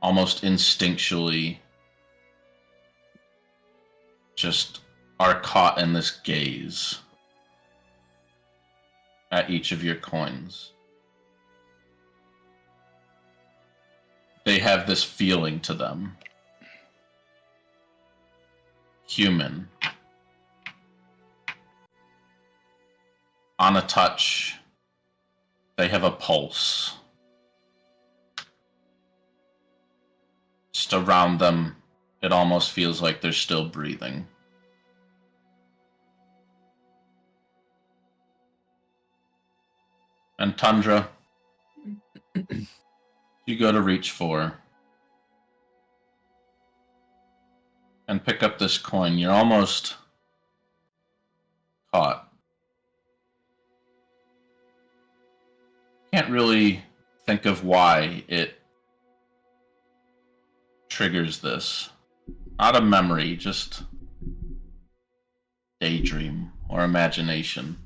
almost instinctually just are caught in this gaze at each of your coins. They have this feeling to them. Human. On a touch, they have a pulse. Just around them, it almost feels like they're still breathing. And Tundra, you go to reach for and pick up this coin. You're almost caught. Can't really think of why it triggers this. Not a memory, just daydream or imagination.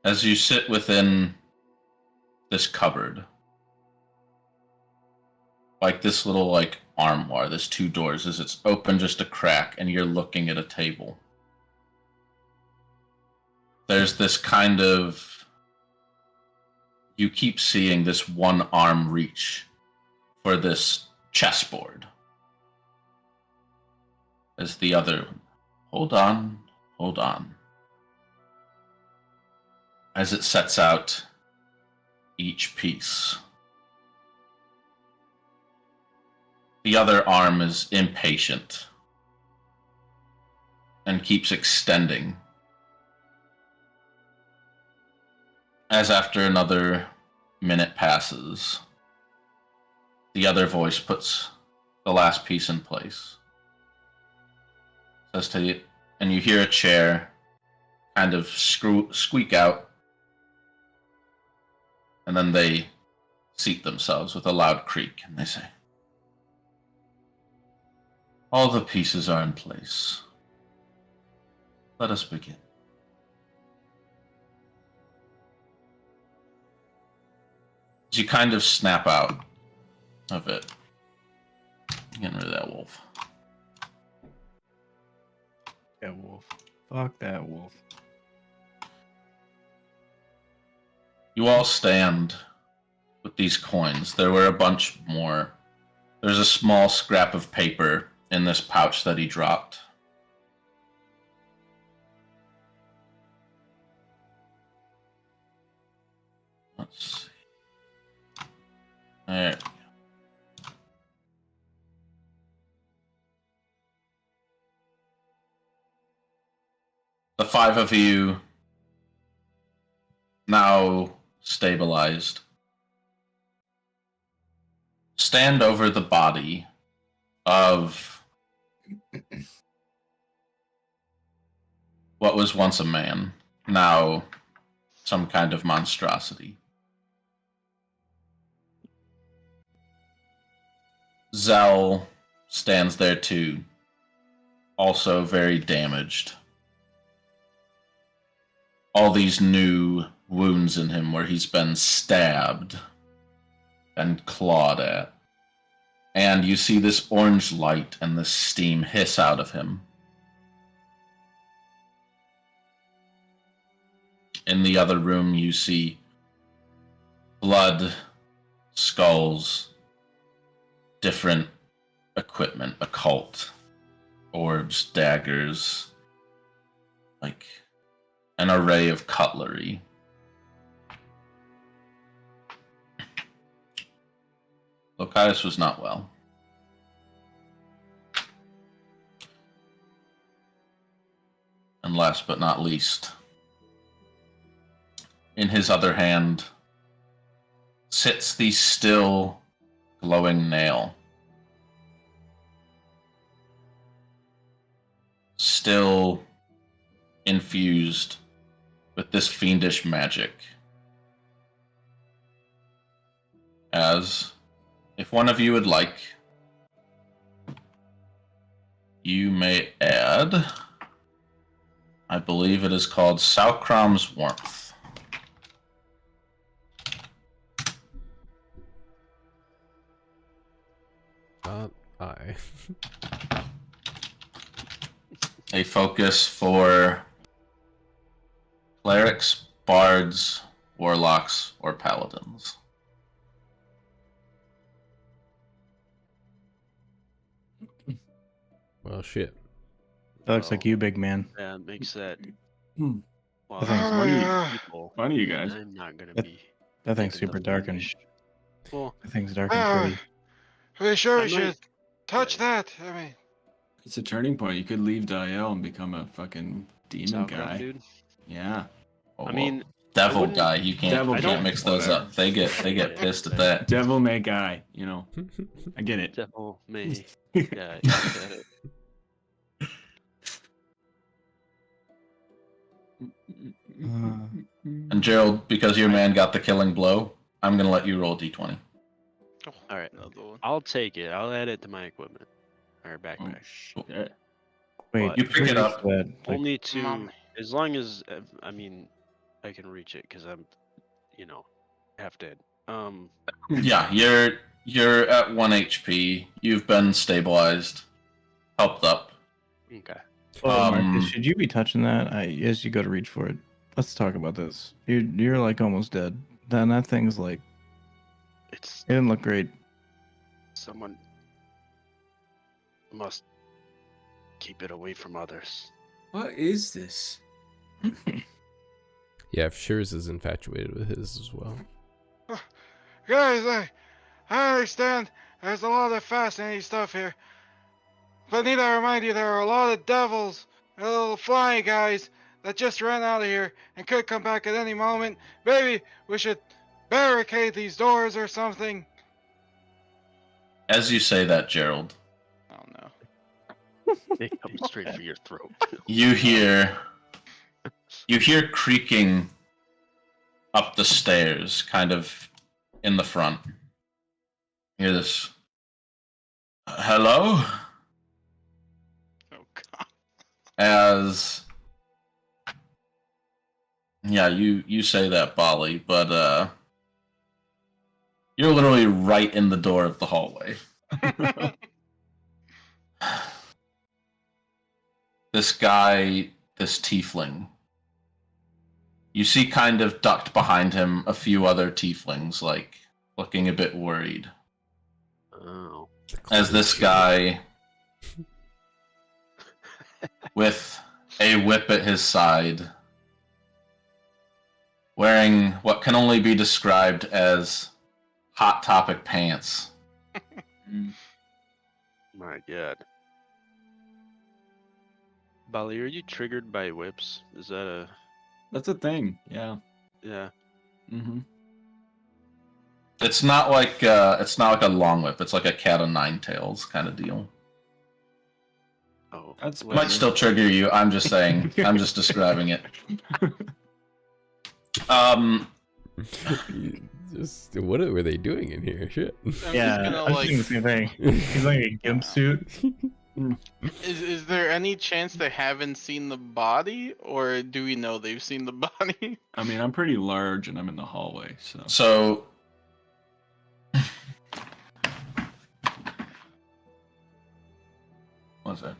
As you sit within this cupboard, like this little armoire, there's two doors, as it's open just a crack and you're looking at a table. There's this kind of, you keep seeing this one arm reach for this chessboard. As the other, hold on. As it sets out each piece. The other arm is impatient and keeps extending. As after another minute passes, the other voice puts the last piece in place. Says to you, and you hear a chair kind of squeak out. And then they seat themselves with a loud creak, and they say, all the pieces are in place. Let us begin. As you kind of snap out of it, getting rid of that wolf. That wolf. Fuck that wolf. You all stand with these coins. There were a bunch more. There's a small scrap of paper in this pouch that he dropped. Let's see. There we go. The five of you, now stabilized, stand over the body of what was once a man, now some kind of monstrosity. Zell stands there too, also very damaged. All these new wounds in him where he's been stabbed and clawed at. And you see this orange light and this steam hiss out of him. In the other room, you see blood, skulls, different equipment, occult, orbs, daggers, like an array of cutlery. Lokias was not well. And last but not least, in his other hand sits the still glowing nail. Still infused with this fiendish magic. As, if one of you would like, you may add, I believe it is called Salcrom's Warmth. I. A focus for clerics, bards, warlocks, or paladins. Well, shit. That looks like you, big man. Yeah, it makes that. Hmm. Well, Thanks. people, One of you guys. I'm not gonna That- be. That thing's taking the super dark and foolish- Well, that thing's dark and pretty. Are we sure I we should might- touch yeah. that? I mean, It's a turning point. You could leave Dial and become a fucking demon Southgate, guy. dude. Yeah. Oh, I mean, devil wouldn't- guy. You can't. Devil You guy, can't mix those whatever. up. They get pissed at that. Devil may guy, you know. I get it. Devil may. Yeah, you said it. And Gerald, because your man got the killing blow, I'm gonna let you roll d20. All right, another one. I'll take it. I'll add it to my equipment or Oh, backpack. shit. Wait, But- You pick it up. That, like, Only to, Mom. as long as I mean, I can reach it because I'm, half dead. Yeah, you're at 1 HP. You've been stabilized, helped up. Okay. oh, Marcus, um, should you be touching that? As you go to reach for it. Let's talk about this. You're like almost dead. Then that thing's like It's it didn't look great. someone must keep it away from others. What is this? Yeah, Shears is infatuated with his as well. Guys, I understand there's a lot of fascinating stuff here. But need I remind you, there are a lot of devils, little flying guys that just ran out of here and could come back at any moment. Maybe we should barricade these doors or something. As you say that, Gerald, Oh no. They come straight for your throat. you hear creaking up the stairs, kind of in the front. You hear this. Hello? Oh god. As yeah, you say that, Bali, but you're literally right in the door of the hallway. This guy, this tiefling, you see kind of ducked behind him a few other tieflings, like looking a bit worried. Oh. As this guy, with a whip at his side, wearing what can only be described as Hot Topic pants, My god. Bali, are you triggered by whips? Is that a That's a thing. Yeah. yeah? Mm-hmm. it's not like a long whip. It's like a cat o' nine tails kind of deal. Oh, That's well, Might still trigger you. I'm just saying. I'm just describing it. Just what were they doing in here? Shit. I'm just Yeah, gonna, I was thinking the same thing. He's like a gimp suit. Is there any chance they haven't seen the body, or do we know they've seen the body? I mean, I'm pretty large and I'm in the hallway, so. So, what's that?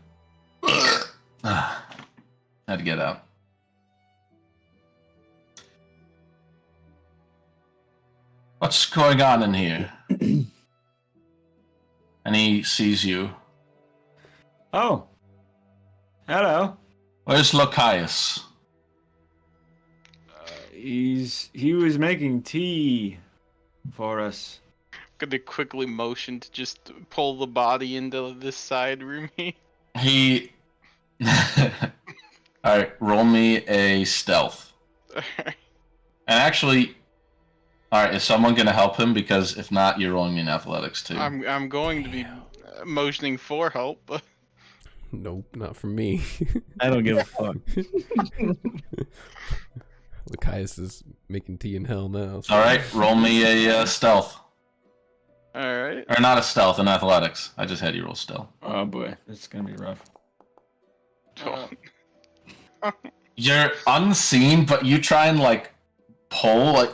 Had to get out. What's going on in here? And he sees you. Oh. Hello. Where's Lokias? He was making tea for us. Gonna quickly motion to just pull the body into this side room here. He. Alright, roll me a stealth. And actually, alright, is someone going to help him? Because if not, you're rolling me in athletics too. I'm going to be motioning for help. But Nope, not from me. I don't give a fuck. Lachias is making tea in hell now. So. Alright, roll me a stealth. all right. Or not a stealth, an athletics. I just had you roll stealth. Oh boy, it's gonna be rough. You're unseen, but you try and like pull, like.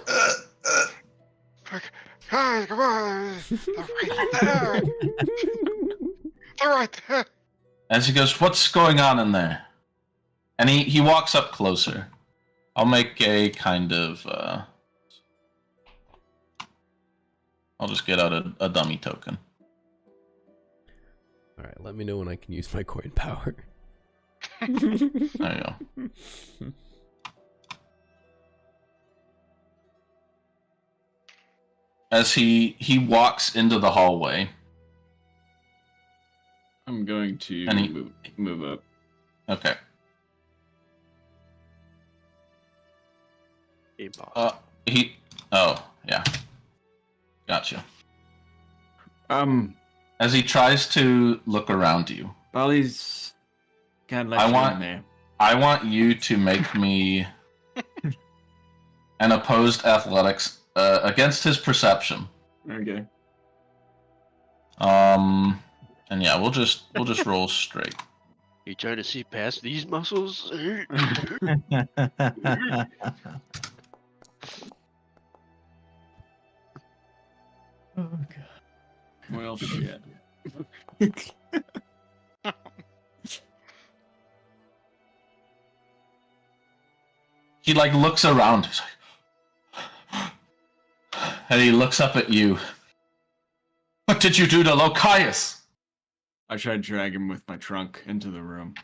Guys, come on! They're right there. They're right there. As he goes, what's going on in there? And he walks up closer. I'll make a kind of... I'll just get out a dummy token. Alright, let me know when I can use my coin power. There you go. As he walks into the hallway, I'm going to And he- move up. okay. Impossible. Oh, yeah. Gotcha. As he tries to look around you, While he's can't let I you want- in there. I want you to make me an opposed athletics against his perception. Okay. And yeah, we'll just roll straight. You trying to see past these muscles? Oh god. Well, shit. He like looks around. He's like, and he looks up at you. What did you do to Lokias? I tried to drag him with my trunk into the room.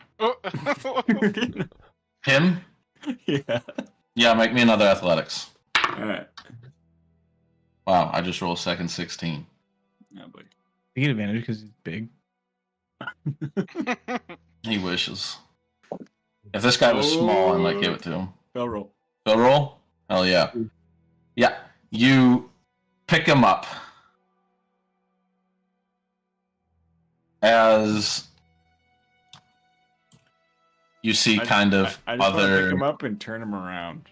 Him? Yeah. Yeah, make me another athletics. Alright. Wow, I just rolled a second 16. Oh, boy. You get advantage because he's big. He wishes. If this guy was small, I might give it to him. Bell roll. Go roll? Hell yeah. Yeah, you pick him up as you see kind of I just want to other pick him up and turn him around.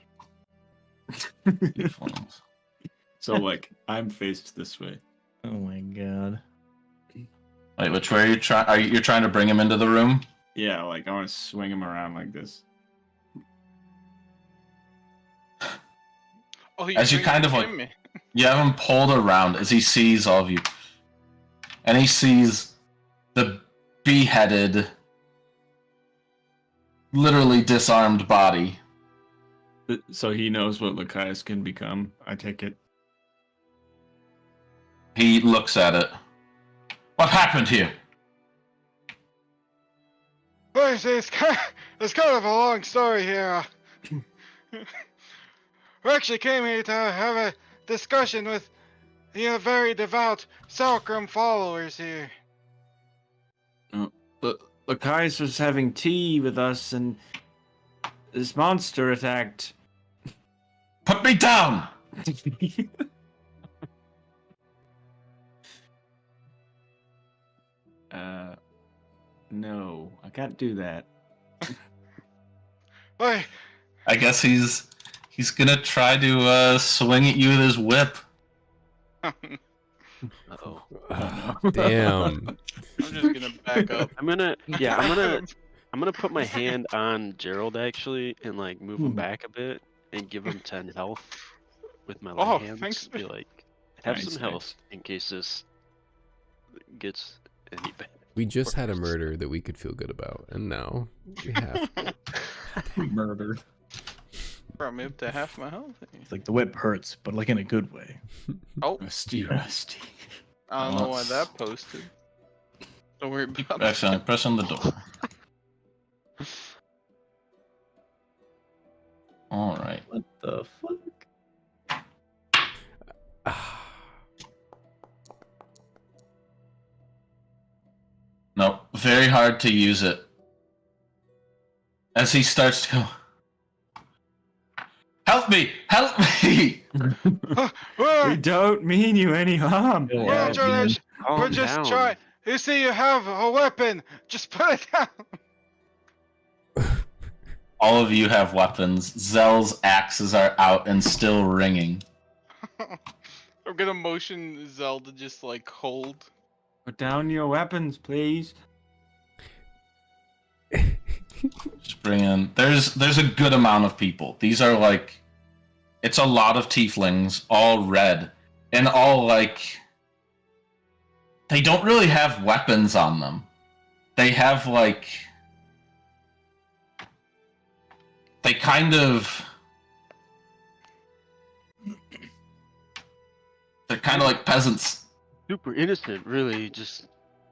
tieflings. So, like, I'm faced this way. Oh my god. Wait, which way are you trying? Are you trying to bring him into the room? Yeah, like, I want to swing him around like this. Oh, As you kind of like- me. You have him pulled around as he sees all of you. And he sees the beheaded, literally disarmed body. So he knows what Lachias can become, I take it. He looks at it. What happened here? Well, you see, it's kind of a long story here. We actually came here to have a discussion with the very devout Salcrum followers here. Lachias was having tea with us and this monster attacked. Put me down! No, I can't do that. Wait, I guess he's gonna try to swing at you with his whip. Uh-oh. Damn. I'm just gonna back up. I'm gonna put my hand on Gerald actually and like move him back a bit and give him 10 health with my Oh, left hand. thanks. Be like, have Nice, some health in case this gets any bad. We just had a murder that we could feel good about, and now we have. Murder. Brought me up to half my health. It's like the whip hurts, but like in a good way. Oh, Rusty, rusty. I don't know why that posted. Don't worry about it. Actually, press on the door. Alright. What the fuck? No, very hard to use it. As he starts to go, help me! Help me! We don't mean you any harm. Yeah, We're not trying man. to. Calm We're just down. trying. You see, you have a weapon. Just put it down. All of you have weapons. Zell's axes are out and still ringing. I'm gonna motion Zell to just like hold. Put down your weapons, please. Just bring in. There's a good amount of people. These are like, it's a lot of tieflings, all red, and all like. They don't really have weapons on them. they have like they kind of they're kind of like peasants. Super innocent, really. Just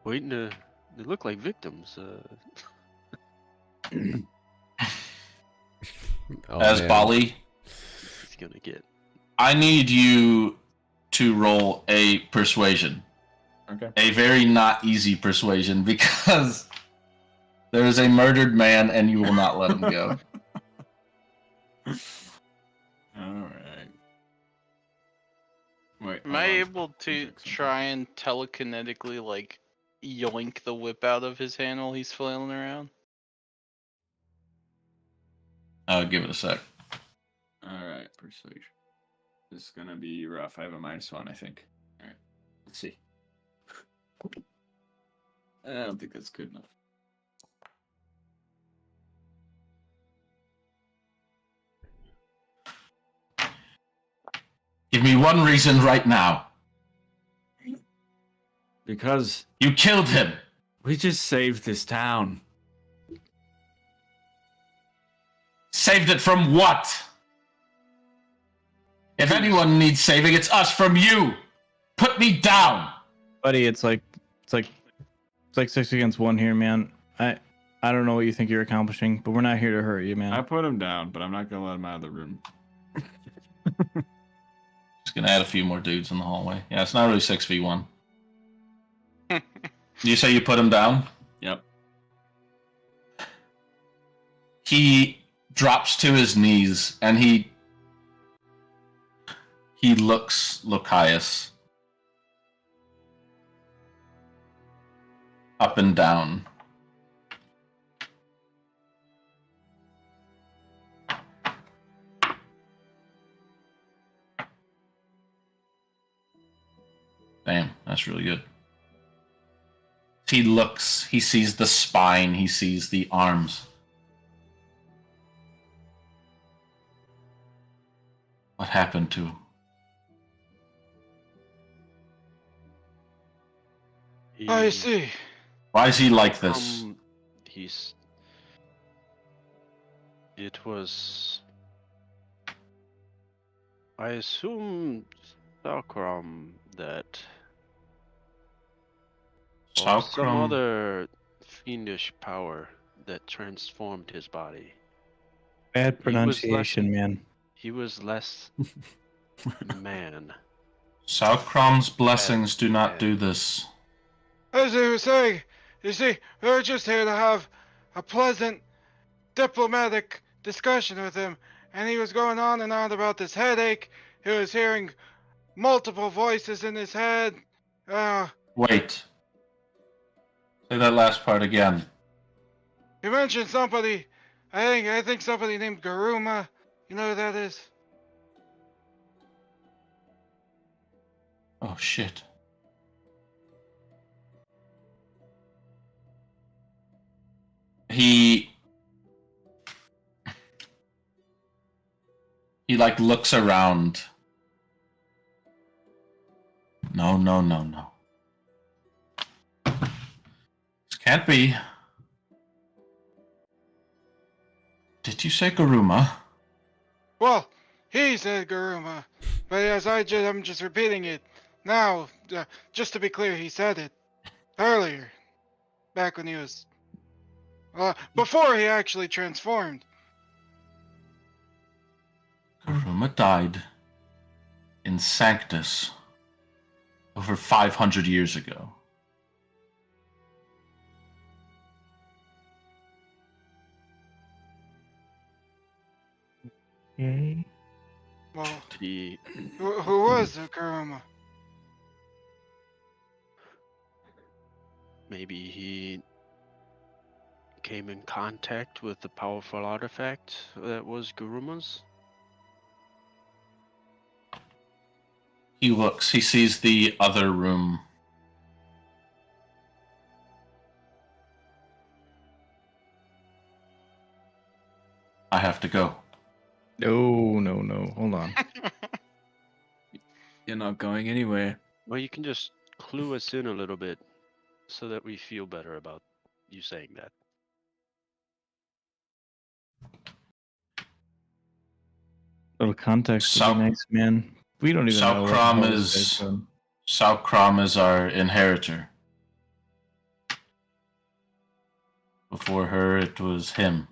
waiting to. They look like victims. Oh, As man. Bali, He's gonna get. I need you to roll a persuasion. Okay. A very not easy persuasion because there is a murdered man and you will not let him go. All right. Wait. Am hold I on. able to Check something. try and telekinetically like yoink the whip out of his hand while he's flailing around? Give it a sec. All right, persuasion. This is gonna be rough. I have a -1, I think. All right, let's see. I don't think that's good enough. Give me one reason right now. Because You killed him. we just saved this town. Saved it from what? If anyone needs saving, it's us from you. Put me down. Buddy, it's like 6 against 1 here, man. I don't know what you think you're accomplishing, but we're not here to hurt you, man. I put him down, but I'm not gonna let him out of the room. Just gonna add a few more dudes in the hallway. Yeah, it's not really 6v1. You say you put him down? Yep. He drops to his knees and he looks Lokias up and down. Damn, that's really good. He looks, he sees the spine, he sees the arms. What happened to him? I see. Why is he like this? He's. It was. I assume Sacrum that. Or some Saucrum? other fiendish power that transformed his body. Bad was pronunciation, man. He was less man. Saucrum's blessings do not do this. As I was saying, you see, we were just here to have a pleasant, diplomatic discussion with him, and he was going on and on about this headache. He was hearing multiple voices in his head. Wait. Say that last part again. He mentioned somebody. I think somebody named Garuma. You know who that is? Oh shit. He like looks around. No. This can't be. Did you say Garuma? Well, he said Garuma, but yes, I'm just repeating it now, just to be clear. He said it earlier, back when he was, before he actually transformed. Garuma died in Sanctus over 500 years ago. Yay. Well, He who was Garuma? maybe he came in contact with the powerful artifact that was Garuma's. He looks, he sees the other room. I have to go. No. Hold on. You're not going anywhere. Well, you can just clue us in a little bit so that we feel better about you saying that. A little context would Sau- be nice, man. We don't even know what the Saukram hell this guy's is doing. Saukram is our inheritor. Before her, it was him.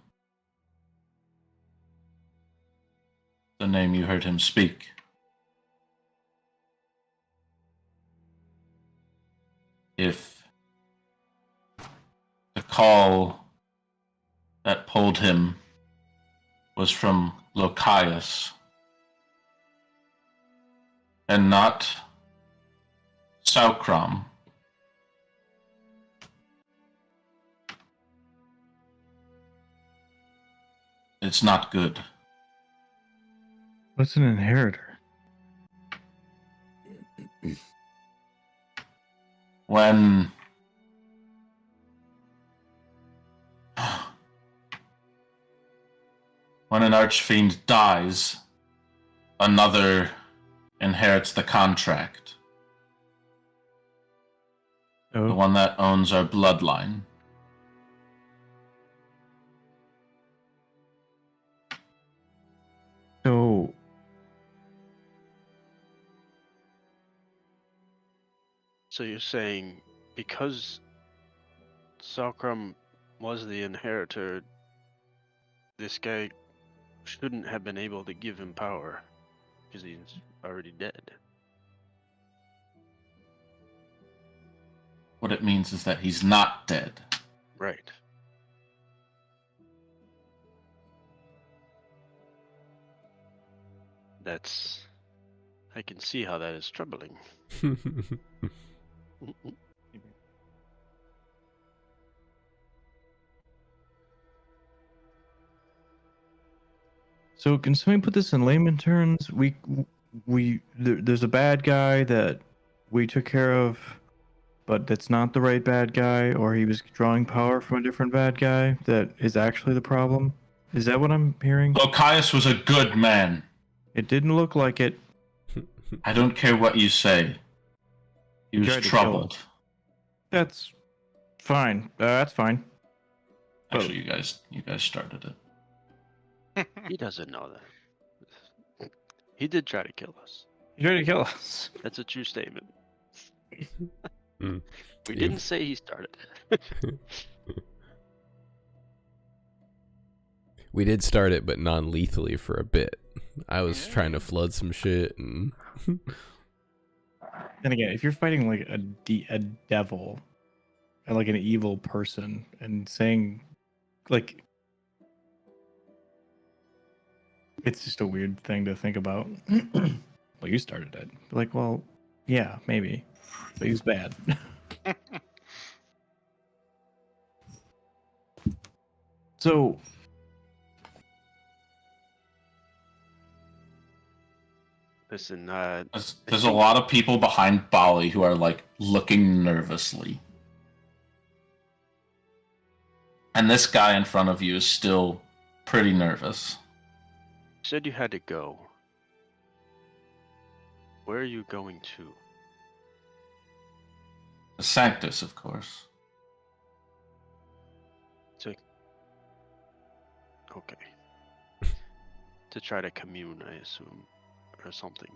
The name you heard him speak. If the call that pulled him was from Lokias and not Saukram, it's not good. What's an inheritor? When an archfiend dies, another inherits the contract. The Oh, one that owns our bloodline. so So you're saying because Saukram was the inheritor, this guy shouldn't have been able to give him power because he's already dead. What it means is that he's not dead. Right. That's. I can see how that is troubling. So can somebody put this in layman terms? There's a bad guy that we took care of, but that's not the right bad guy, or he was drawing power from a different bad guy that is actually the problem. Is that what I'm hearing? Lokias was a good man. It didn't look like it. I don't care what you say. He was tried to kill troubled. That's fine. That's fine. Actually, you guys started it. He doesn't know that. He did try to kill us. He tried to kill us. That's a true statement. Mm. We Yeah. didn't say he started it. We did start it, but non-lethally for a bit. I was trying to flood some shit, and And again, if you're fighting like a devil, or like an evil person, and saying, like, it's just a weird thing to think about. Well, you started it. Like, well, yeah, maybe, but he was bad. So, Listen, There's a lot of people behind Bali who are like looking nervously. And this guy in front of you is still pretty nervous. you said you had to go. Where are you going to? The Sanctus, of course. Okay. To try to commune, I assume, or something.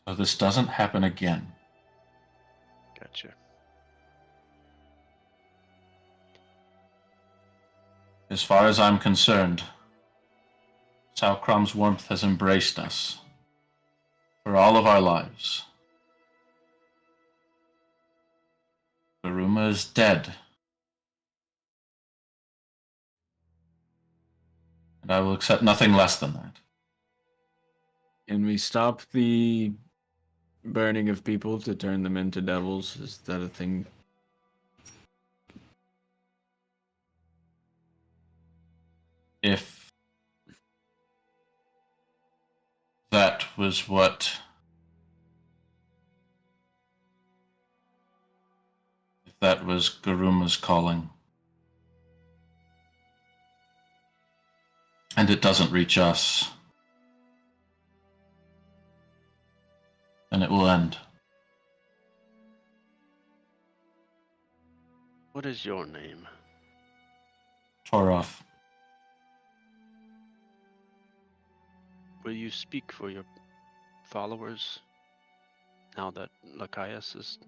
So this doesn't happen again. Gotcha. As far as I'm concerned, Saukram's warmth has embraced us for all of our lives. Garuma is dead. And I will accept nothing less than that. Can we stop the burning of people to turn them into devils? Is that a thing? If that was what... If that was Garuma's calling. And it doesn't reach us, then it will end. What is your name? Toroff. Will you speak for your followers now that Lachias has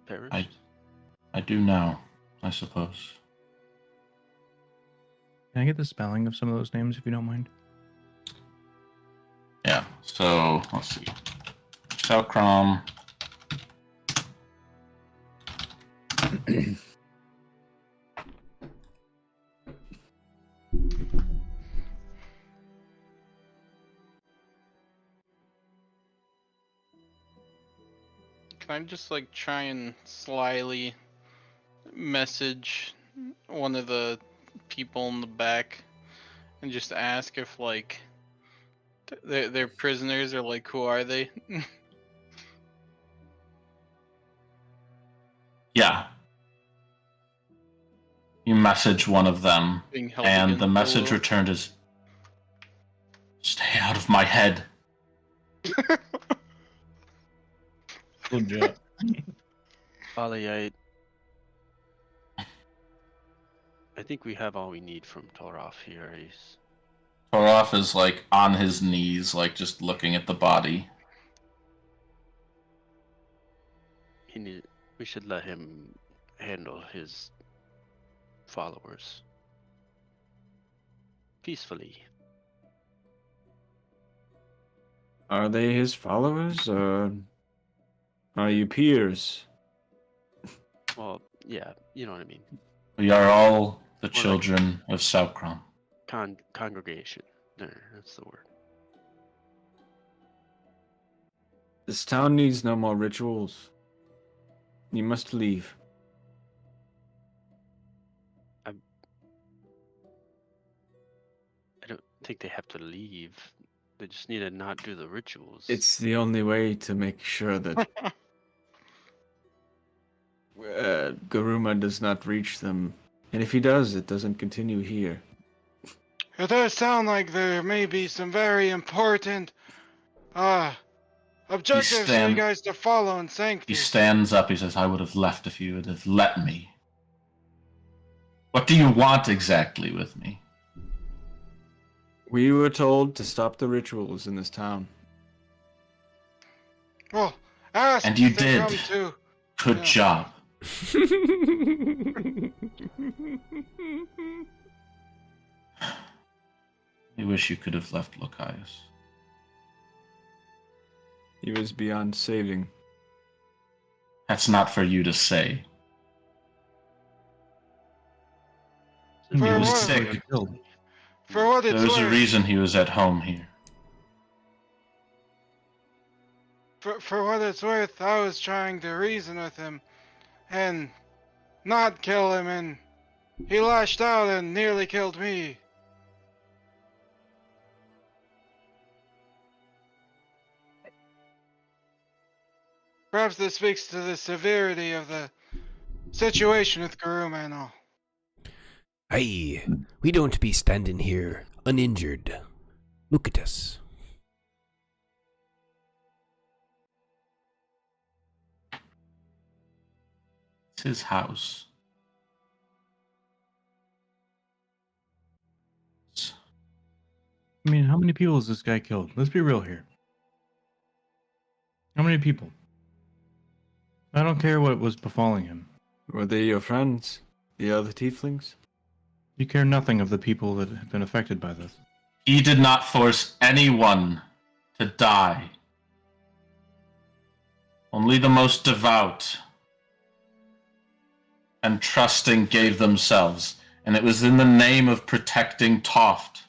perished? I do now, I suppose. Can I get the spelling of some of those names if you don't mind? Yeah, so let's see. Selkrom. Can I just like try and slyly message one of the people in the back and just ask if like they're prisoners or like who are they? Yeah. You message one of them, Being held and against the their message will? returned is, "Stay out of my head." Good job. Bali, I think we have all we need from Toroff here. Toroff is like on his knees, like just looking at the body. We should let him handle his followers peacefully. Are they his followers, or are you peers? Well, yeah, you know what I mean. We are all the like- children of Selkrom. Congregation. There, that's the word. This town needs no more rituals. You must leave. I don't think they have to leave. They just need to not do the rituals. It's the only way to make sure that Garuma does not reach them. And if he does, it doesn't continue here. It does sound like there may be some very important objectives for you guys to follow in He Sanctus. stands up, he says, "I would have left if you would have let me. What do you want exactly with me?" We were told to stop the rituals in this town. Well, ask And you if they did. come to. Good Yeah. job. I wish you could have left Lachias. He was beyond saving. That's not for you to say. For He was what? sick. For what it's There was a worth. reason he was at home here. For what it's worth, I was trying to reason with him and not kill him, and he lashed out and nearly killed me. Perhaps this speaks to the severity of the situation with Garuma and all. Hey, we don't be standing here uninjured. Look at us. It's his house. I mean, how many people has this guy killed? Let's be real here. How many people? I don't care what was befalling him. Were they your friends? The other tieflings? You care nothing of the people that have been affected by this. He did not force anyone to die. Only the most devout and trusting gave themselves, and it was in the name of protecting Toft.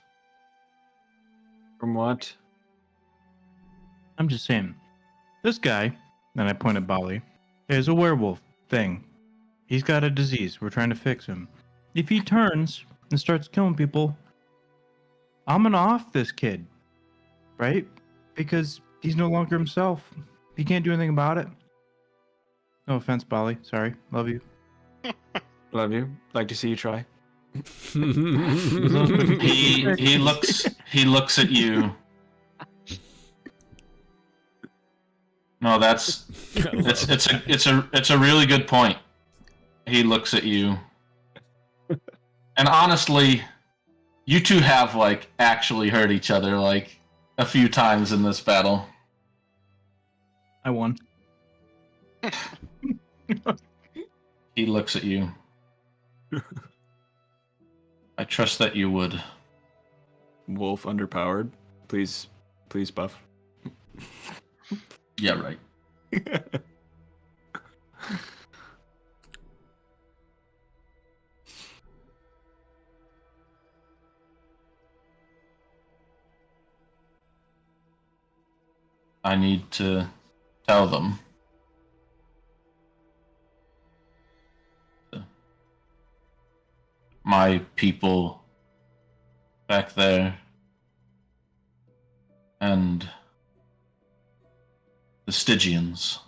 From what? I'm just saying, this guy, and I point at Bali, is a werewolf thing. He's got a disease. We're trying to fix him. If he turns and starts killing people, I'm gonna off this kid, right? Because he's no longer himself. He can't do anything about it. No offense, Bali. Sorry. Love you. Love you. Like to see you try. He looks at you. No, it's a really good point. He looks at you. And honestly, you two have, like, actually hurt each other, like, a few times in this battle. I won. He looks at you. I trust that you would. Wolf underpowered. Please buff. Yeah, right. I need to tell them. My people back there and the Stygians.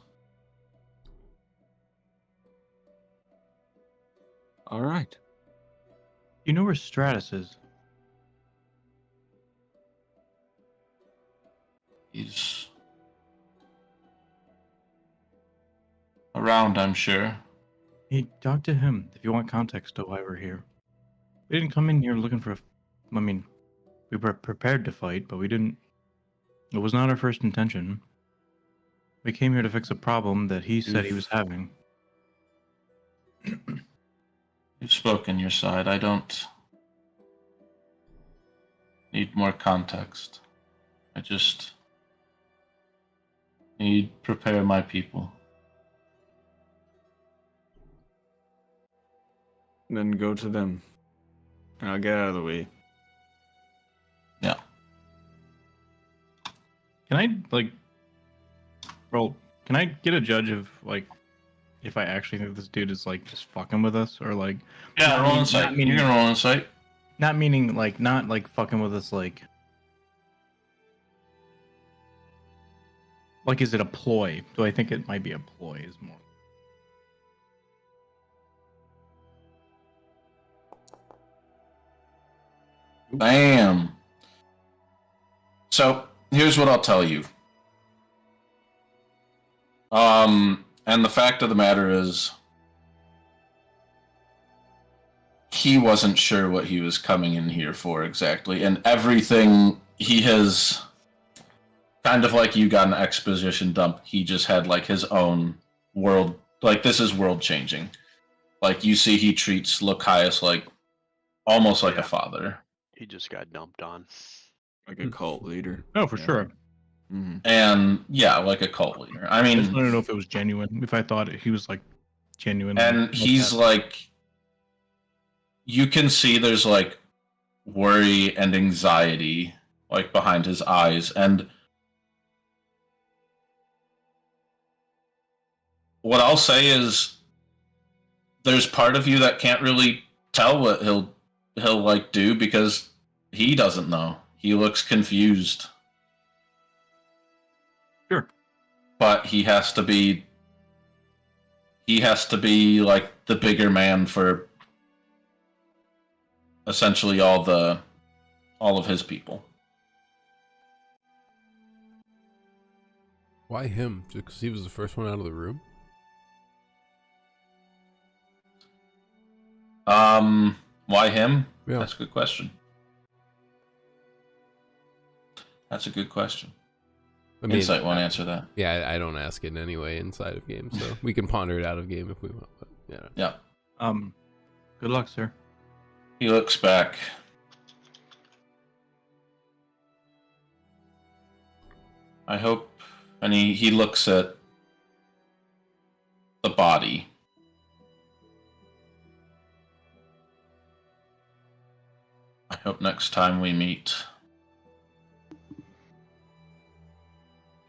All right. You know where Stratus is? He's around, I'm sure. Hey, talk to him if you want context to why we're here. We didn't come in here looking for. I mean, we were prepared to fight, but we didn't. It was not our first intention. We came here to fix a problem that he said he was having. You've spoken your side. I don't need more context. I just need prepare my people. Then go to them. I'll get out of the way. Yeah. Can I Can I get a judge of if I actually think this dude is just fucking with us or Yeah, Not roll mean- insight. not meaning- You can roll insight. not meaning not fucking with us is it a ploy? Do I think it might be a ploy? Is more. Bam. So here's what I'll tell you. And the fact of the matter is, he wasn't sure what he was coming in here for exactly, and everything he has, kind of like you got an exposition dump, he just had his own world. This is world changing. You see, he treats Lokias almost like a father. He just got dumped on. Like a cult leader. Oh, for Yeah. sure. Mm-hmm. And yeah, like a cult leader. I I mean, just wanted to know if it was genuine. If I thought he was genuine. and he's you can see there's worry and anxiety behind his eyes. And what I'll say is, there's part of you that can't really tell what he'll do, because he doesn't know. He looks confused. Sure. But he has to be the bigger man for essentially all of his people. Why him? Just because he was the first one out of the room? Why him? Yeah. That's a good question. That's a good question. I mean, Insight won't answer that. Yeah, I don't ask it anyway inside of game, so we can ponder it out of game if we want. But yeah. Yeah. Good luck, sir. He looks back. I hope, and he looks at the body. I hope next time we meet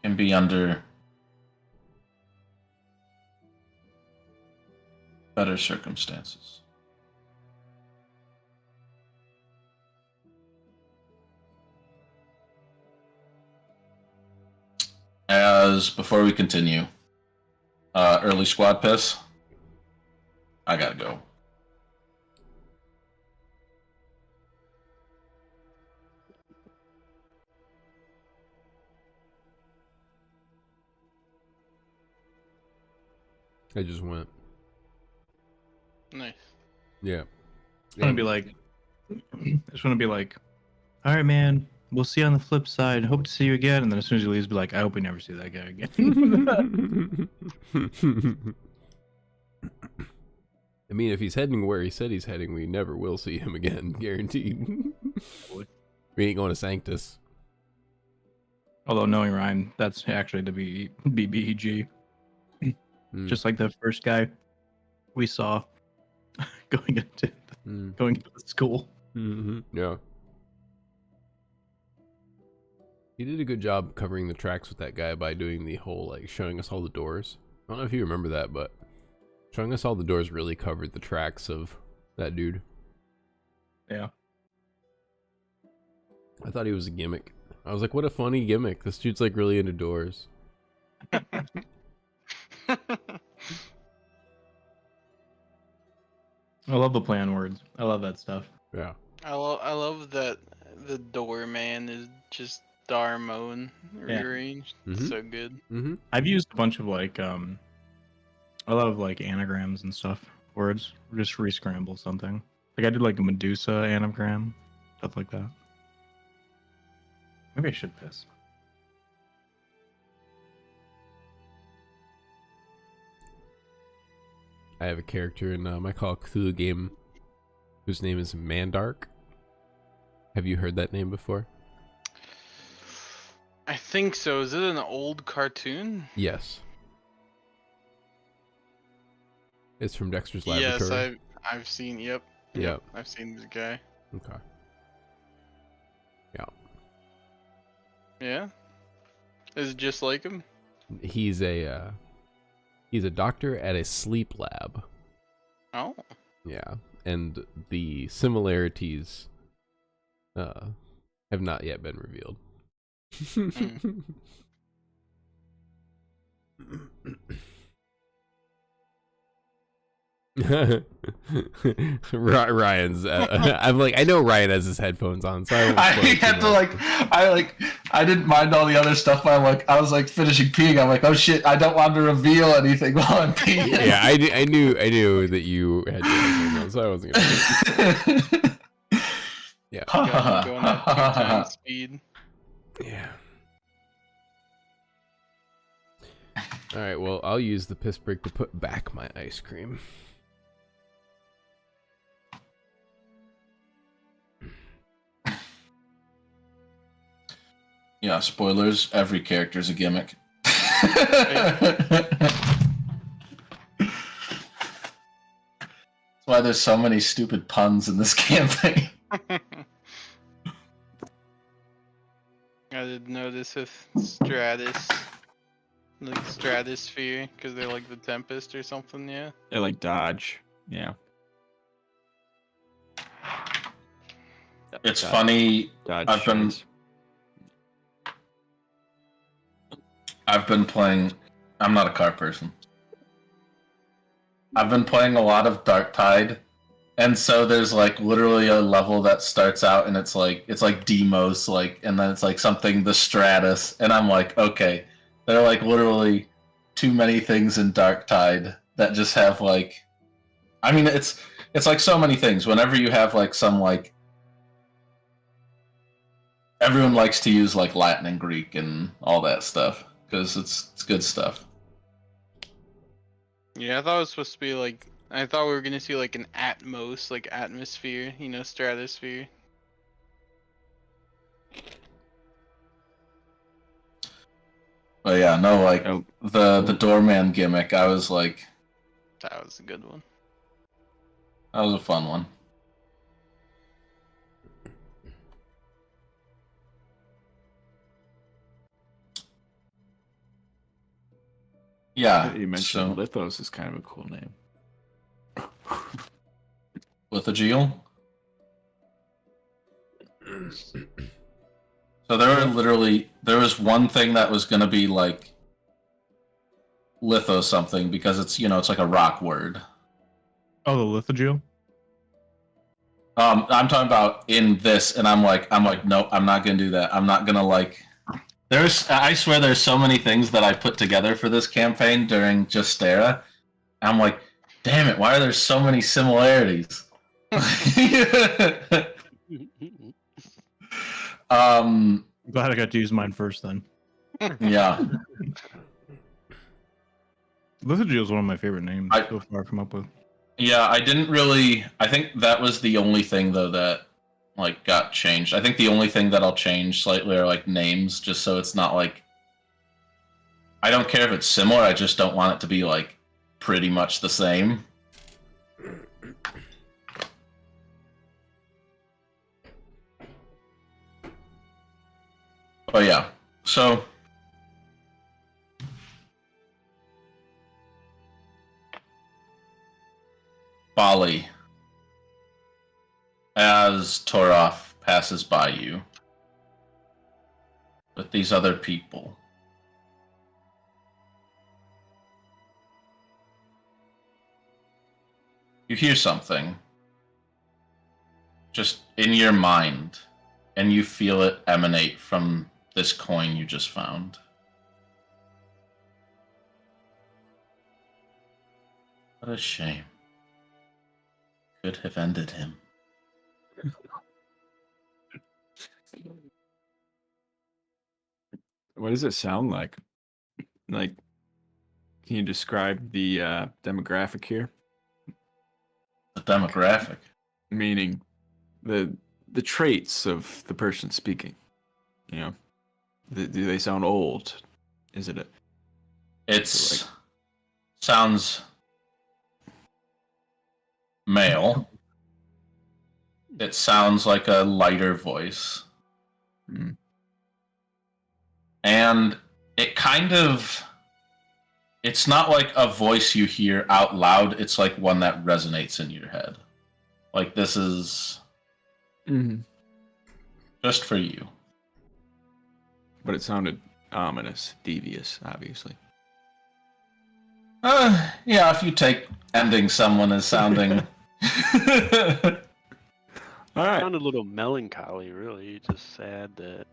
can be under better circumstances. Before we continue, early squad piss. I gotta go. I just went. Nice. Yeah. I want to be like, I just want to be like, all right, man, we'll see you on the flip side. Hope to see you again. And then as soon as he leaves, be like, I hope we never see that guy again. I mean, if he's heading where he said he's heading, we never will see him again, guaranteed. We ain't going to Sanctus. Although knowing Ryan, that's actually the BBEG. Just like the first guy we saw going into the school. Yeah. He did a good job covering the tracks with that guy by doing the whole, like, showing us all the doors. I don't know if you remember that, but showing us all the doors really covered the tracks of that dude. Yeah. I thought he was a gimmick. I was like, what a funny gimmick. This dude's, like, really into doors. I love the play on words. I love that stuff. Yeah. I love that the doorman is just Darmon rearranged. So good. I've used a bunch of like I love like anagrams and stuff. Words. Just re-scramble something. Like I did like a Medusa anagram, stuff like that. Maybe I should piss. I have a character in my Call of Cthulhu game whose name is Mandark. Have you heard that name before? I think so. Is it an old cartoon? Yes. It's from Dexter's Laboratory. Yes, I've seen. Yep. Yep. I've seen this guy. Okay. Yeah. Yeah. Is it just like him? He's a doctor at a sleep lab. Oh. Yeah, and the similarities have not yet been revealed. Ryan's I'm like, I know Ryan has his headphones on, so I had to I didn't mind all the other stuff, but I was like finishing peeing. I'm like, oh shit, I don't want to reveal anything while I'm peeing. Yeah, I knew that you had your headphones on, so I wasn't gonna yeah. Going at 2x speed. Yeah. Alright, well, I'll use the piss break to put back my ice cream. Yeah, spoilers, every character's a gimmick. That's why there's so many stupid puns in this campaign. I did notice with Stratus, like Stratosphere, because they're like the Tempest or something, yeah? They're like dodge. Yeah. It's funny. Dodge I've been playing. I'm not a car person. I've been playing a lot of Dark Tide, and so there's like literally a level that starts out and it's like Demos, like, and then it's like something the Stratus, and I'm like, okay, there are like literally too many things in Dark Tide that just have like, I mean, it's like so many things. Whenever you have like some like, everyone likes to use like Latin and Greek and all that stuff because it's good stuff. Yeah, I thought it was supposed to be like, I thought we were gonna see like an Atmos, like atmosphere, you know, stratosphere. But yeah, no, like the doorman gimmick, I was like, That was a good one. that was a fun one. Yeah, You mentioned so, Lithos is kind of a cool name. Lithogeal. So there was one thing that was going to be like litho something because it's it's like a rock word. Oh, the Lithogeal? I'm talking about in this, and I'm like, nope, I'm not gonna do that. I'm not gonna like. I swear, there's so many things that I put together for this campaign during Justera. I'm like, Damn it, why are there so many similarities? I'm glad I got to use mine first then. Yeah. Lithogeal is one of my favorite names so far come up with. Yeah, I think that was the only thing though that like got changed. I think the only thing that I'll change slightly are like names, just so it's not like I don't care if it's similar, I just don't want it to be like pretty much the same. Oh yeah. So Bali, as Toroth passes by you with these other people, you hear something just in your mind, and you feel it emanate from this coin you just found. What a shame. Could have ended him. What does it sound like? Like, can you describe the demographic here? The demographic. Meaning, the traits of the person speaking. You know, do they sound old? Is it a? It's sounds male. It sounds like a lighter voice. Mm. And it kind of, it's not like a voice you hear out loud, it's like one that resonates in your head. Like this is just for you. But it sounded ominous, devious, obviously. Yeah, if you take ending someone as sounding... All right. Sounded a little melancholy, really. Just sad that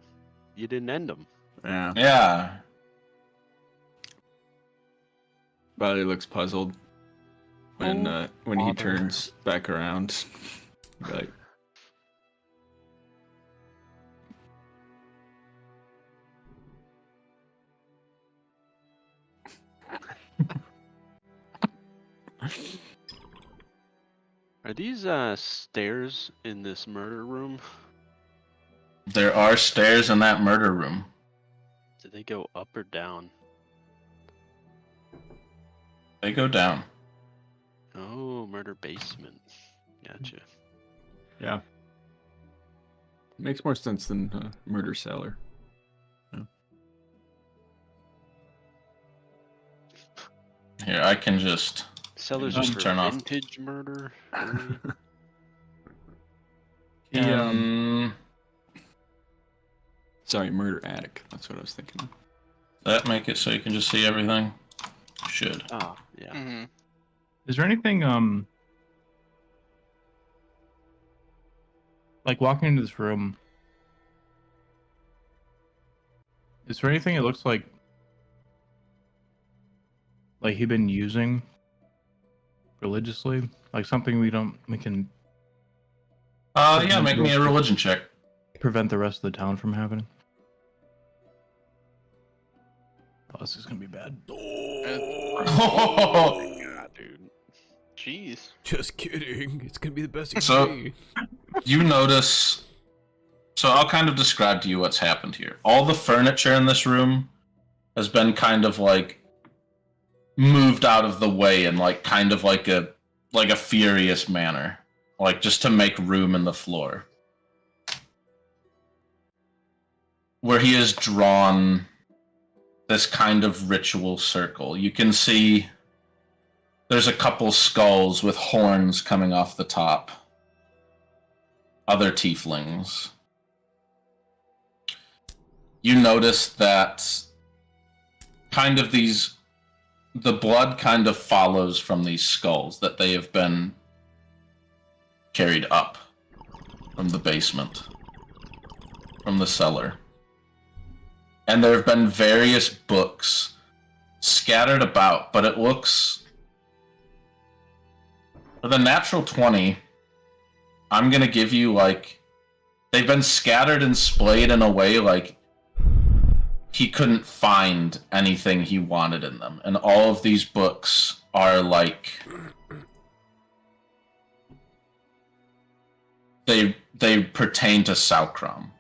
you didn't end them. Yeah. Yeah. Bali looks puzzled when he turns back around. Like, Are these stairs in this murder room? There are stairs in that murder room. Do they go up or down? They go down. Oh, murder basement. Gotcha. yeah. Makes more sense than murder cellar. Here, I can just... Cellars Just for turn off. vintage murder? Really? Sorry, murder attic. That's what I was thinking of. That make it so you can just see everything? Should. Oh, yeah. Mm-hmm. Is there anything like walking into this room? Is there anything it looks like he'd been using religiously? Like something we can Yeah, make me a religion check. prevent the rest of the town from happening? Oh, this is gonna be bad. Oh my god, dude. Jeez. Just kidding. It's gonna be the best So- experience. You notice... So I'll kind of describe to you what's happened here. All the furniture in this room has been kind of like moved out of the way in like kind of like a furious manner. Like just to make room in the floor. Where he has drawn this kind of ritual circle. You can see there's a couple skulls with horns coming off the top. Other tieflings. You notice that kind of the blood kind of follows from these skulls, that they have been carried up from the basement, from the cellar. And there have been various books scattered about, but it looks For the natural 20, I'm going to give you, like, they've been scattered and splayed in a way, like, he couldn't find anything he wanted in them. And all of these books are, like, they pertain to Saukram.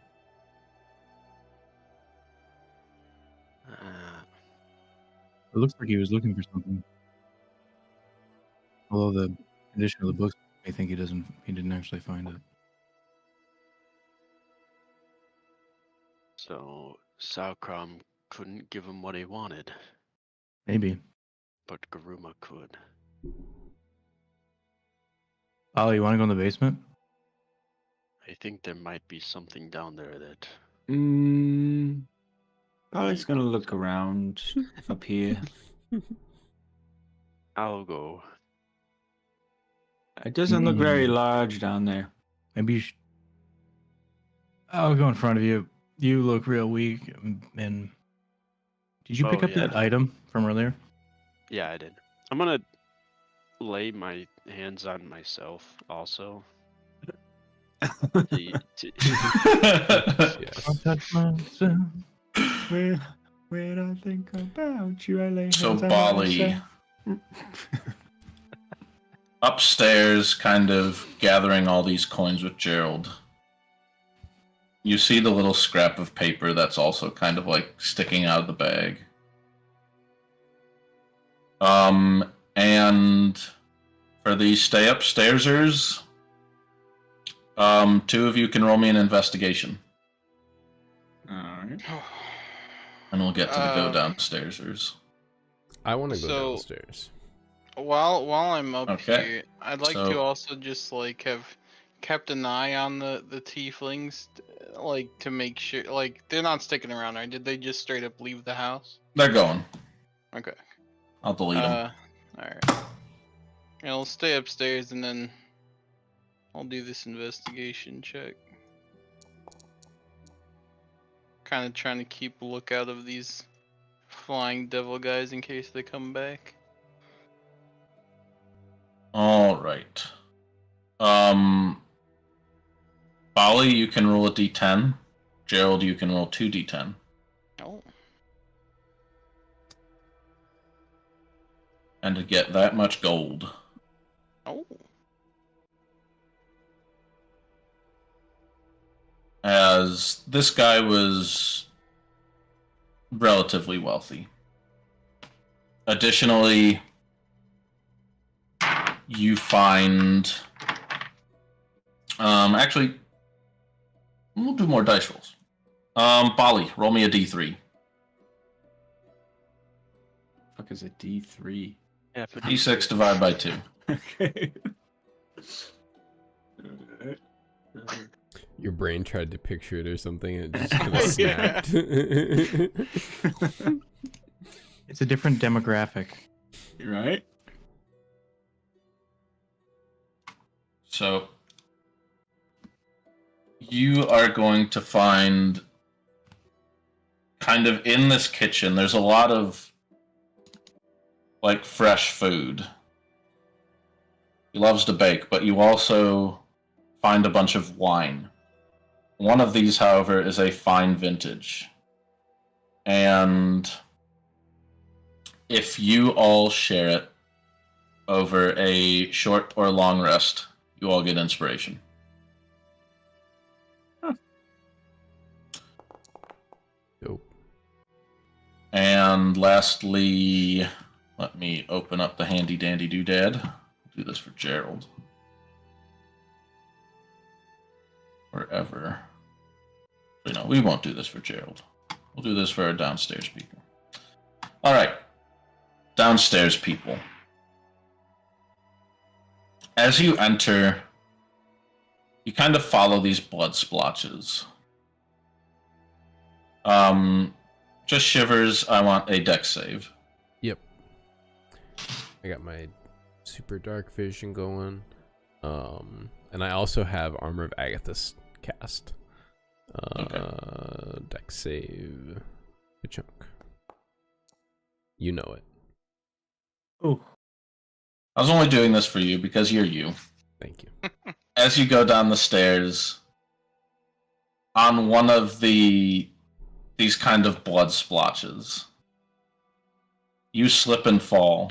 It looks like he was looking for something. Although the condition of the books, I think he didn't actually find it. So Saukram couldn't give him what he wanted, Maybe. but Garuma could. Ollie, you want to go in the basement? I think there might be something down there that. Probably gonna look around up here. I'll go. It doesn't look very large down there. Maybe you should... I'll go in front of you. You look real weak. And did you pick up that item from earlier? Yeah, I did. I'm gonna lay my hands on myself also. Yes. I'll touch myself. When I think about you, I lay hands So, on Bali, myself. upstairs, kind of gathering all these coins with Gerald, you see the little scrap of paper that's also kind of like sticking out of the bag. And for the stay upstairsers, two of you can roll me an investigation. Alright. And we'll get to the go downstairsers. I want to go So- downstairs. While I'm up Okay, here, I'd like so- to also just like have kept an eye on the tieflings, like to make sure like they're not sticking around, right? Did they just straight up leave the house? They're going. Okay. I'll delete them. Alright. Yeah, I'll stay upstairs and then I'll do this investigation check. Kind of trying to keep a lookout of these flying devil guys in case they come back. All right. Bali, you can roll a d10. Gerald, you can roll 2d10. Oh. And to get that much gold. Oh. As this guy was relatively wealthy. Additionally, you find... actually, we'll do more dice rolls. Bali, roll me a d3. Fuck is a D3? Yeah, for d6 divided by 2. Okay. Your brain tried to picture it or something, and it just kind of Yeah. snapped. It's a different demographic. Right? So, you are going to find, kind of in this kitchen, there's a lot of, like, fresh food. He loves to bake, but you also find a bunch of wine. One of these, however, is a fine vintage. And if you all share it over a short or long rest, you all get inspiration. Dope. And lastly, let me open up the handy dandy doodad. Do this for Gerald. Wherever. No, we won't do this for Gerald. We'll do this for our downstairs people. Alright. Downstairs people. As you enter, you kind of follow these blood splotches. Just shivers, I want a dex save. Yep. I got my super dark vision going. And I also have Armor of Agathis cast. Okay. Dex save. Good chunk. You know it. Oh. I was only doing this for you because you're you. Thank you. As you go down the stairs, on one of these kind of blood splotches, you slip and fall.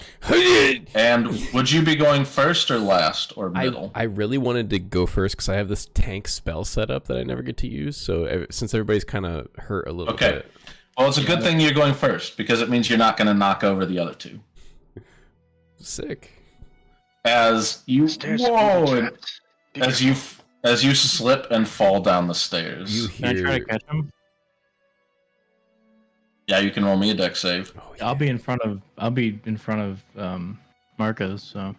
And would you be going first or last or middle? I really wanted to go first because I have this tank spell set up that I never get to use. So since everybody's kind of hurt a little bit. Well, it's a good thing you're going first because it means you're not going to knock over the other two. Sick. As you Stairs whoa, as you slip and fall down the stairs. You Can I try hear? to catch him? Yeah, you can roll me a dex save. Oh, I'll be in front of Marcos. So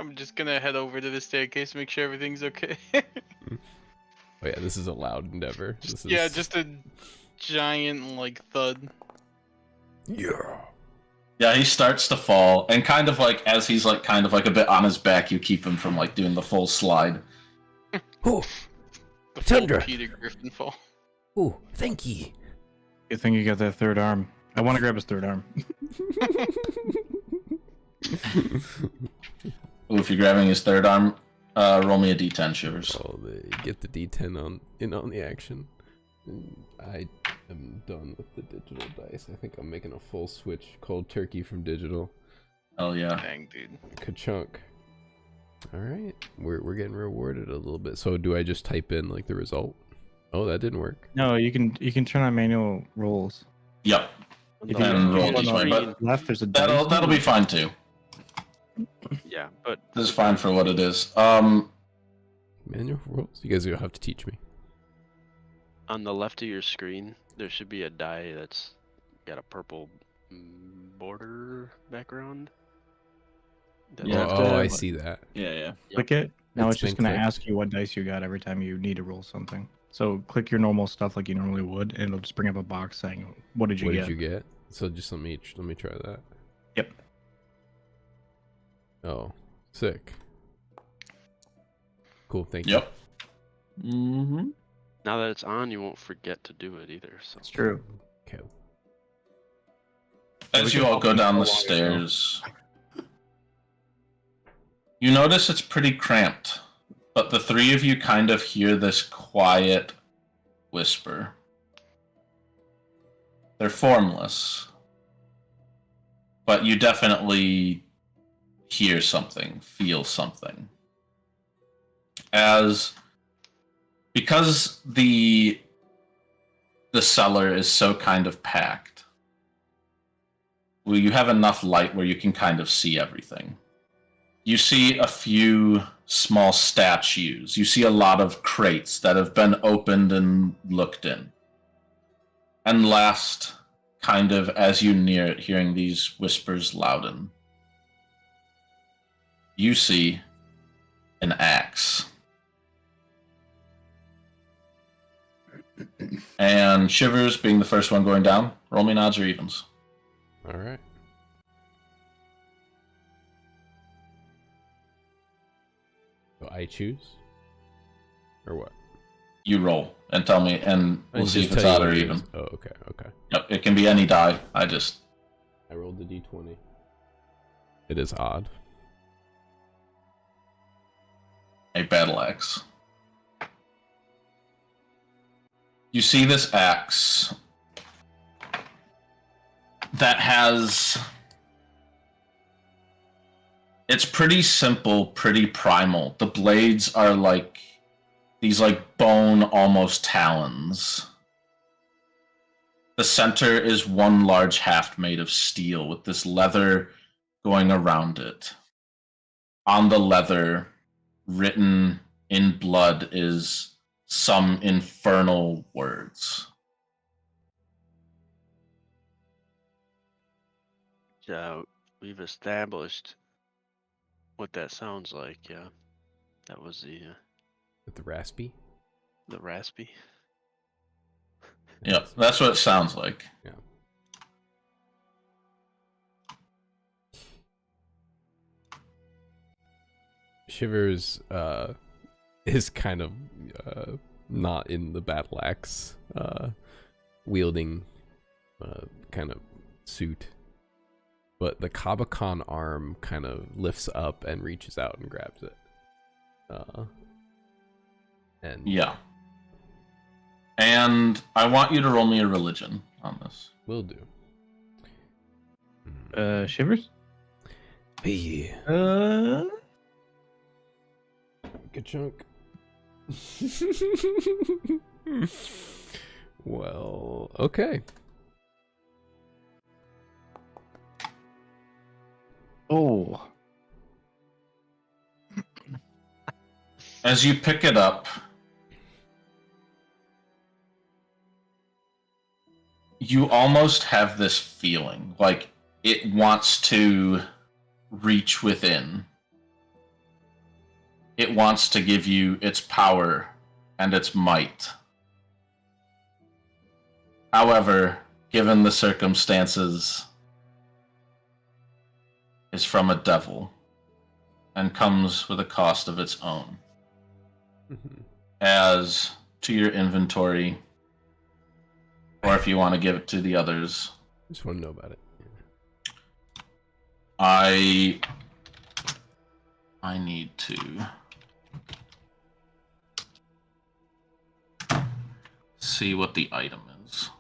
I'm just gonna head over to the staircase, make sure everything's okay. Oh yeah, this is a loud endeavor. This is... Yeah, just a giant like thud. Yeah. Yeah, he starts to fall, and kind of like as he's like kind of like a bit on his back, you keep him from like doing the full slide. Oh, The full Tundra. Peter Griffin fall. oh, thank you. good thing you got that third arm. I want to grab his third arm. Ooh, if you're grabbing his third arm, roll me a d10, Shivers. Oh, get the D10 on the action. And I am done with the digital dice. I think I'm making a full switch cold turkey from digital. Oh yeah. Dang, dude. Ka-chunk. All right, we're getting rewarded a little bit. So do I just type in like the result? Oh, that didn't work. No, you can turn on manual rolls. Yep. If On you the And roll on the d20, but left, there's a that'll dice. be fine too. Yeah, but This is fine for what it is. Manual rolls. You guys are gonna have to teach me. on the left of your screen, there should be a die that's got a purple border background. That's Yeah, Oh, I the- see that. Yeah. Click it. Now It's it's just been going to clicked. ask you what dice you got every time you need to roll something. So click your normal stuff like you normally would, and it'll just bring up a box saying, "What did you What get?" did you get? So just let me try that. Yep. Oh, sick. Cool. Thank you. Yep. Mm-hmm. now that it's on, you won't forget to do it either. So It's true. Okay. As we you can all go open down it the for a while ago. stairs, you notice it's pretty cramped, but the three of you kind of hear this quiet whisper. They're formless, but you definitely hear something, feel something. Because the cellar is so kind of packed, well, you have enough light where you can kind of see everything. You see a few small statues. You see a lot of crates that have been opened and looked in. And last, kind of as you near it, hearing these whispers louden, you see an axe. And Shivers, being the first one going down, roll me odds or evens. All right. So I choose, or what? You roll and tell me, and we'll And see just if it's tell you odd or what it even. is. Oh, okay, okay. Yep, it can be any die. I rolled the d20. It is odd. A battle axe. You see this axe that has... It's pretty simple, pretty primal. The blades are like these like bone, almost talons. The center is one large haft made of steel with this leather going around it. On the leather, written in blood, is some infernal words. So we've established what that sounds like. Yeah, that was With the raspy. the raspy. Yep, that's what it sounds like. Yeah. Shivers is kind of not in the battle axe wielding kind of suit. but the Kabakan arm kind of lifts up and reaches out and grabs it. And Yeah. And I want you to roll me a religion on this. will do. Shivers? Hey, Uh, good chunk. Well, okay. oh. As you pick it up, you almost have this feeling like it wants to reach within. It wants to give you its power and its might. However, given the circumstances, is from a devil and comes with a cost of its own. As to your inventory, or if you want to give it to the others, Just want to know about it. I need to see what the item is.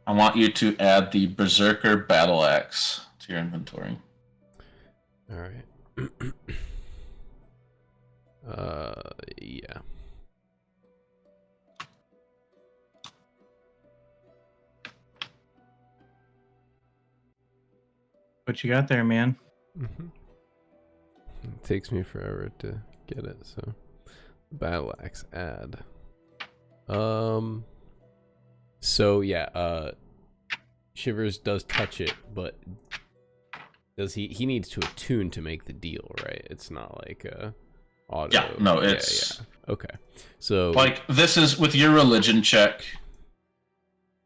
I want you to add the Berserker Battle Axe to your inventory. All right. Yeah. What you got there, man? It takes me forever to get it, so battle axe add. So yeah, Shivers does touch it, but does he needs to attune to make the deal, right? It's not like auto. Yeah, no, it's yeah. Okay. So like this is with your religion check,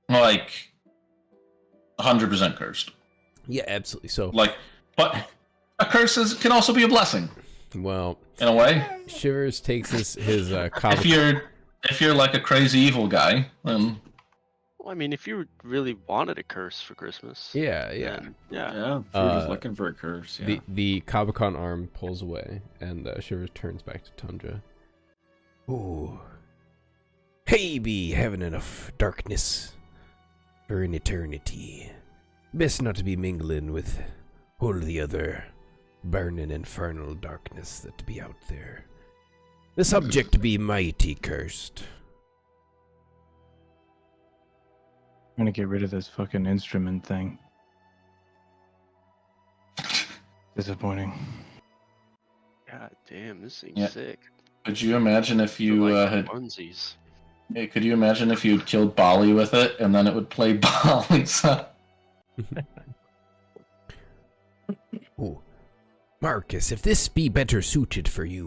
like 100% cursed. yeah, absolutely. So Like, but a curse can also be a blessing well, in a way. Shivers takes his If you're like a crazy evil guy, then Well, I mean, if you really wanted a curse for Christmas, yeah. then, yeah. Yeah, if you're just looking for a curse. Yeah. The Kabakan arm pulls away, and Shivers turns back to Tundra. Ooh. Hey, be having enough darkness for an eternity. Best not to be mingling with all the other burning infernal darkness that be out there. The subject be mighty cursed. I'm gonna get rid of this fucking instrument thing. Disappointing. God damn, this thing's Yeah. sick. could you imagine if you Like had? onesies. Hey, could you imagine if you'd killed Bali with it, and then it would play Bali's? Ooh. Marcus, if this be better suited for you,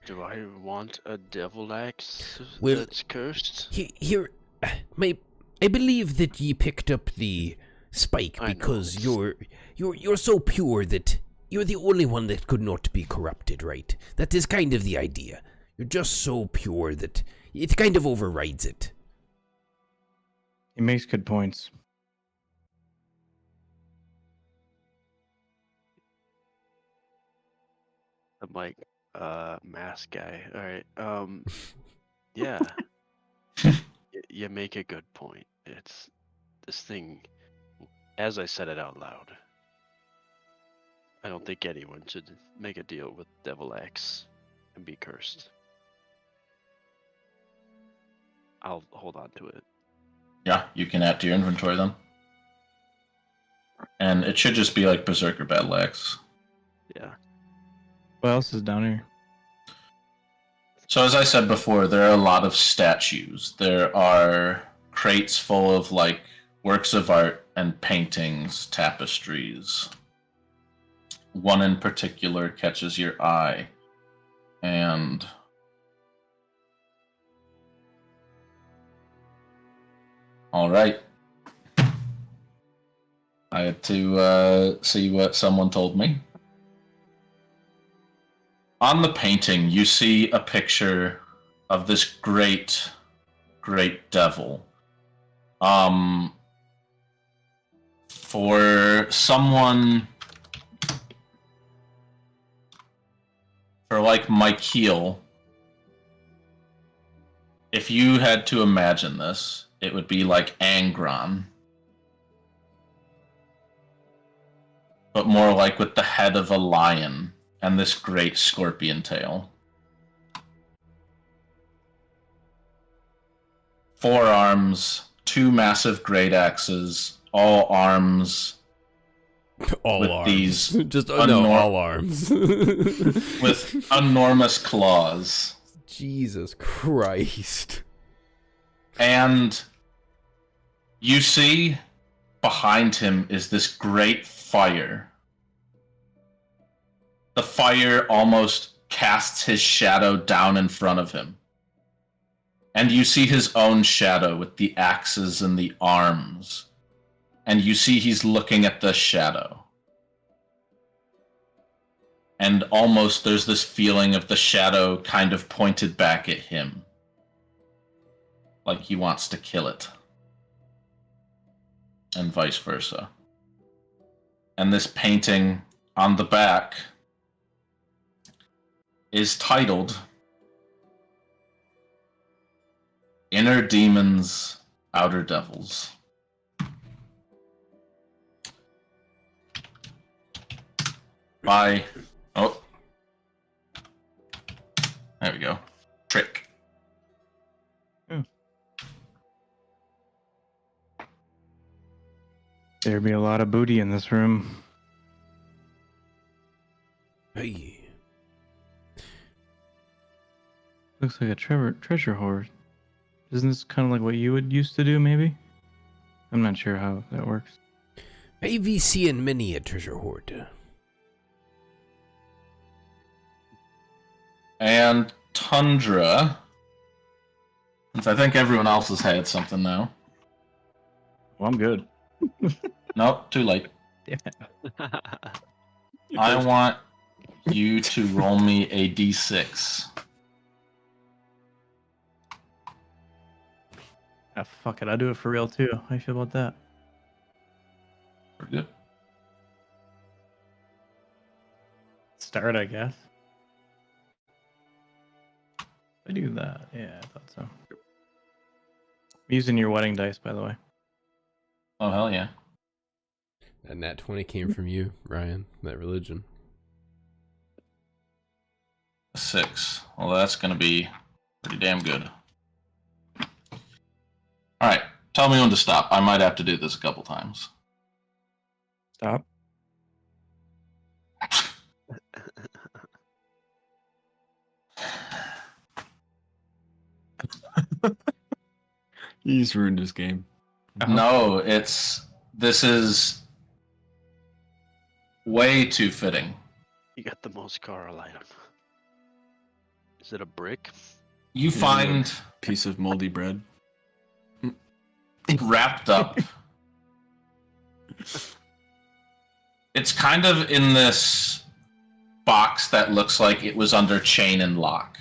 Do I want a devil axe Well, that's cursed? Here, I believe that ye picked up the spike I know, because it's- you're so pure that you're the only one that could not be corrupted, right? That is kind of the idea. You're just so pure that it kind of overrides it. He makes good points. I'm like, mask guy. All right. Yeah. You make a good point. It's this thing. As I said it out loud, I don't think anyone should make a deal with Devil X and be cursed. I'll hold on to it. Yeah, you can add to your inventory then. And it should just be like Berserker Battle Axe. Yeah. What else is down here? So as I said before, there are a lot of statues. There are crates full of like works of art and paintings, tapestries. One in particular catches your eye, and all right. I had to see what someone told me. On the painting, you see a picture of this great great devil. For someone, for like Mykiel, if you had to imagine this, it would be like Angron, but more like with the head of a lion and this great scorpion tail. 4 arms, 2 massive great axes, all arms. All with arms. These Just no, all arms. with enormous claws. Jesus Christ. And you see behind him is this great fire. The fire almost casts his shadow down in front of him. And you see his own shadow with the axes and the arms. And you see he's looking at the shadow. And almost there's this feeling of the shadow kind of pointed back at him. Like he wants to kill it. And vice versa. And this painting on the back is titled Inner Demons, Outer Devils. By, oh, there we go, Trick. There'd be a lot of booty in this room. Hey. Looks like a treasure hoard. Isn't this kind of like what you would used to do, maybe? I'm not sure how that works. I've seen many a treasure hoard. And Tundra, since I think everyone else has had something now. Well, I'm good. Nope, too late. I want you to roll me a d6. Ah, fuck it. I'll do it for real, too. How do you feel about that? Pretty good. Start, I guess. I do that. Yeah, I thought so. I'm using your wedding dice, by the way. Oh, hell yeah. That nat 20 came from you, Ryan. That religion. 6. Well, that's going to be pretty damn good. Alright, tell me when to stop. I might have to do this a couple times. Stop. You just ruined this game. No, this is way too fitting. You got the most Carl item. Is it a brick? You find Piece of moldy bread. wrapped up. It's kind of in this box that looks like it was under chain and lock.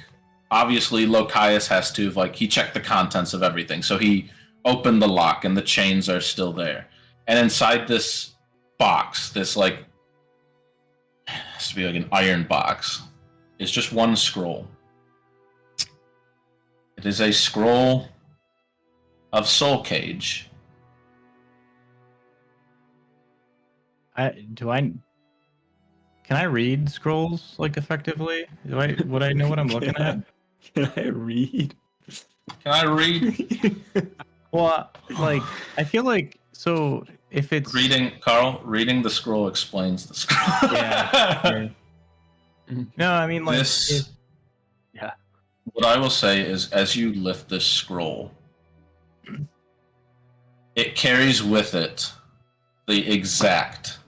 Obviously, Lokias has to, like, he checked the contents of everything, so he opened the lock and the chains are still there. And inside this box, this, like, has to be like an iron box, is just one scroll. It is a scroll of Soul Cage. Can I read scrolls, like, effectively? Would I know what I'm looking at? Can I read? Can I read? Well, like, I feel like, so if it's Reading the scroll explains the scroll. Yeah. No, I mean, like, This, what I will say is, as you lift this scroll, it carries with it the exact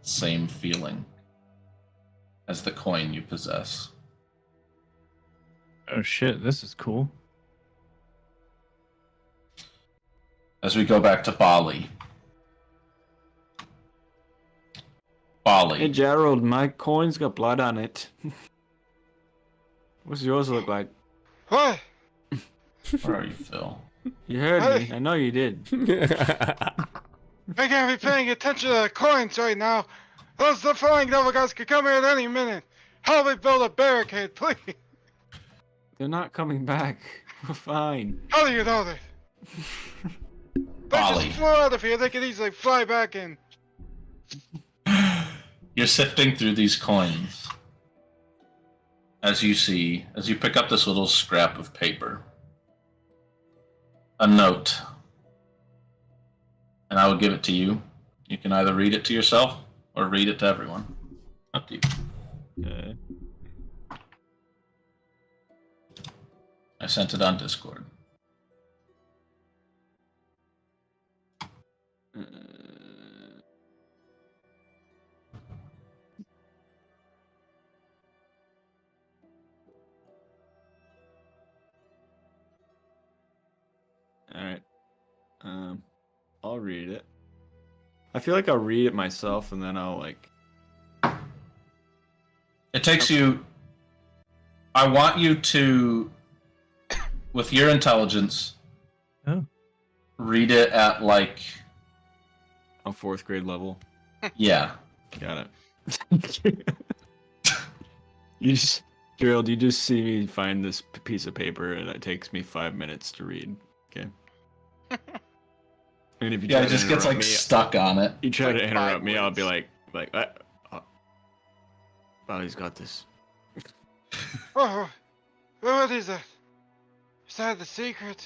same feeling as the coin you possess. oh shit, this is cool. As we go back to Bali. Hey Gerald, my coin's got blood on it. What's yours look like? What? Where are you, Phil? You heard Hey. me. I know you did. I can't be paying attention to the coins right now. Those the flying devil guys could come here at any minute. Help me build a barricade, please. They're not coming back. We're fine. How do you know that? They Ollie. just flew out of here. They could easily fly back in. You're sifting through these coins. As you pick up this little scrap of paper. A note. And I will give it to you. You can either read it to yourself or read it to everyone. Up to you. I sent it on Discord. All right. I'll read it. I feel like I'll read it myself and then I'll like. It takes you. I want you to, with your intelligence, read it at like. A 4th grade level. Yeah. Got it. Gerald, you just see me find this piece of paper and it takes me 5 minutes to read. Okay. And if you Yeah, try it to just gets interrupt like me, stuck on it. you try like to 5 interrupt me, I'll words. be like, well, he's got this. Oh, what is that? Is that the secret?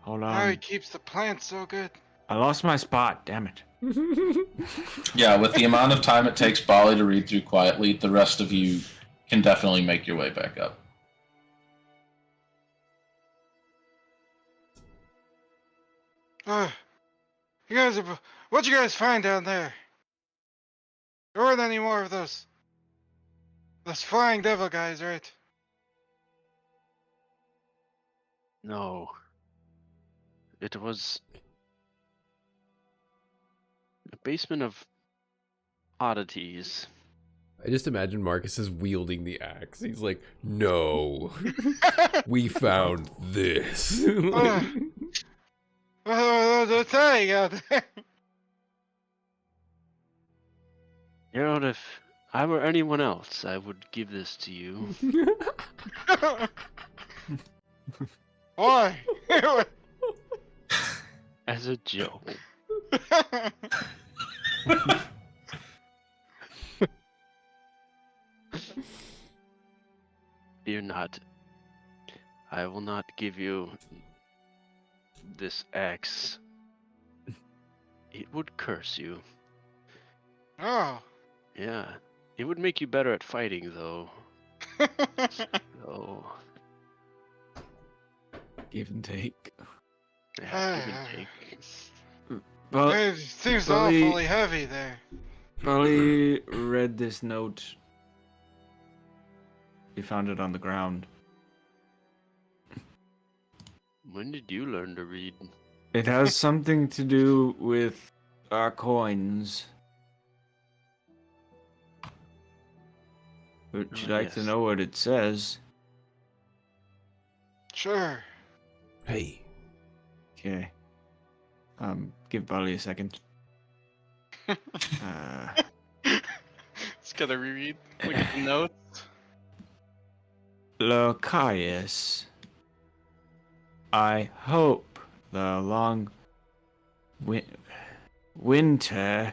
Hold How he on. keeps the plants so good. I lost my spot. Damn it. Yeah, with the amount of time it takes Bali to read through quietly, the rest of you can definitely make your way back up. You guys, what'd you guys find down there? There weren't any more of those flying devil guys, right? No. It was a basement of oddities. I just imagine Marcus is wielding the axe. He's like, no, we found this. What's that out there? Gerald, if I were anyone else, I would give this to you. Why? As a joke. Fear not. I will not give you this axe. It would curse you. Oh. Yeah. It would make you better at fighting, though. So, Give and take. yeah, give and take. Well, It seems Bully- awfully heavy there. Polly read this note. He found it on the ground. When did you learn to read? It has something to do with our coins. Would you like to yes. know what it says? Sure. Hey, Okay. Give Polly a second. Just gotta reread. Look at the notes. Lokias, I hope the long winter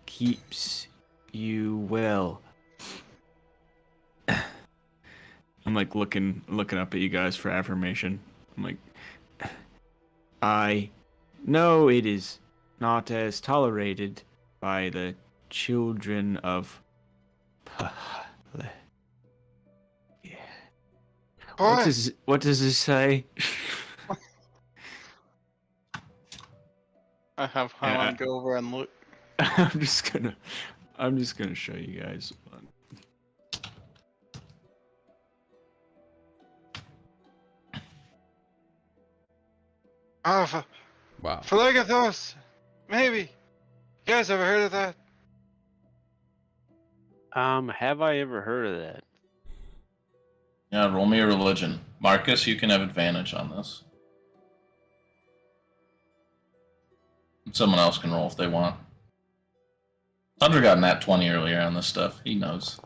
keeps you well. I'm like looking up at you guys for affirmation. I'm like, I know it is not as tolerated by the children of What? What does it say? I have Harlan go over and look. I'm just gonna show you guys. Oh, wow. Philagathos. Maybe. You guys ever heard of that? Have I ever heard of that? Yeah, roll me a religion. Marcus, you can have advantage on this. Someone else can roll if they want. Thunder got an nat 20 earlier on this stuff. He knows.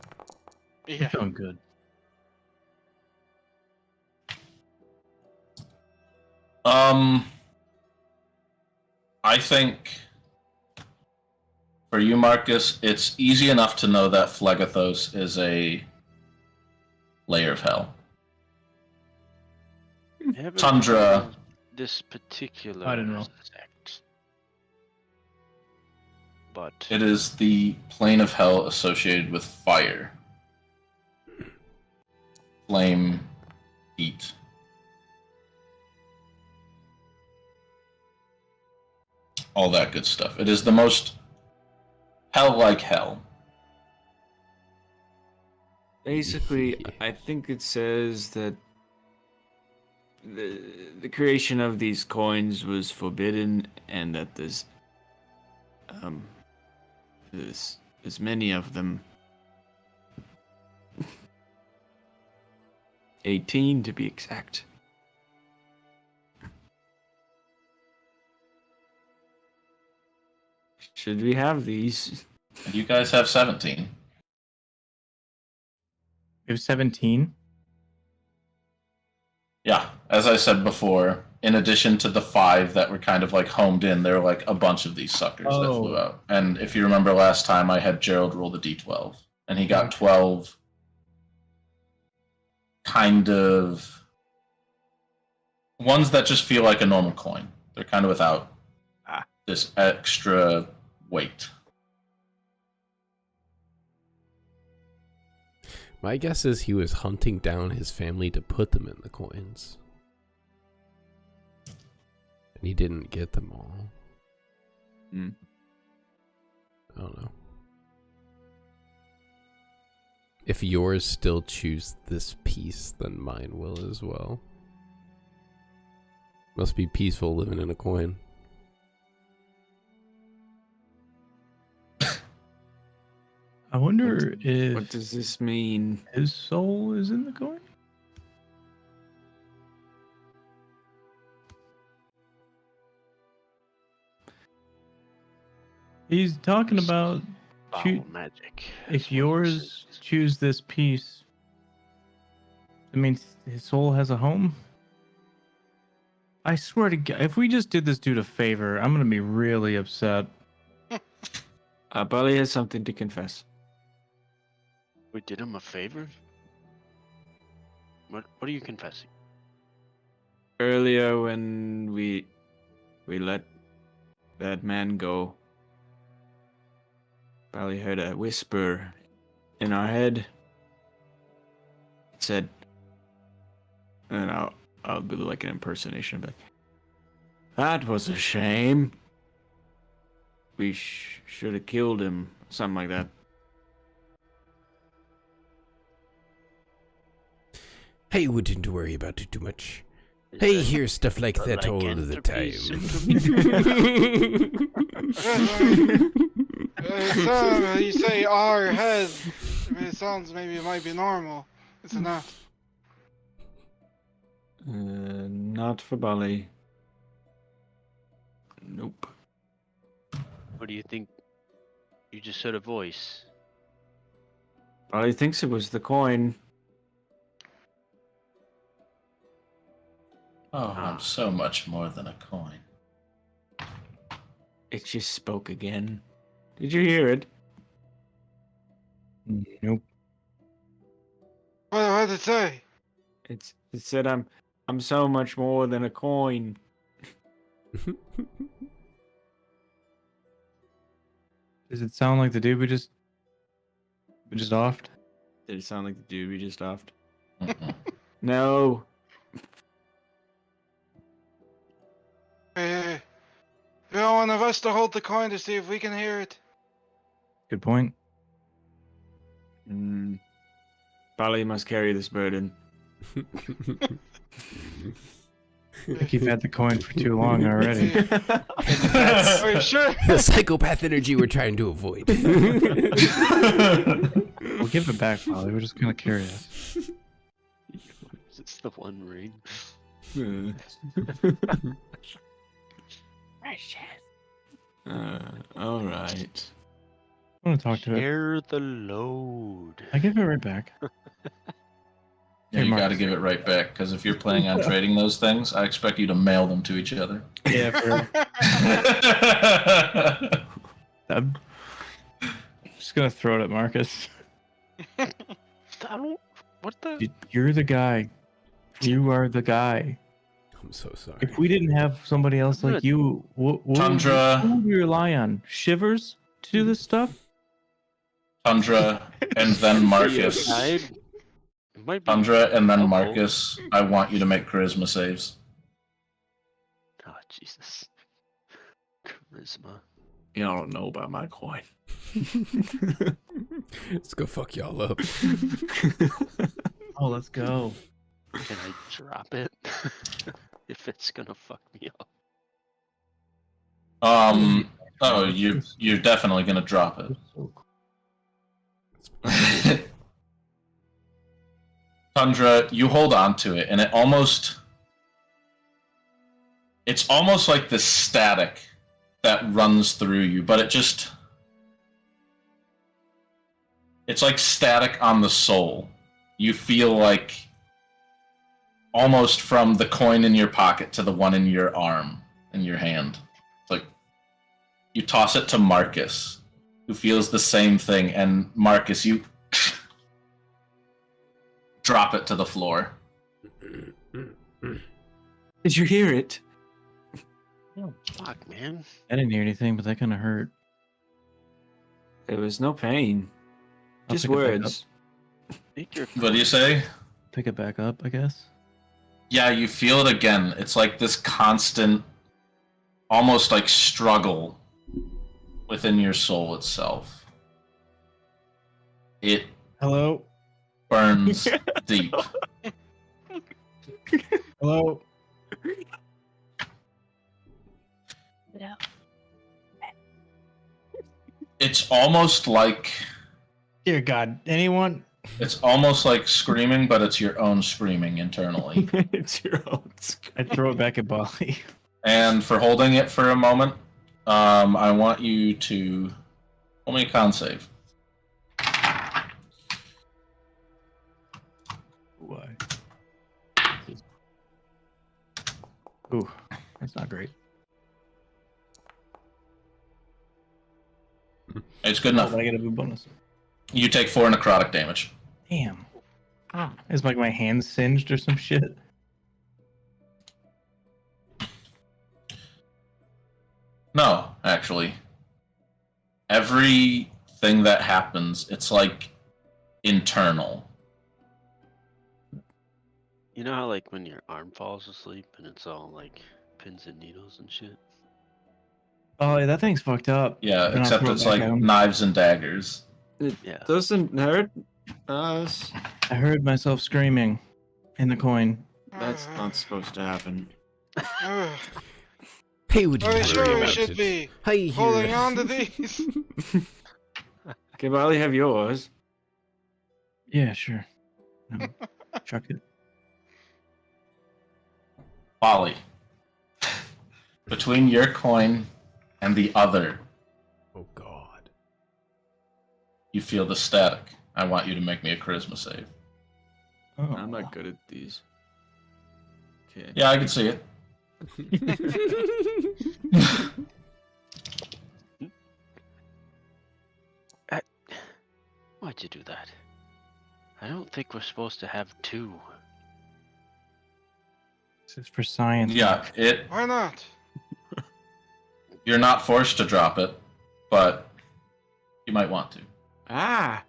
I'm Yeah. feeling good. I think for you, Marcus, it's easy enough to know that Phlegethos is a layer of hell. I haven't Tundra. heard of this particular I didn't know. sect. But It is the plane of hell associated with fire, flame, heat. All that good stuff. It is the most hell-like hell. Basically, I think it says that the creation of these coins was forbidden, and that there's many of them. 18 to be exact. Should we have these? You guys have 17. We have 17. Yeah, as I said before, in addition to the 5 that were kind of like homed in, there were like a bunch of these suckers that Oh. flew out. And if you remember last time, I had Gerald roll the d12, and he got 12 kind of ones that just feel like a normal coin. They're kind of without this extra weight. My guess is he was hunting down his family to put them in the coins. And he didn't get them all. Hmm. I don't know. If yours still choose this piece, then mine will as well. Must be peaceful living in a coin. I wonder if What does this mean? his soul is in the coin. He's talking about foul magic. if yours choose this piece, it means his soul has a home. I swear to God, if we just did this dude a favor, I'm gonna be really upset. Bali has something to confess. We did him a favor? What are you confessing? Earlier when we let that man go, Bali heard a whisper in our head. It said, and I'll do like an impersonation, but that was a shame. We should have killed him, something like that. Hey, wouldn't worry about it too much. Hey, hear stuff like that all of the time. You say our head. I mean, it sounds maybe it might be normal. It's not. Not for Bali. Nope. What do you think? You just heard a voice. Bali thinks it was the coin. Oh, I'm so much more than a coin. It just spoke again. Did you hear it? Nope. What did it say? It said I'm so much more than a coin. Does it sound like the dude we just offed? Did it sound like the dude we just offed? Mm-mm. No. Hey, we want one of us to hold the coin to see if we can hear it. Good point. Bali must carry this burden. I think you've had the coin for too long already. Are you sure? The psychopath energy we're trying to avoid. We'll give it back, Molly. We're just gonna carry it. It's the one ring. All right. I want to talk to it. Share the load. I give it right back. Yeah, Hey, you got to Marcus. give it right back because if you're planning on trading those things, I expect you to mail them to each other. Yeah, for real. I'm just gonna throw it at Marcus. I don't. What the? You're the guy. You are the guy. I'm so sorry. If we didn't have somebody else I'm like you, Tundra. who would we rely on? Shivers to do this stuff? Tundra, and then Marcus. It might be Tundra, and then helpful. Marcus. I want you to make charisma saves. Oh Jesus. Charisma. Y'all don't know about my coin. Let's go fuck y'all up. Oh, let's go. Can I drop it? If it's gonna fuck me up. Oh, you're definitely gonna drop it. Tundra, you hold on to it, and it's almost like this static that runs through you, but it's like static on the soul. You feel like almost from the coin in your pocket to the one in your arm, in your hand. It's like you toss it to Marcus, who feels the same thing, and Marcus, you drop it to the floor. Did you hear it? Oh, fuck, man. I didn't hear anything, but that kind of hurt. There was no pain. I'll Just pick it back words. Make your What do you say? Pick it back up, I guess. Yeah, you feel it again. It's like this constant, almost like struggle within your soul itself. It Hello? burns deep. Hello? It's almost like Dear God, anyone? it's almost like screaming, but it's your own screaming internally. It's your own. I'd throw it back at Bali. And for holding it for a moment, I want you to roll me a con save. Why? Ooh, that's not great. It's good enough. I get a bonus. You take 4 necrotic damage. Damn. Is like my hand singed or some shit? No, actually. Everything that happens, it's like internal. You know how like when your arm falls asleep and it's all like pins and needles and shit? Oh, that thing's fucked up. Yeah, Then I'll except throw it it's back like at him. knives and daggers. It Yeah. doesn't hurt us. I heard myself screaming in the coin. That's not supposed to happen. Hey, would you Are we worry sure we about should it? be Hey, holding here. on to these? Can Bali have yours? Yeah, sure. No, chuck it. Polly. Between your coin and the other, Oh God. you feel the static. I want you to make me a charisma save. Oh. I'm not good at these. Okay. Yeah, I can see it. Why'd you do that? I don't think we're supposed to have 2. This is for science. Yeah, Why not? you're not forced to drop it, but you might want to. Ah!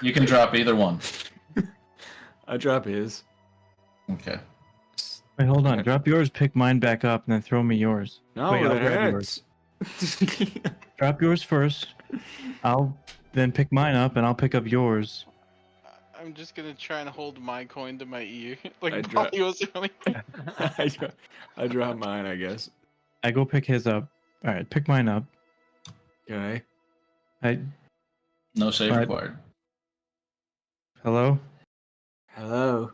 You can drop either one. I drop his. Okay. Wait, hold on. Drop yours, pick mine back up, and then throw me yours. No, Wait, I'll it grab hurts. Drop yours first. I'll then pick mine up, and I'll pick up yours. I'm just gonna try and hold my coin to my ear, like I dra- Bobby was earlier. I drop mine, I guess. I go pick his up. All right, pick mine up. Okay. No save Alright. required. Hello? Hello.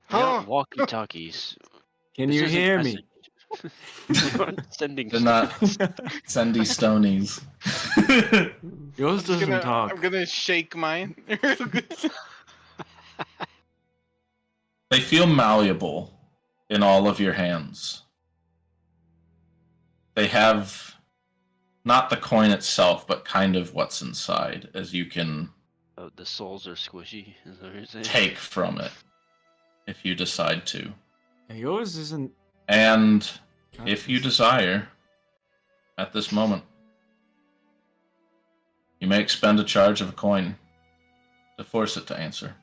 Huh? Walkie talkies. Can you hear me? We aren't sending They're not stones. sendy stonies. Yours doesn't talk. I'm gonna shake mine. real good. They feel malleable in all of your hands. They have not the coin itself, but kind of what's inside, as you can Oh, the souls are squishy. Is that what you're saying? take from it if you decide to. Yours isn't. And if you desire, at this moment, you may expend a charge of a coin to force it to answer.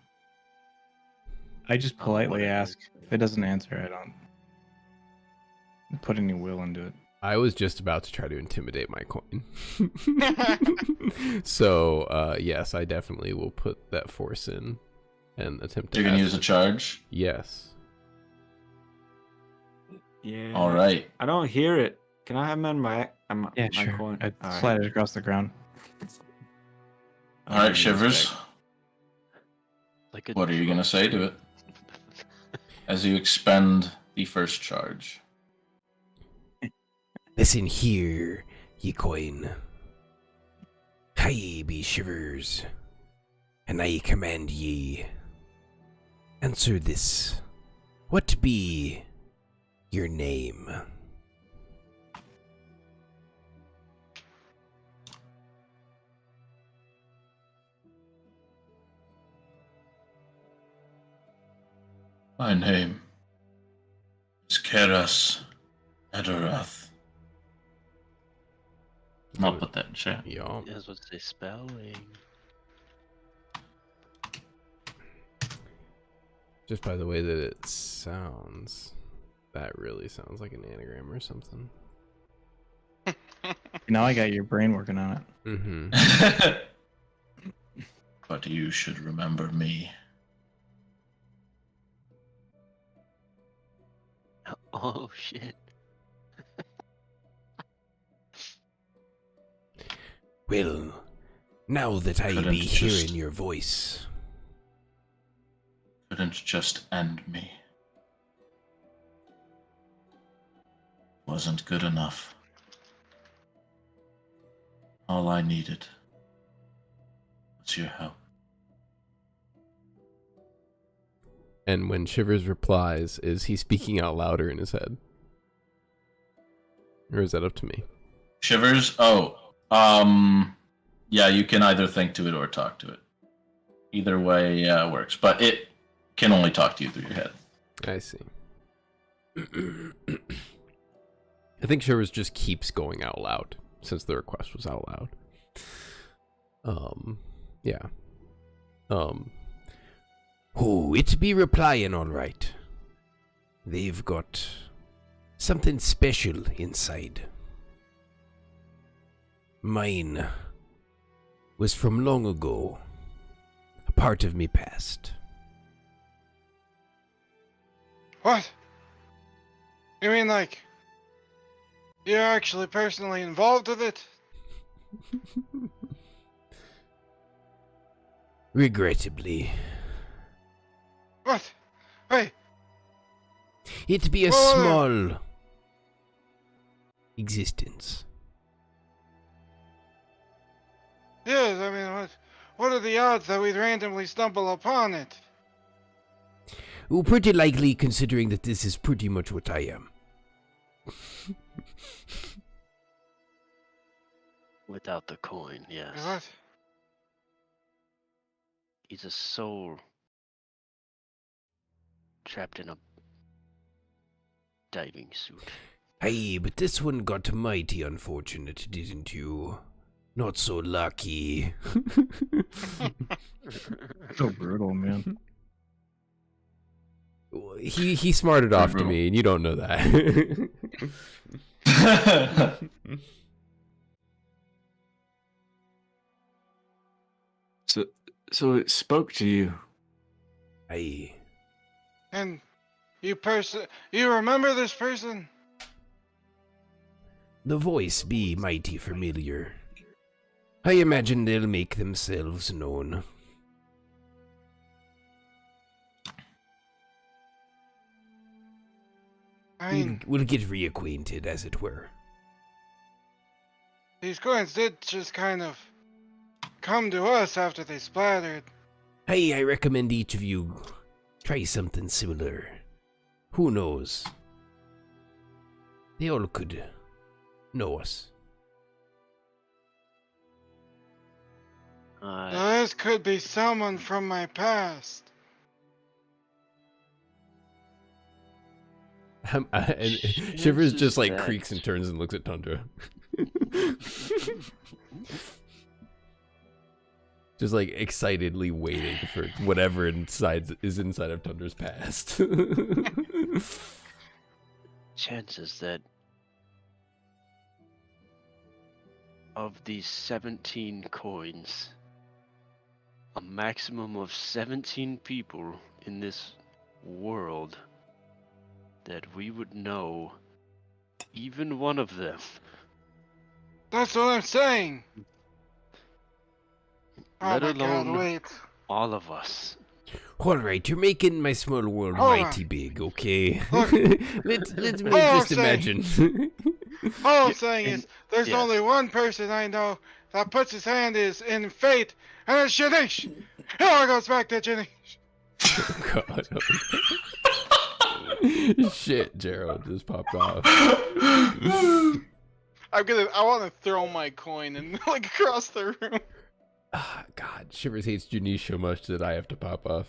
I just politely whatever. ask. If it doesn't answer, I don't put any will into it. I was just about to try to intimidate my coin. So, yes, I definitely will put that force in and attempt to You're going to ask- use a charge? Yes. Yeah. All right. I don't hear it. Can I have my Yeah, my sure. coin? I All right. slide it across the ground. All right, Shivers. Like a What are you going to say to it as you expend the first charge? Listen here, ye coin. I be Shivers, and I command ye. Answer this. What be your name? My name is Keras Edorath. I'll put that in chat. Yeah. That's what they spelling. Just by the way that it sounds, that really sounds like an anagram or something. Now I got your brain working on it. Mm-hmm. But you should remember me. Oh shit. Well, now that I Couldn't be just- hearing your voice, Couldn't just end me. Wasn't good enough. All I needed was your help. and when Shivers replies, is he speaking out louder in his head? Or is that up to me? Shivers? Yeah, you can either think to it or talk to it. Either way works, but it can only talk to you through your head. I see. I think Shivers just keeps going out loud, since the request was out loud. Yeah. Oh, it be replying all right. They've got something special inside. Mine was from long ago, a part of me past. What? You mean like you're actually personally involved with it? Regrettably, What? Wait, it be a Whoa. small existence. yes, I mean, what are the odds that we'd randomly stumble upon it? Well, pretty likely considering that this is pretty much what I am. Without the coin, yes. What? He's a soul trapped in a diving suit. Aye, but this one got mighty unfortunate, didn't you? Not so lucky. So brutal, man. He smarted off to brutal. me, and you don't know that. So it spoke to you. Aye. And you remember this person? The voice be mighty familiar. I imagine they'll make themselves known. I mean, We'll get reacquainted, as it were. these coins did just kind of come to us after they splattered. Hey, I recommend each of you try something similar. Who knows? They all could know us. Now, this could be someone from my past. And Shivers just like creaks and turns and looks at Tundra. Just like excitedly waiting for whatever is inside of Tundra's past. Chances that of these 17 coins, a maximum of 17 people in this world that we would know even one of them. That's what I'm saying. Let Oh my God, alone wait. all of us. Alright, you're making my small world Hold mighty on. big, okay? Look. Let me Oh, just say. imagine. All I'm saying is, there's yes. only one person I know that puts his hand in fate, and it's Janish. It all goes back to Janish. God. Shit, Gerald just popped off. I want to throw my coin and like across the room. Ah, God, Shivers hates Janice so much that I have to pop off.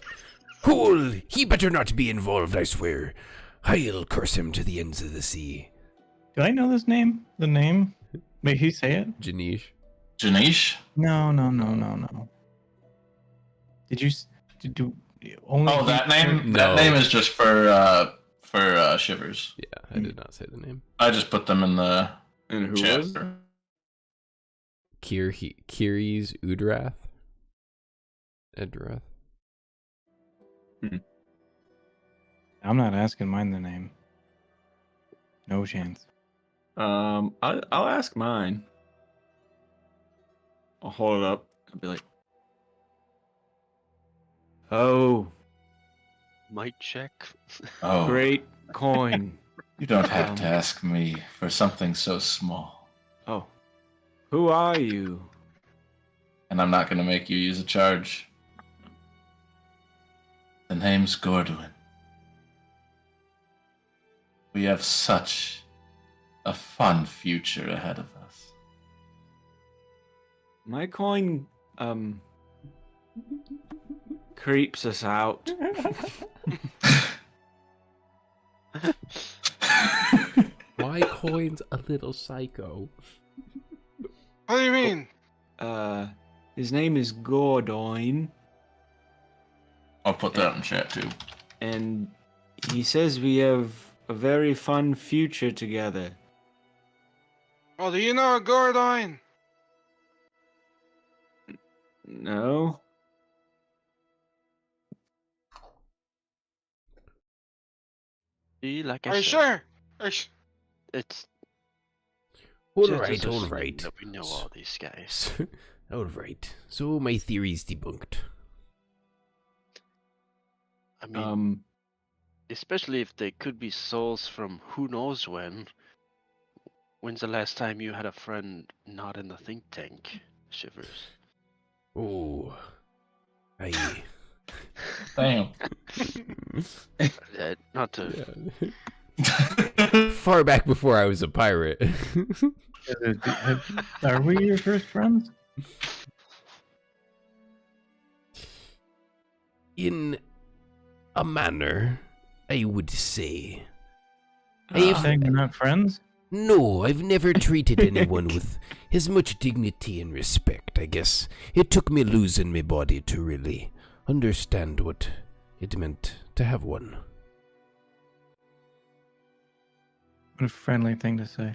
Fool! He better not be involved, I swear. I'll curse him to the ends of the sea. Do I know this name? The name? May he say it? Janice. Janish? No. Did you only? Oh, that name? No. That name is just for Shivers. Yeah, I did not say the name. I just put them in the And who chat. was? Kiri's Udrath? Edrath? I'm not asking mine the name. No chance. I'll ask mine. I'll hold it up. I'll be like, "Oh, Mic check. Oh, great coin. You don't have to ask me for something so small. Oh, who are you?" And I'm not going to make you use a charge. The name's Gordwin. We have such a fun future ahead of us. My coin, creeps us out. My coin's a little psycho. What do you mean? His name is Gordoin, I'll put that in chat too. and he says we have a very fun future together. Well, do you know a Gordoin? No? See, like I Are you said, sure? it's Alright, chances are alright. slim that we know all these guys. Alright, so my theory's debunked. I mean, especially if they could be souls from who knows when. When's the last time you had a friend not in the think tank, Shivers? Oh. Damn. Not to. Far back before I was a pirate. Are we your first friends? In a manner, I would say. Saying we're not friends? No, I've never treated anyone with as much dignity and respect. I guess it took me losing my body to really understand what it meant to have one. What a friendly thing to say.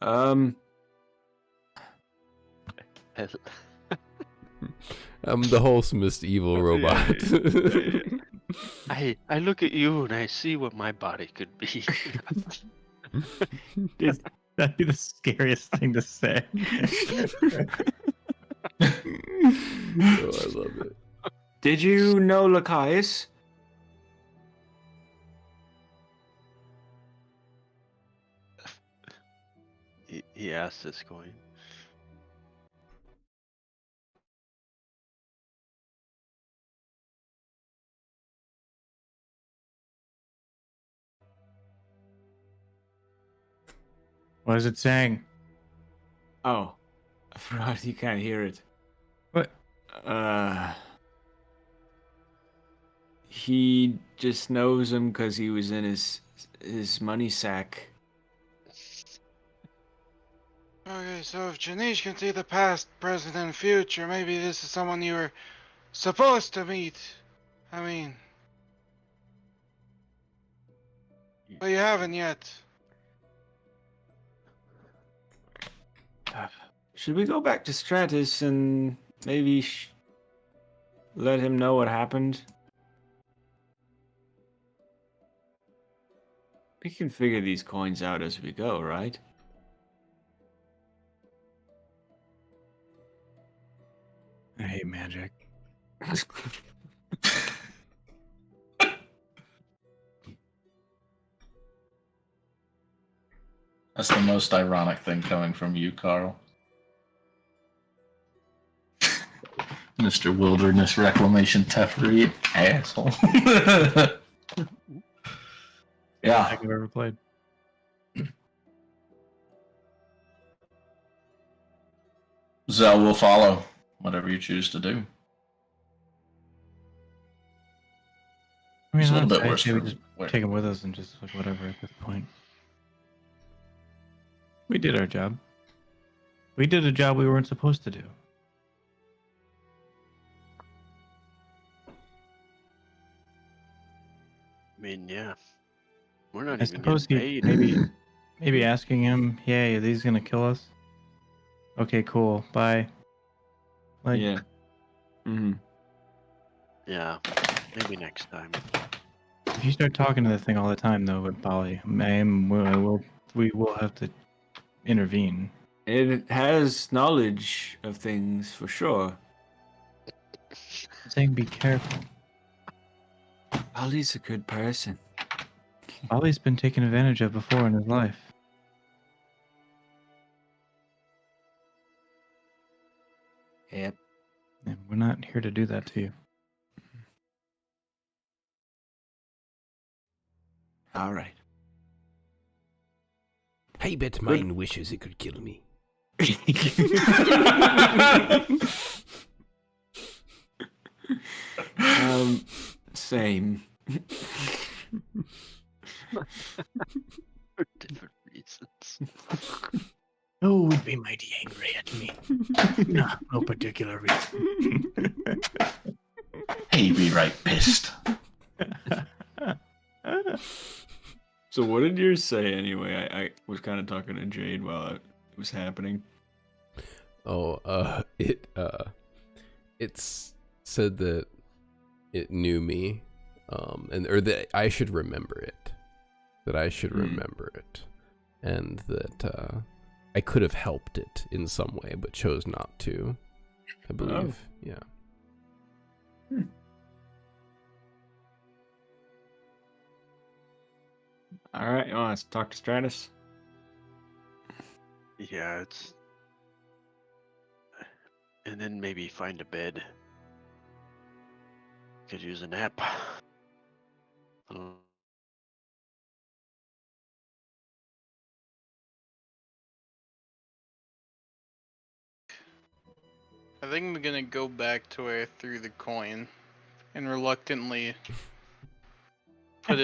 I'm the wholesomest evil robot. I look at you and I see what my body could be. That'd be the scariest thing to say. Oh, I love it. Did you know Lachias? He asked this coin. What is it saying? Oh, I forgot you can't hear it. What? He just knows him because he was in his money sack. Okay, so if Janice can see the past, present, and future, maybe this is someone you were supposed to meet. I mean, but you haven't yet. Should we go back to Stratus and maybe let him know what happened? We can figure these coins out as we go, right? I hate magic. That's the most ironic thing coming from you, Carl. Mr. Wilderness Reclamation Teferi, asshole. Yeah. I've ever played. Zell will follow whatever you choose to do. I mean, It's a little bit honestly, I'd worse say we for just where- take him with us and just like whatever at this point. We did our job. We did a job we weren't supposed to do. I mean, yeah. We're not I even suppose getting he paid. maybe asking him, "Hey, are these gonna kill us?" Okay, cool. Bye. Like, Yeah. Mm-hmm. Yeah, maybe next time. if you start talking to the thing all the time, though, with Polly, we will have to intervene. It has knowledge of things for sure. I'm saying be careful. Ollie's a good person. Polly's been taken advantage of before in his life. Yep. And we're not here to do that to you. All right. I bet mine wishes it could kill me. Same. For different reasons. Who would be mighty angry at me? No particular reason. He be right pissed. So what did yours say anyway? I was kind of talking to Jade while it was happening. Oh, it's said that it knew me, or that I should remember it, remember it, and that I could have helped it in some way, but chose not to. I believe, yeah. All right, let's talk to Stratus. Yeah, it's. And then maybe find a bed. Could use a nap. I think I'm gonna go back to where I threw the coin, and reluctantly put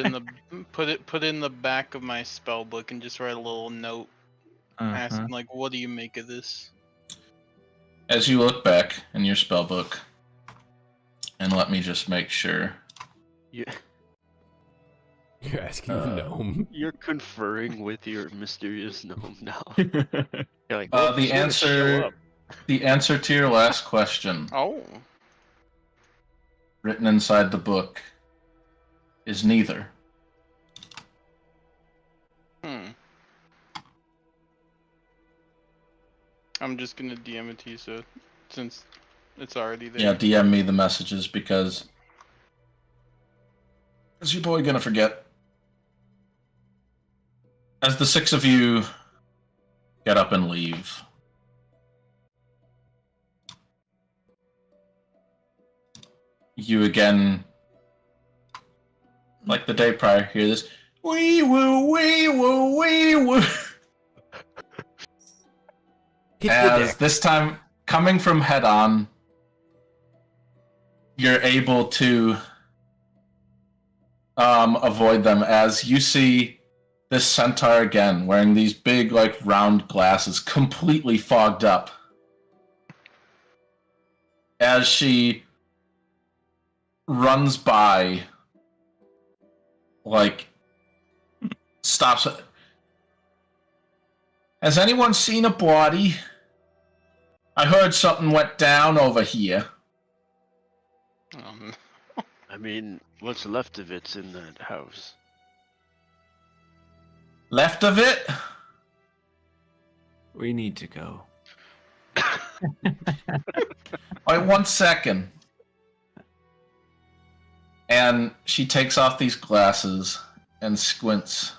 in the back of my spell book and just write a little note asking like, "What do you make of this?" As you look back in your spell book, and let me just make sure. Yeah. You're asking the gnome. You're conferring with your mysterious gnome now. You're like, The answer to your last question, Oh, written inside the book, is neither. I'm just gonna DM it to you, so since it's already there. Yeah, DM me the messages because your boy gonna forget. As the six of you get up and leave. You again, like the day prior, hear this wee woo wee woo wee woo. As this time, coming from head on, you're able to avoid them as you see this centaur again, wearing these big, like, round glasses, completely fogged up. As she runs by, like, stops. Has anyone seen a body? I heard something went down over here. I mean, what's left of it's in that house. Left of it? We need to go. Wait 1 second. And she takes off these glasses and squints.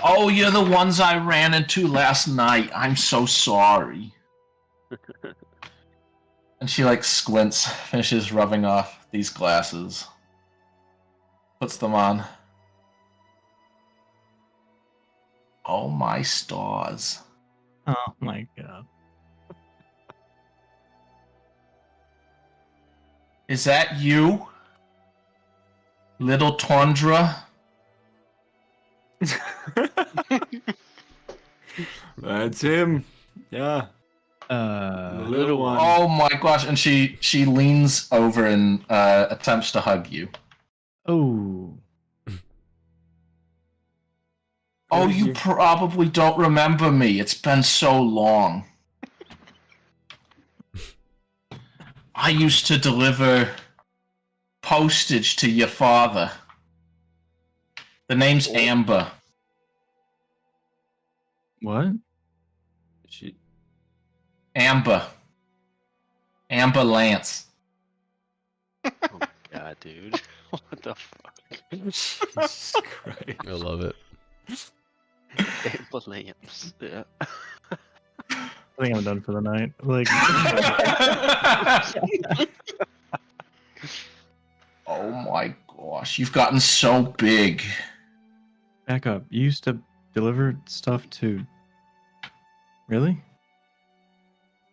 Oh, you're the ones I ran into last night. I'm so sorry. And she, like, squints, finishes rubbing off these glasses. Puts them on. Oh my stars. Oh my god. Is that you? Little Tundra? That's him. Yeah. The little one. Oh my gosh, and she leans over and attempts to hug you. Oh. Oh, you probably don't remember me. It's been so long. I used to deliver postage to your father. The name's Amber. What? She... Amber. Amber Lance. Oh my god, dude. What the fuck? Jesus Christ. I love it. Amber lamps. Yeah. I think I'm done for the night. Like, Oh my gosh, you've gotten so big. back up. You used to deliver stuff to. Really?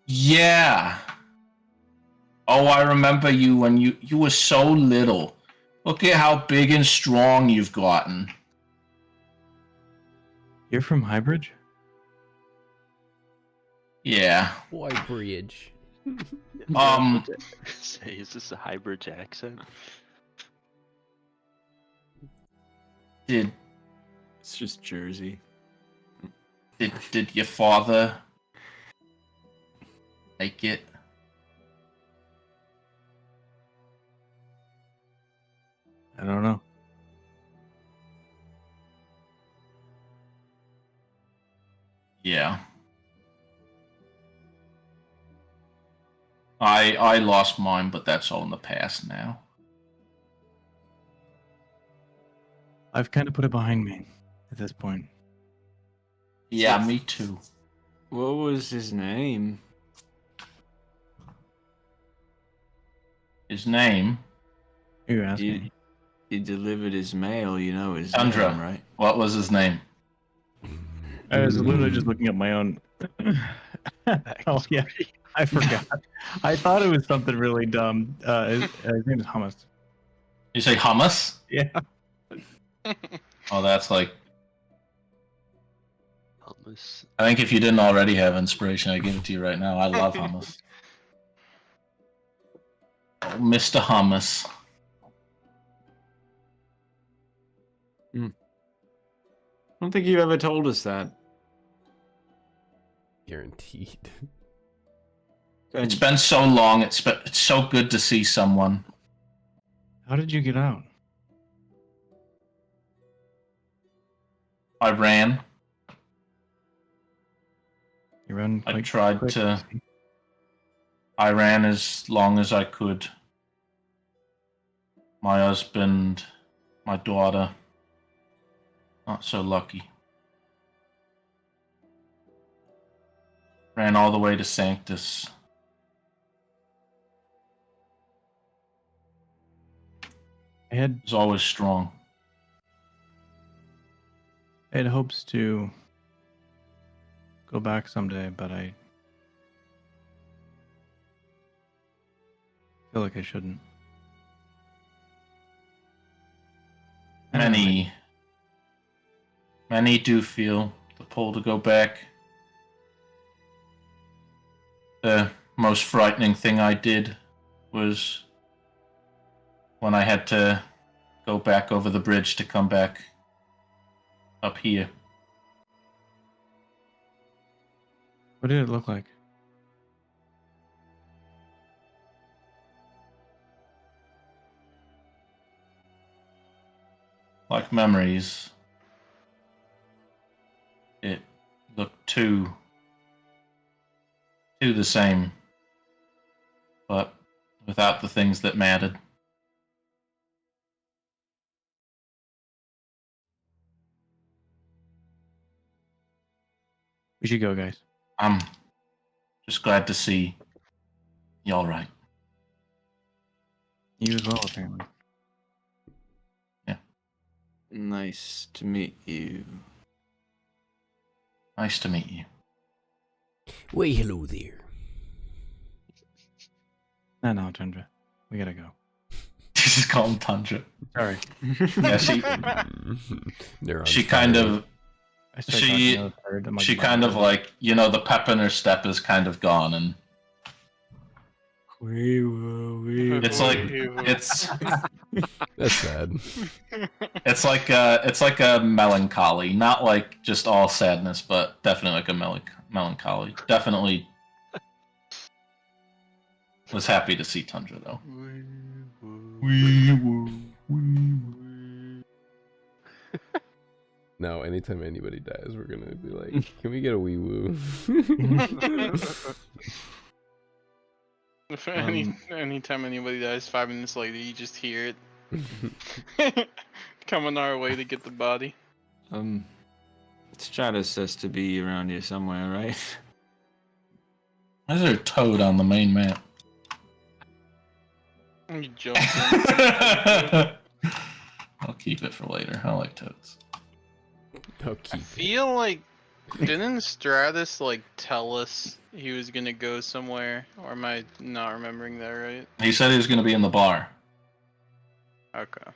Yeah. Oh, I remember you when you were so little. Look at how big and strong you've gotten. You're from Highbridge? Yeah. Why bridge? Say, is this a hybrid accent? Did It's just Jersey. did your father make it? I don't know. Yeah. I lost mine, but that's all in the past now. I've kind of put it behind me at this point. Yeah, me too. What was his name? His name? You asked me. He delivered his mail, you know his Tundra. name, right? What was his name? I was literally just looking at my own. Oh yeah, I forgot. I thought it was something really dumb. His name is Hummus. You say hummus? Yeah. Oh, that's like. Hummus. I think if you didn't already have inspiration, I give it to you right now. I love hummus. Oh, Mr. Hummus. I don't think you ever told us that. Guaranteed. It's been so long. It's so good to see someone. How did you get out? I ran. You ran. I quite tried quick. to. I ran as long as I could. My husband, my daughter. Not so lucky. Ran all the way to Sanctus. I had Was always strong. hopes to go back someday, but I feel like I shouldn't. Many do feel the pull to go back. The most frightening thing I did was when I had to go back over the bridge to come back up here. What did it look like? Like memories. It looked too the same, but without the things that mattered. We should go, guys. I'm just glad to see you all right. You as well, apparently. Nice to meet you. Nice to meet you. Why, hello there. No, Tundra. We gotta go. Just call him Tundra. Sorry. Yeah, Neurons she kind firing. of I started She- talking to the third, I'm like, she kind of like, you know, the pep in her step is kind of gone, and it's like it's That's sad. it's like a melancholy, not like just all sadness, but definitely like a melancholy. Definitely was happy to see Tundra though. No, anytime anybody dies, we're gonna be like, can we get a wee woo? If anytime anybody dies, 5 minutes later, you just hear it coming our way to get the body. Stratus says to be around here somewhere, right? Why is there a toad on the main map? You jump in. I'll keep it for later. I like toads. I'll I keep it. feel like didn't Stratus like tell us he was gonna go somewhere, or am I not remembering that right? He said he was going to be in the bar. Okay.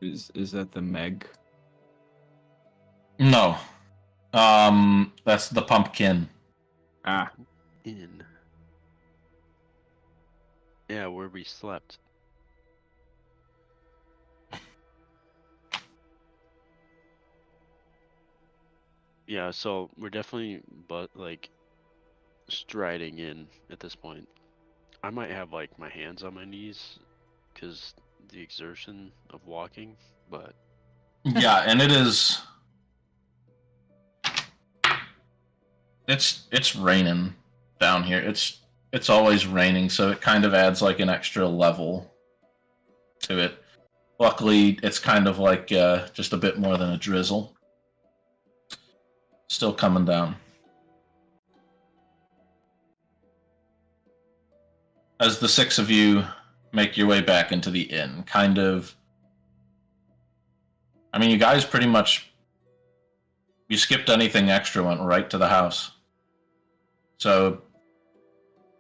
Is that the Meg? No, that's the pumpkin. Ah, In. Yeah, where we slept. Yeah, so we're definitely striding in at this point. I might have like my hands on my knees because the exertion of walking, but Yeah, and it is. It's raining down here. It's always raining, so it kind of adds like an extra level to it. Luckily, it's kind of like just a bit more than a drizzle. Still coming down. As the 6 of you make your way back into the inn, kind of. I mean, you guys pretty much. You skipped anything extra, went right to the house. So,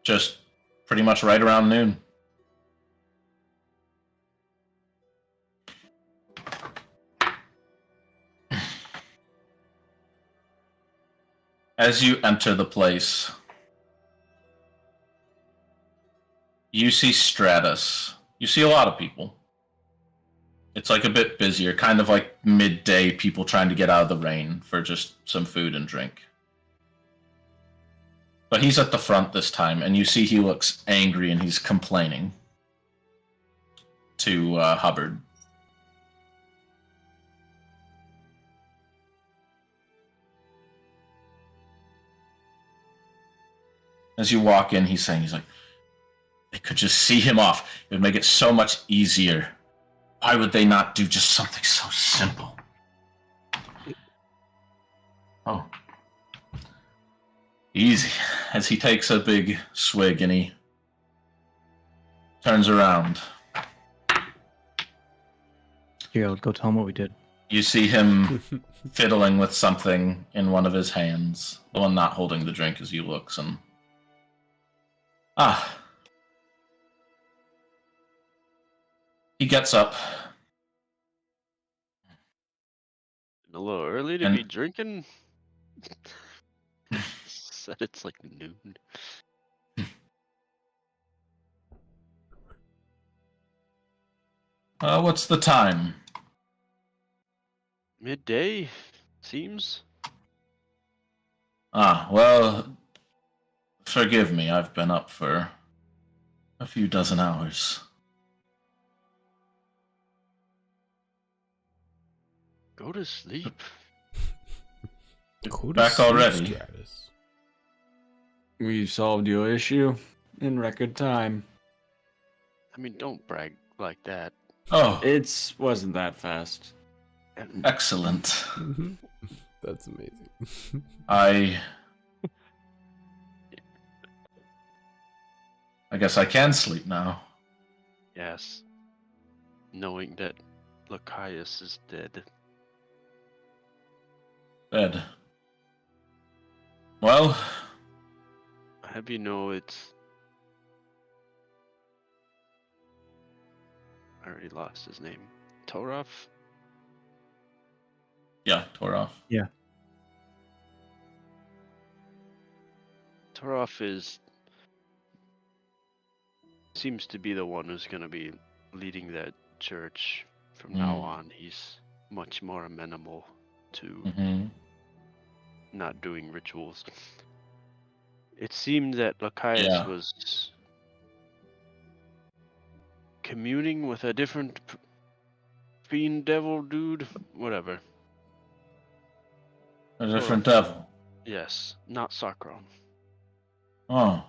just pretty much right around noon. As you enter the place, you see Stratus. You see a lot of people. It's like a bit busier, kind of like midday people trying to get out of the rain for just some food and drink. But he's at the front this time, and you see he looks angry and he's complaining to Hubbard. As you walk in, he's like, they could just see him off. It would make it so much easier. Why would they not do just something so simple? Oh. Easy. As he takes a big swig and he turns around. Gerald, go tell him what we did. You see him fiddling with something in one of his hands. The one not holding the drink as he looks and... Ah. He gets up. A little early to And- be drinking. Said it's like noon. What's the time? Midday, seems. Ah, well, forgive me. I've been up for a few dozen hours. Go to sleep. Go to Back sleep, already? Stratus. We solved your issue in record time. I mean, don't brag like that. Oh, It wasn't that fast. excellent. Mhm. That's amazing. I guess I can sleep now. Yes. Knowing that Lachias is dead. Dead. Well, I have you know it's... I already lost his name. Torov? yeah, tore off. Torov seems to be the one who's going to be leading that church from now on. He's much more amenable to Mm-hmm. not doing rituals. It seemed that Lachias Yeah. was communing with a different fiend devil dude, whatever. A different devil. Yes, not Sakron. Oh.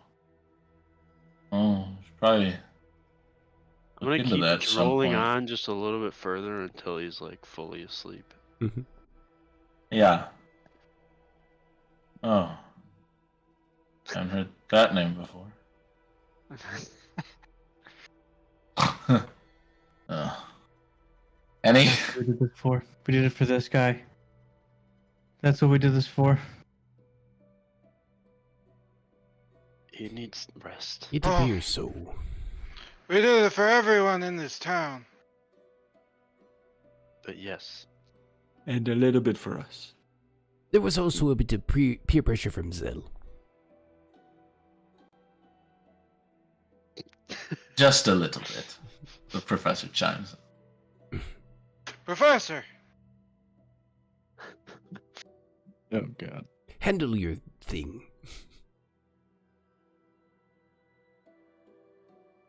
Oh, should probably I'm look gonna into keep that at some rolling point. on just a little bit further until he's like fully asleep. Yeah. Oh. Haven't heard that name before. Oh. Any? We did this for. We did it for this guy. That's what we did this for. He needs rest. It Oh. appears so. We did it for everyone in this town. But yes, And a little bit for us. There was also a bit of peer pressure from Zell. Just a little bit. The professor chimes in. Professor! Oh god. Handle your thing.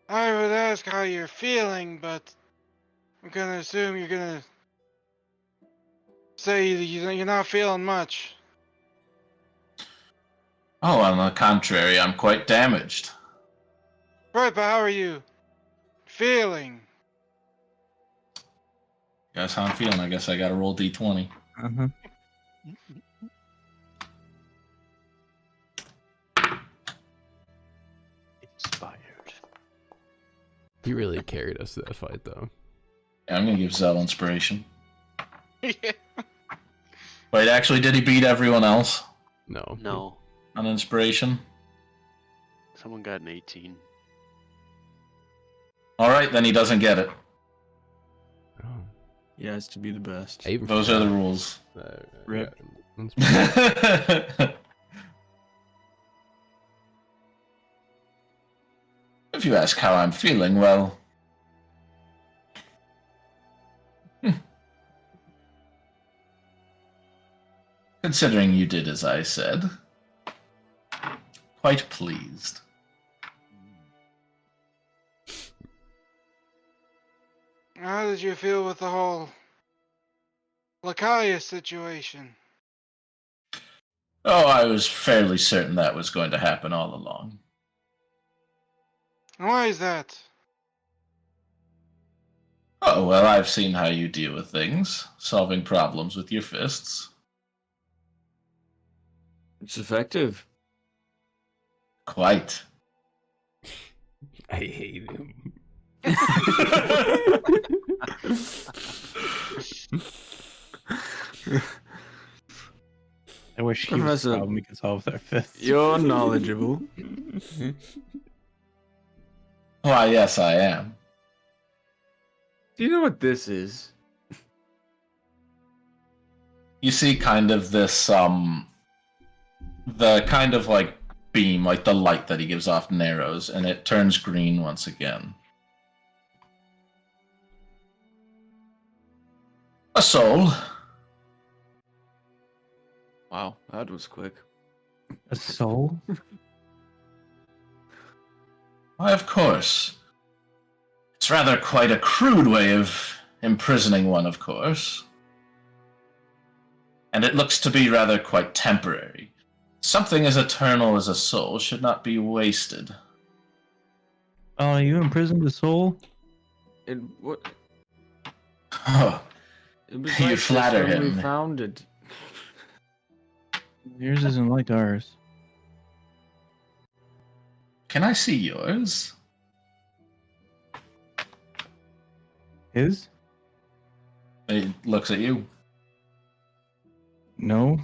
I would ask how you're feeling, but I'm gonna assume you're gonna say you're not feeling much. Oh, on the contrary, I'm quite damaged. Right, but how are you feeling? Guess how I'm feeling. I guess I gotta roll d20. Uh-huh. inspired. He really carried us to that fight, though. Yeah, I'm gonna give Zell inspiration. Yeah. Wait, actually, did he beat everyone else No. No, on inspiration? someone got an 18. Alright, then he doesn't get it. Oh. He has to be the best. I even Those are the forgot. rules. Rip. Yeah. If you ask how I'm feeling, well... Considering you did as I said, quite pleased. How did you feel with the whole Lachias situation? Oh, I was fairly certain that was going to happen all along. Why is that? Oh, well, I've seen how you deal with things, solving problems with your fists. It's effective. Quite. I hate him. I wish he was the Professor, problem we could solve with our fists. You're knowledgeable. Why, yes, I am. Do you know what this is? You see kind of this, the kind of like beam, like the light that he gives off narrows, and it turns green once again. A soul. Wow, that was quick. A soul? Why, of course. It's rather quite a crude way of imprisoning one, of course. And it looks to be rather quite temporary. Something as eternal as a soul should not be wasted. Oh, you imprisoned a soul? It what? Oh, It was You like this flatter when him. We found it. Yours isn't like ours. can I see yours? His? He looks at you. No.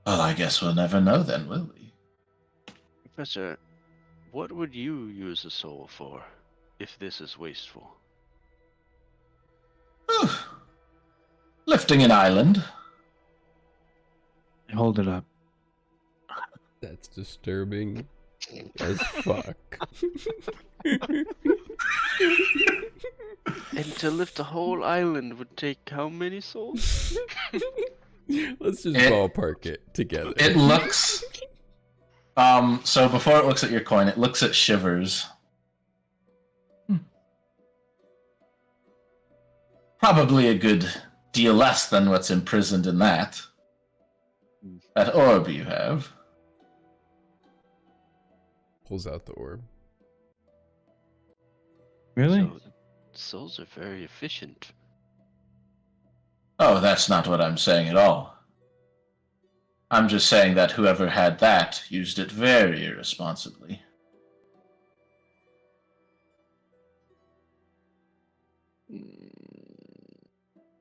Well, I guess we'll never know then, will we? Professor, what would you use a soul for, if this is wasteful? Whew. Lifting an island. Hold it up. That's disturbing as fuck. And to lift a whole island would take how many souls? Let's just It- ballpark it together. It looks... so before it looks at your coin, it looks at Shivers. Probably a good deal less than what's imprisoned in that. That orb you have. Pulls out the orb. Really? So, souls are very efficient. Oh, that's not what I'm saying at all. I'm just saying that whoever had that used it very irresponsibly.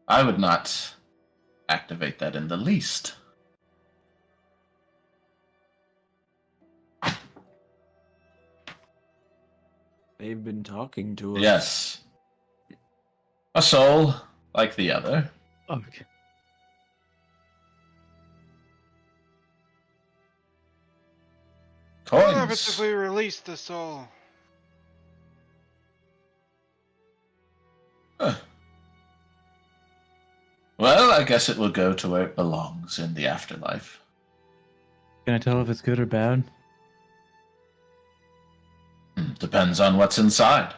I would not activate that in the least. They've been talking to us. Yes. A soul, like the other. Okay. What happens if Coins. we release the soul? Well, I guess it will go to where it belongs in the afterlife. Can I tell if it's good or bad? Depends on what's inside.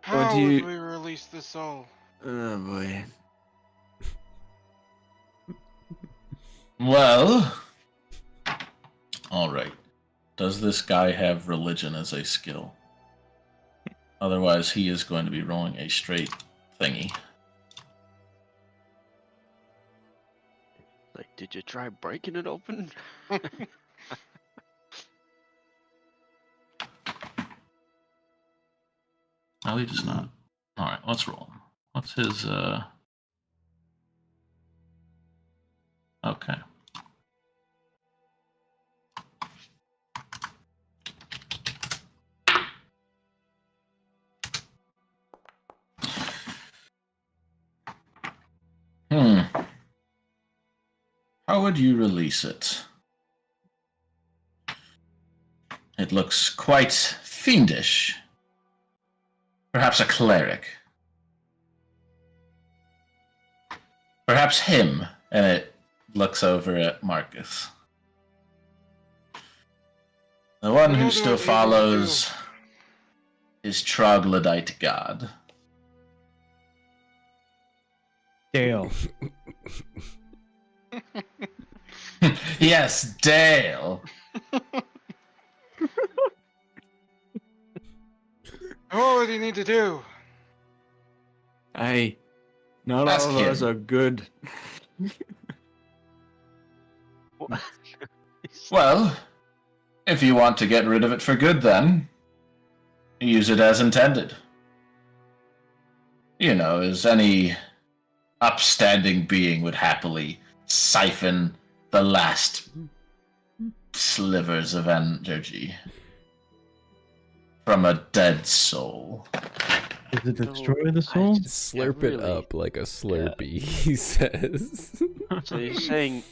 How do you- would we release the soul? Oh boy. Well, alright. Does this guy have religion as a skill? Otherwise, he is going to be rolling a straight thingy. Like, did you try breaking it open? No, he does not. Alright, let's roll. What's his, Okay. How would you release it? It looks quite fiendish. Perhaps a cleric. Perhaps him. And it looks over at Marcus. The one We'll who do still what we follows his troglodyte god. Dale. Yes, Dale. What would you need to do? I Not Ask all of us him. are good. Well, if you want to get rid of it for good, then use it as intended. You know, as any upstanding being would happily siphon the last slivers of energy from a dead soul. Does it No, destroy the I soul? Slurp it really- up like a Slurpee, he says. So you're saying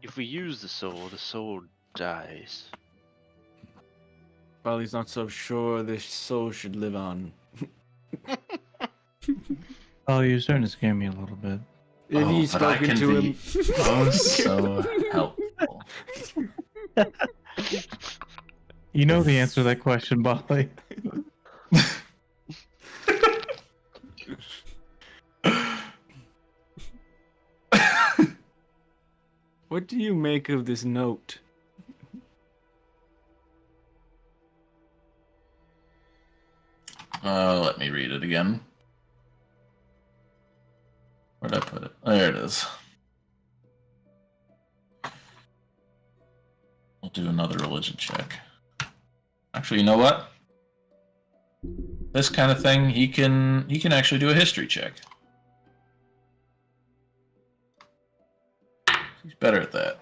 if we use the soul dies. Well, he's not so sure this soul should live on. Oh, you're starting to scare me a little bit. If you've but I spoken can to be him, oh so helpful. You know the answer to that question, Bolly. what do you make of this note? Let me read it again. Where'd I put it? There it is. We'll do another religion check. Actually, you know what? This kind of thing, he can actually do a history check. He's better at that.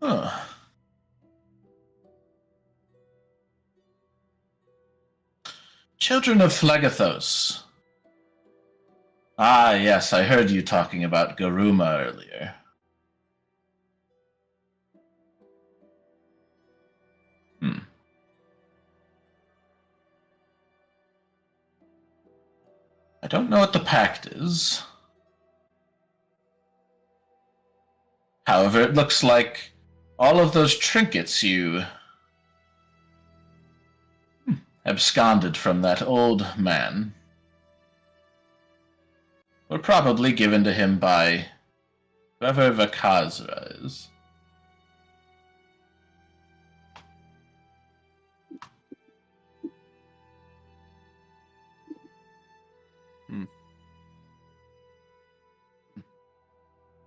Huh. Children of Phlegathos. Ah, yes, I heard you talking about Garuma earlier. I don't know what the pact is. However, it looks like all of those trinkets you absconded from that old man were probably given to him by whoever Vakazra is.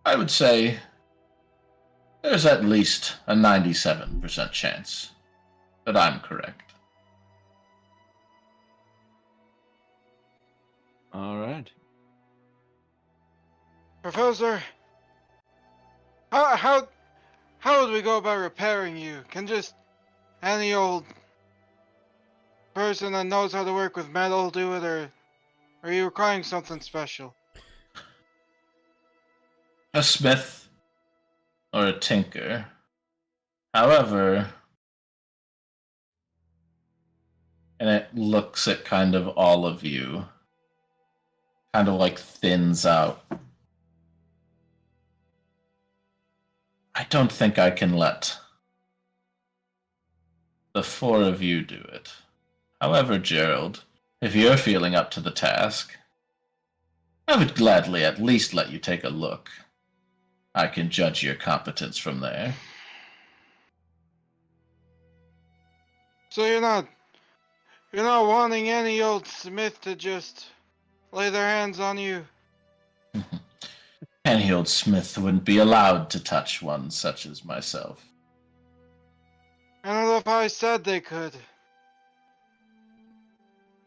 I would say there's at least a 97% chance that I'm correct. All right. Professor, how would we go about repairing you? Can just any old person that knows how to work with metal do it, or are you requiring something special? A smith or a tinker. However, and it looks at kind of all of you, kind of like thins out. I don't think I can let the four of you do it. However, Gerald, if you're feeling up to the task, I would gladly at least let you take a look. I can judge your competence from there. So you're not wanting any old smith to just lay their hands on you? Any old smith wouldn't be allowed to touch one such as myself. I don't know if I said they could.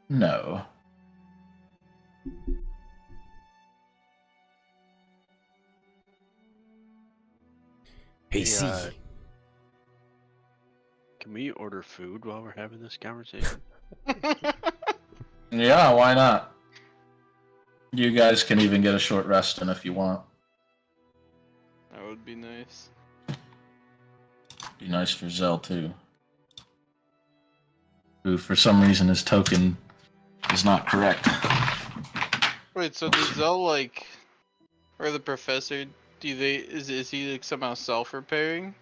No. Hey, Hey, see. Can we order food while we're having this conversation? Yeah, why not? You guys can even get a short rest in if you want. That would be nice. Be nice for Zell too. Who for some reason his token is not correct. Wait, so does Zell like, or the professor? Is he like somehow self-repairing?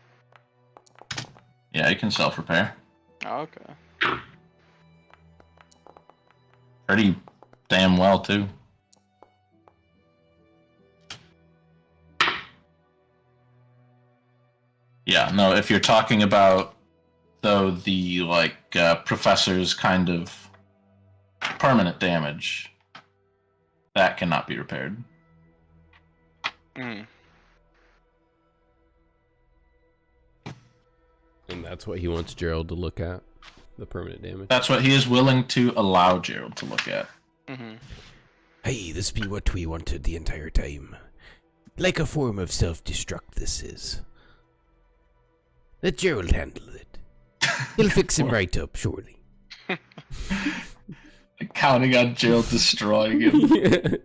Yeah, he can self-repair. Oh, okay. Pretty damn well too. Yeah, no, if you're talking about, though, the, like, professor's kind of permanent damage, that cannot be repaired. Mm. And that's what he wants Gerald to look at, the permanent damage. That's what he is willing to allow Gerald to look at. Mm-hmm. Hey, this be what we wanted the entire time. Like a form of self-destruct this is. Let Gerald handle it. He'll fix him right up, surely. Counting on Gerald destroying him.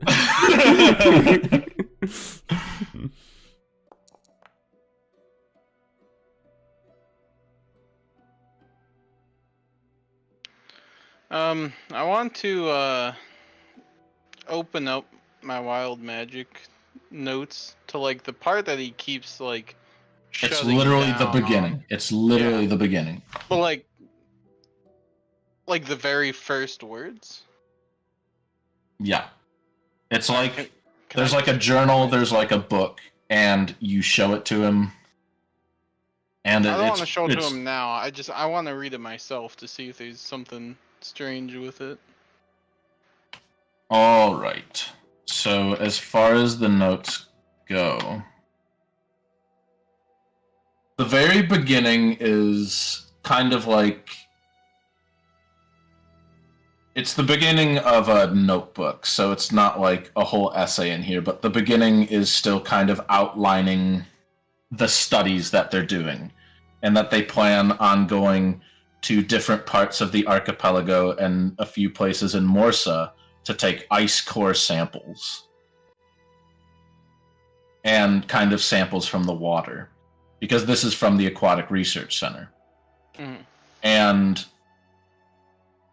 I want to open up my wild magic notes to like the part that he keeps like It's shutting literally the down on. beginning. It's literally the beginning. But like the very first words. Yeah. It's like, Can there's I like a just- journal, there's like a book, and you show it to him. And I don't want to it's, show it to it's- him now. I want to read it myself to see if there's something strange with it. All right. So as far as the notes go, the very beginning is kind of like, it's the beginning of a notebook, so it's not like a whole essay in here, but the beginning is still kind of outlining the studies that they're doing, and that they plan on going to different parts of the archipelago and a few places in Morsa to take ice core samples and kind of samples from the water, because this is from the Aquatic Research Center. Mhm. And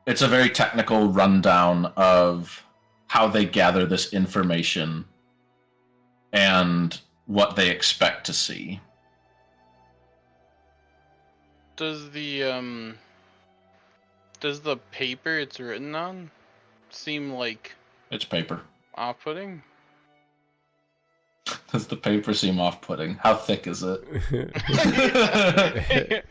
it's a very technical rundown of how they gather this information and what they expect to see. Does the paper it's written on seem like It's paper. off-putting? Does the paper seem off-putting? How thick is it?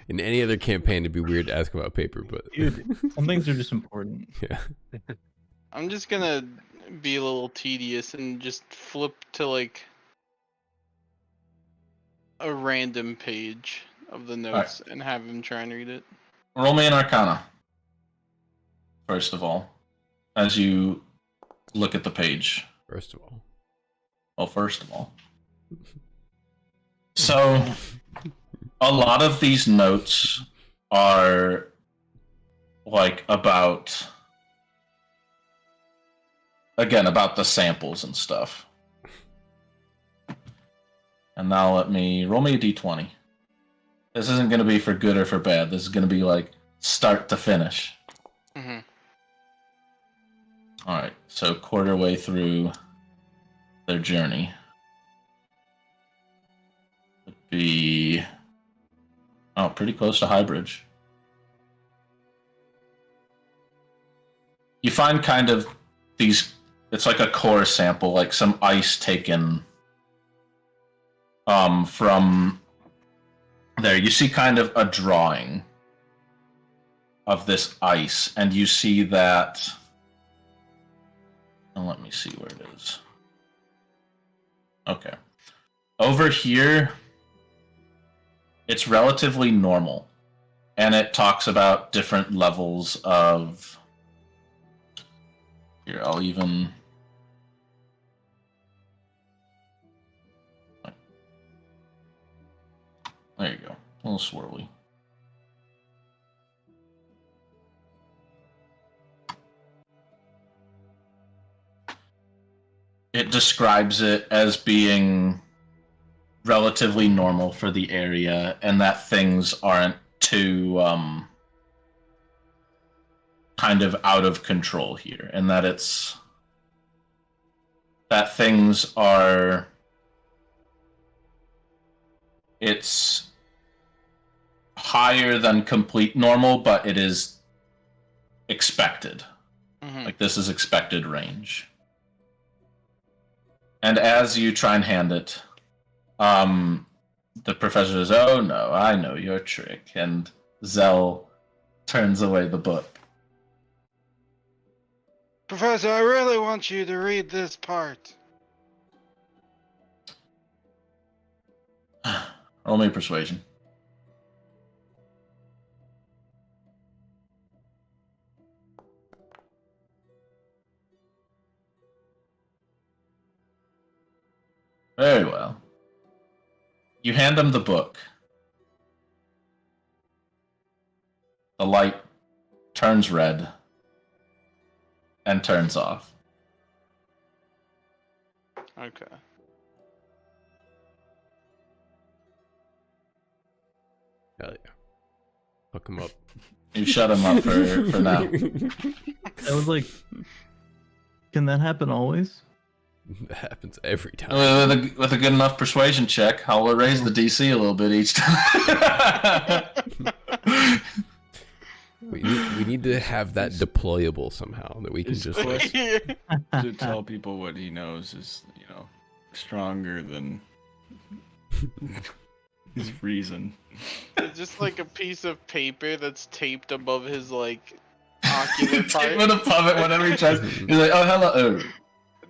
In any other campaign, it'd be weird to ask about paper, but Dude, some things are just important. yeah. I'm just gonna be a little tedious and just flip to like a random page of the notes and have him try and read it. Roll me an Arcana, first of all, as you look at the page. First of all, Well, first of all. So, a lot of these notes are like about, again, about the samples and stuff. And now let me roll me a d20. This isn't going to be for good or for bad. This is going to be like start to finish. Mm-hmm. All right, so quarter way through their journey. Would be pretty close to High Bridge. You find kind of these. It's like a core sample, like some ice taken from there. You see kind of a drawing of this ice, and you see that. And let me see where it is. Okay. Over here, it's relatively normal. And it talks about different levels of... Here, I'll even... There you go. A little swirly. It describes it as being relatively normal for the area, and that things aren't too kind of out of control here, and that things are, it's higher than complete normal, but it is expected. Mm-hmm. Like, this is expected range. And as you try and hand it, the professor says, "Oh no, I know your trick," and Zell turns away the book. Professor, I really want you to read this part. Roll me persuasion. Very well. You hand him the book. The light turns red and turns off. Okay. Hell yeah. Hook him up. You shut him up for now. I was like, can that happen always? That happens every time. With a good enough persuasion check, I'll raise the DC a little bit each time. We need to have that deployable somehow that we can Is just Cliff- like, To tell people what he knows is, stronger than his reason. It's just like a piece of paper that's taped above his like ocular part. Tape above it whenever he tries. He's like, "Oh, hello." Oh.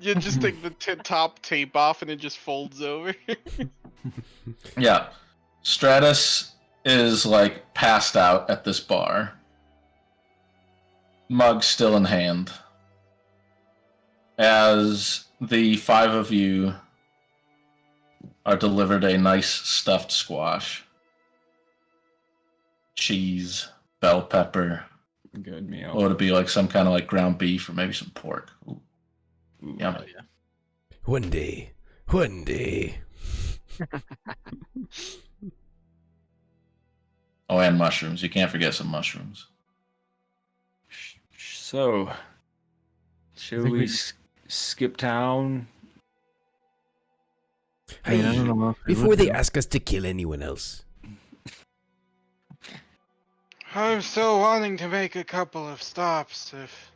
You just take the top tape off and it just folds over. Yeah. Stratus is like passed out at this bar. Mug still in hand. As the five of you are delivered a nice stuffed squash, cheese, bell pepper. Good meal. What would it be, like some kind of like ground beef or maybe some pork? Ooh, Ooh, yummy. one day. Oh, and mushrooms. You can't forget some mushrooms. So, should think we we- skip town? I mean, I don't know if we Before would they do. ask us to kill anyone else. I'm still wanting to make a couple of stops if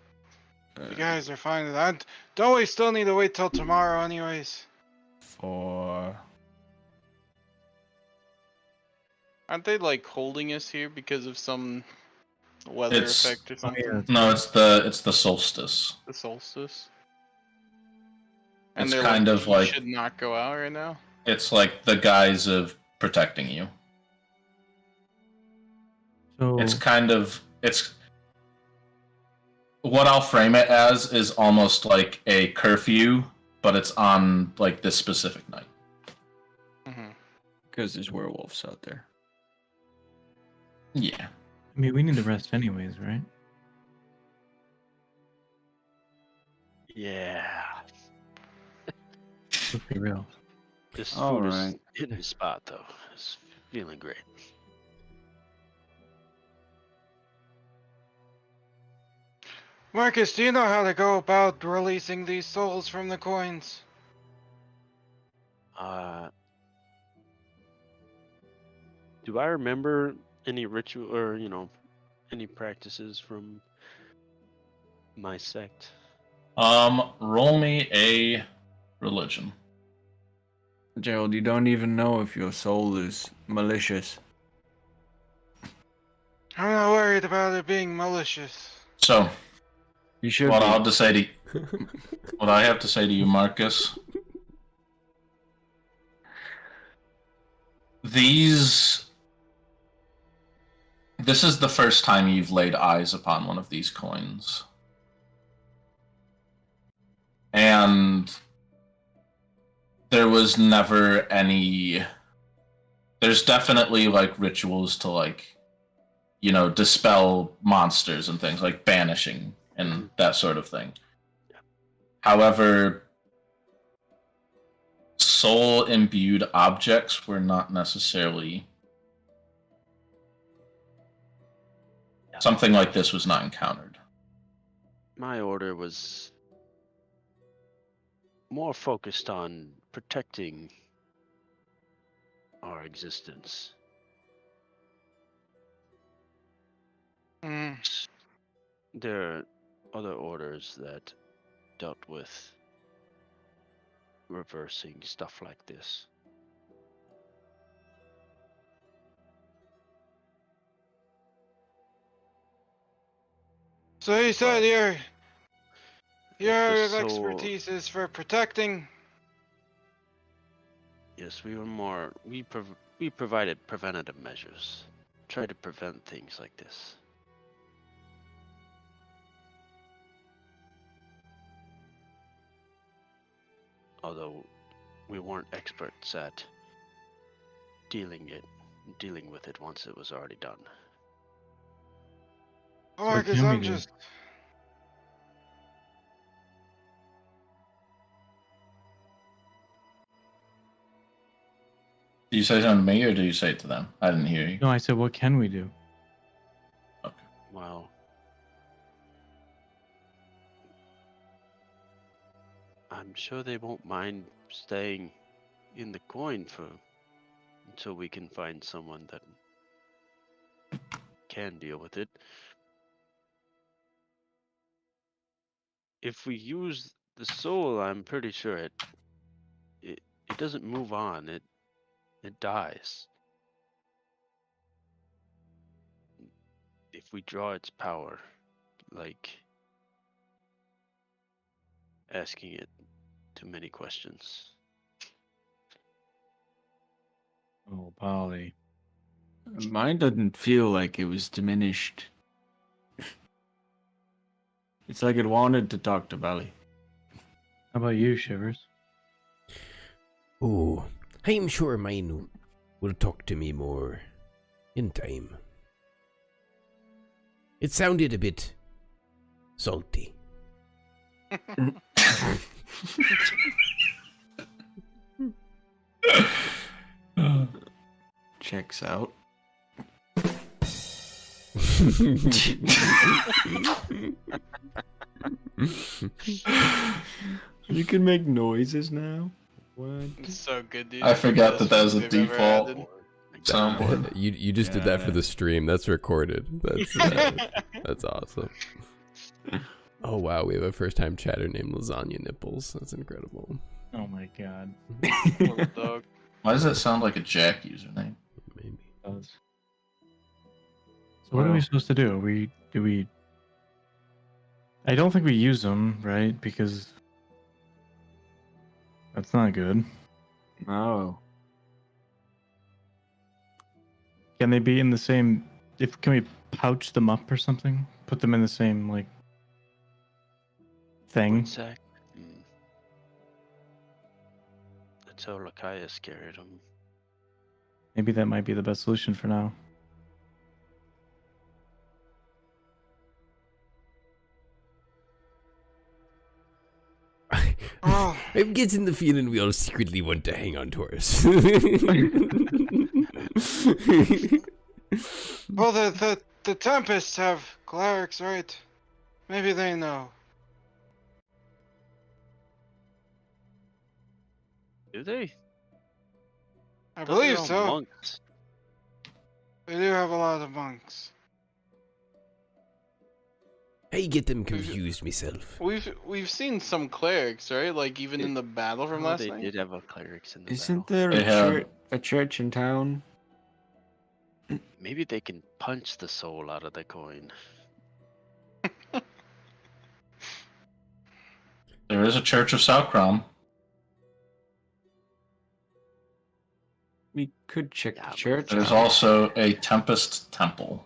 Uh, you guys are fine with that. Don't we still need to wait till tomorrow anyways? for Aren't they like holding us here because of some weather It's- effect or something? yeah. No, it's the solstice. The solstice. It's they're kind of "You like- should not go out right now. It's like the guise of protecting you. So It's what I'll frame it as is almost like a curfew, but it's on like this specific night. Mm-hmm. because there's werewolves out there. Yeah. I mean, we need to rest anyways, right? Yeah. Let's be real. This All food is right. hitting the spot though. It's feeling great. Marcus, do you know how to go about releasing these souls from the coins? Do I remember any ritual or any practices from my sect? Roll me a religion. Gerald, you don't even know if your soul is malicious. I'm not worried about it being malicious. So, You should. what be. I have to say to what I have to say to you, Marcus. This is the first time you've laid eyes upon one of these coins. And there was never any. There's definitely like rituals to like, dispel monsters and things like banishing and that sort of thing. However, soul imbued objects were not necessarily. Something like this was not encountered. My order was more focused on protecting our existence. Hmm. There are other orders that dealt with reversing stuff like this. So you said your the soul- expertise is for protecting. Yes, we were more. We provided preventative measures. Try to prevent things like this. Although we weren't experts at dealing with it once it was already done. Oh, what because can we I'm do? just. Do you say something to me or do you say it to them? I didn't hear you. No, I said, what can we do? Well, I'm sure they won't mind staying in the coin until we can find someone that can deal with it. If we use the soul, I'm pretty sure it doesn't move on. It dies. If we draw its power, like asking it too many questions. Oh, Polly. Mine doesn't feel like it was diminished. It's like it wanted to talk to Bali. How about you, Shivers? Oh, I'm sure mine will talk to me more in time. It sounded a bit salty. Checks out. You can make noises now. What? It's so good, dude. I forgot Best that was a things they've ever added. default soundboard. You just did that for the stream. That's recorded. That's awesome. Oh wow, we have a first time chatter named Lasagna Nipples. That's incredible. Oh my god. Little dog. Why does that sound like a Jack username? Maybe. So what are we Well- supposed to do? Do we? I don't think we use them, right? Because that's not good. No. Can they be in the same? Can we pouch them up or something? Put them in the same like thing. One sec. That's how Lakaius carried him. Maybe that might be the best solution for now. Oh, I'm getting the feeling we all secretly want to hang on to us. well, the Tempests have clerics, right? Maybe they know. Do they? I thought they were believe all so. Monks. They do have a lot of monks. I get them confused myself. We've seen some clerics, right? Like even in the battle from last They night. did have a clerics in the Isn't battle. there They have- a church in town? Maybe they can punch the soul out of the coin. There is a Church of Saucrom. We could check Yeah, the but church. There's out. also a Tempest Temple.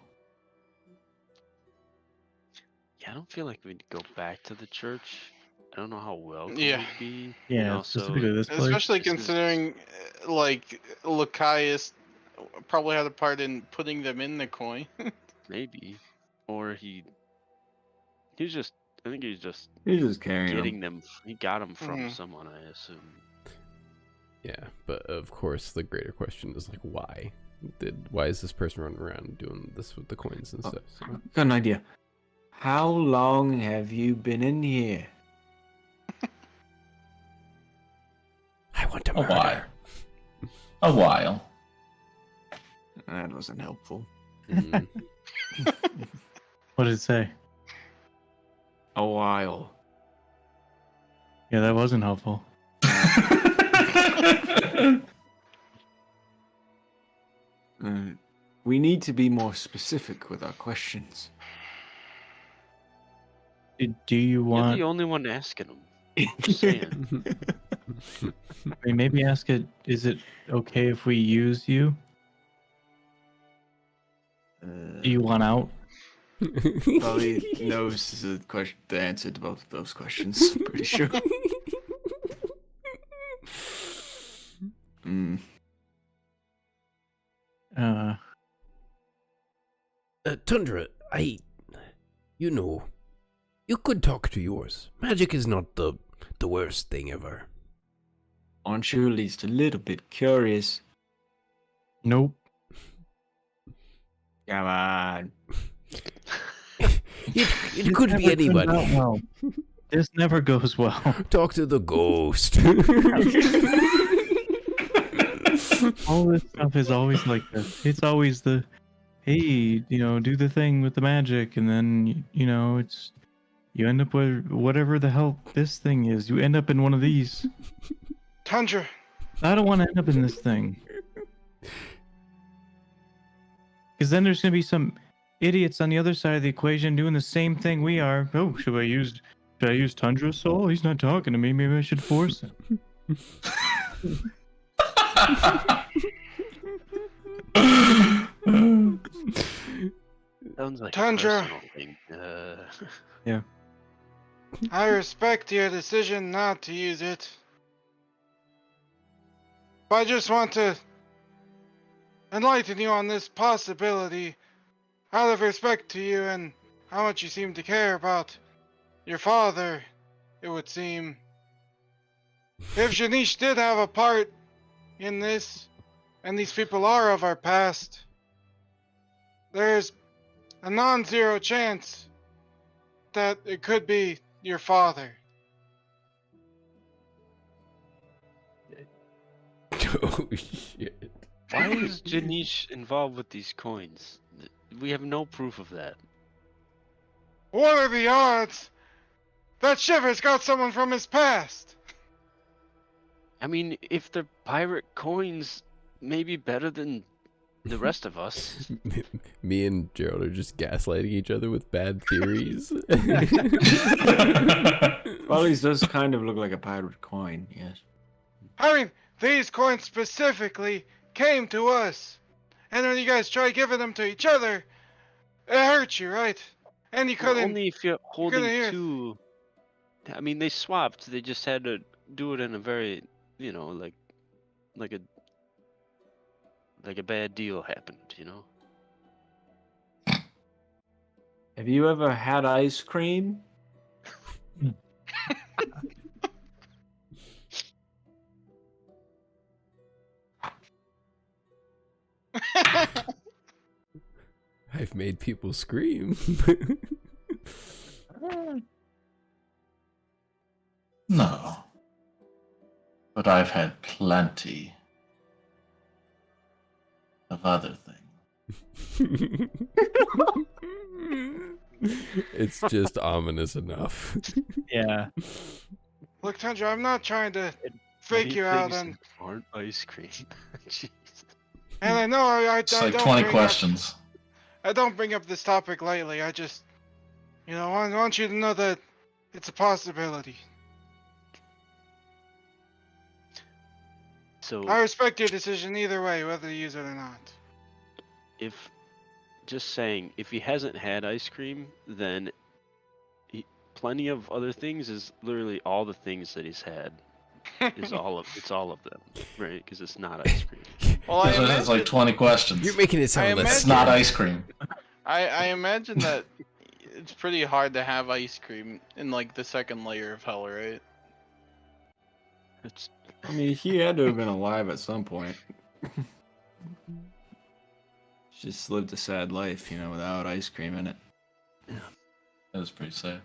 Yeah, I don't feel like we'd go back to the church. I don't know how welcome Yeah. we'd be. and Yeah, also, specifically this place. Especially This is- considering, like, Lakaius probably had a part in putting them in the coin. maybe, or he was just. I think he's just He's just carrying getting them. them. He got them from Mhm. someone, I assume. Yeah, but of course the greater question is like why? Why is this person running around doing this with the coins and stuff? So, Got an idea. How long have you been in here? I want to A murder. while. A while. That wasn't helpful. Mm. What did it say? A while. Yeah, that wasn't helpful. We need to be more specific with our questions. Do you You're want? the only one asking him. Just saying. I mean, maybe ask it. Is it okay if we use you? Do you want out? Probably knows the answer to both of those questions. Pretty sure. Mm. Tundra, you could talk to yours. Magic is not the worst thing ever. Aren't you at least a little bit curious? Nope. Come on. It could be never turns anybody. out well. This never goes well. Talk to the ghost. All this stuff is always like this. It's always the, hey, do the thing with the magic, and then it's you end up with whatever the hell this thing is. You end up in one of these. Tundra, I don't want to end up in this thing. Because then there's gonna be some idiots on the other side of the equation doing the same thing we are. Oh, should I use Tundra's soul? He's not talking to me. Maybe I should force him. Sounds like Tundra. a personal thing. Yeah. I respect your decision not to use it. But I just want to enlighten you on this possibility out of respect to you and how much you seem to care about your father, it would seem. If Janice did have a part in this, and these people are of our past, there's a non-zero chance that it could be your father. Oh shit. Why is Janice involved with these coins? We have no proof of that. What are the odds that Shiver's got someone from his past? I mean, if they're pirate coins, maybe better than the rest of us. Me and Gerald are just gaslighting each other with bad theories. Follies does kind of look like a pirate coin, yes. I mean, these coins specifically came to us. And when you guys try giving them to each other, it hurts you, right? And you couldn't. Only if you're holding hear it. two. I mean, they swapped. They just had to do it in a very, like a bad deal happened, Have you ever had ice cream? I've made people scream. No. But I've had plenty of other things. It's just ominous enough. Yeah. Look, Tundra, I'm not trying to fake Many you out, things and aren't ice cream. Jeez. I know I It's I like don't 20 bring questions. I don't bring up this topic lightly. I just, want you to know that it's a possibility. So I respect your decision either way, whether you use it or not. if he hasn't had ice cream, then plenty of other things is literally all the things that he's had. It's all of them, right? Because it's not ice cream. Well, I Because it has like imagine, 20 questions. You're making it sound less It's not scary. ice cream. I imagine that it's pretty hard to have ice cream in like the second layer of hell, right? It's I mean, he had to have been alive at some point. Just lived a sad life, without ice cream in it. That was pretty sad.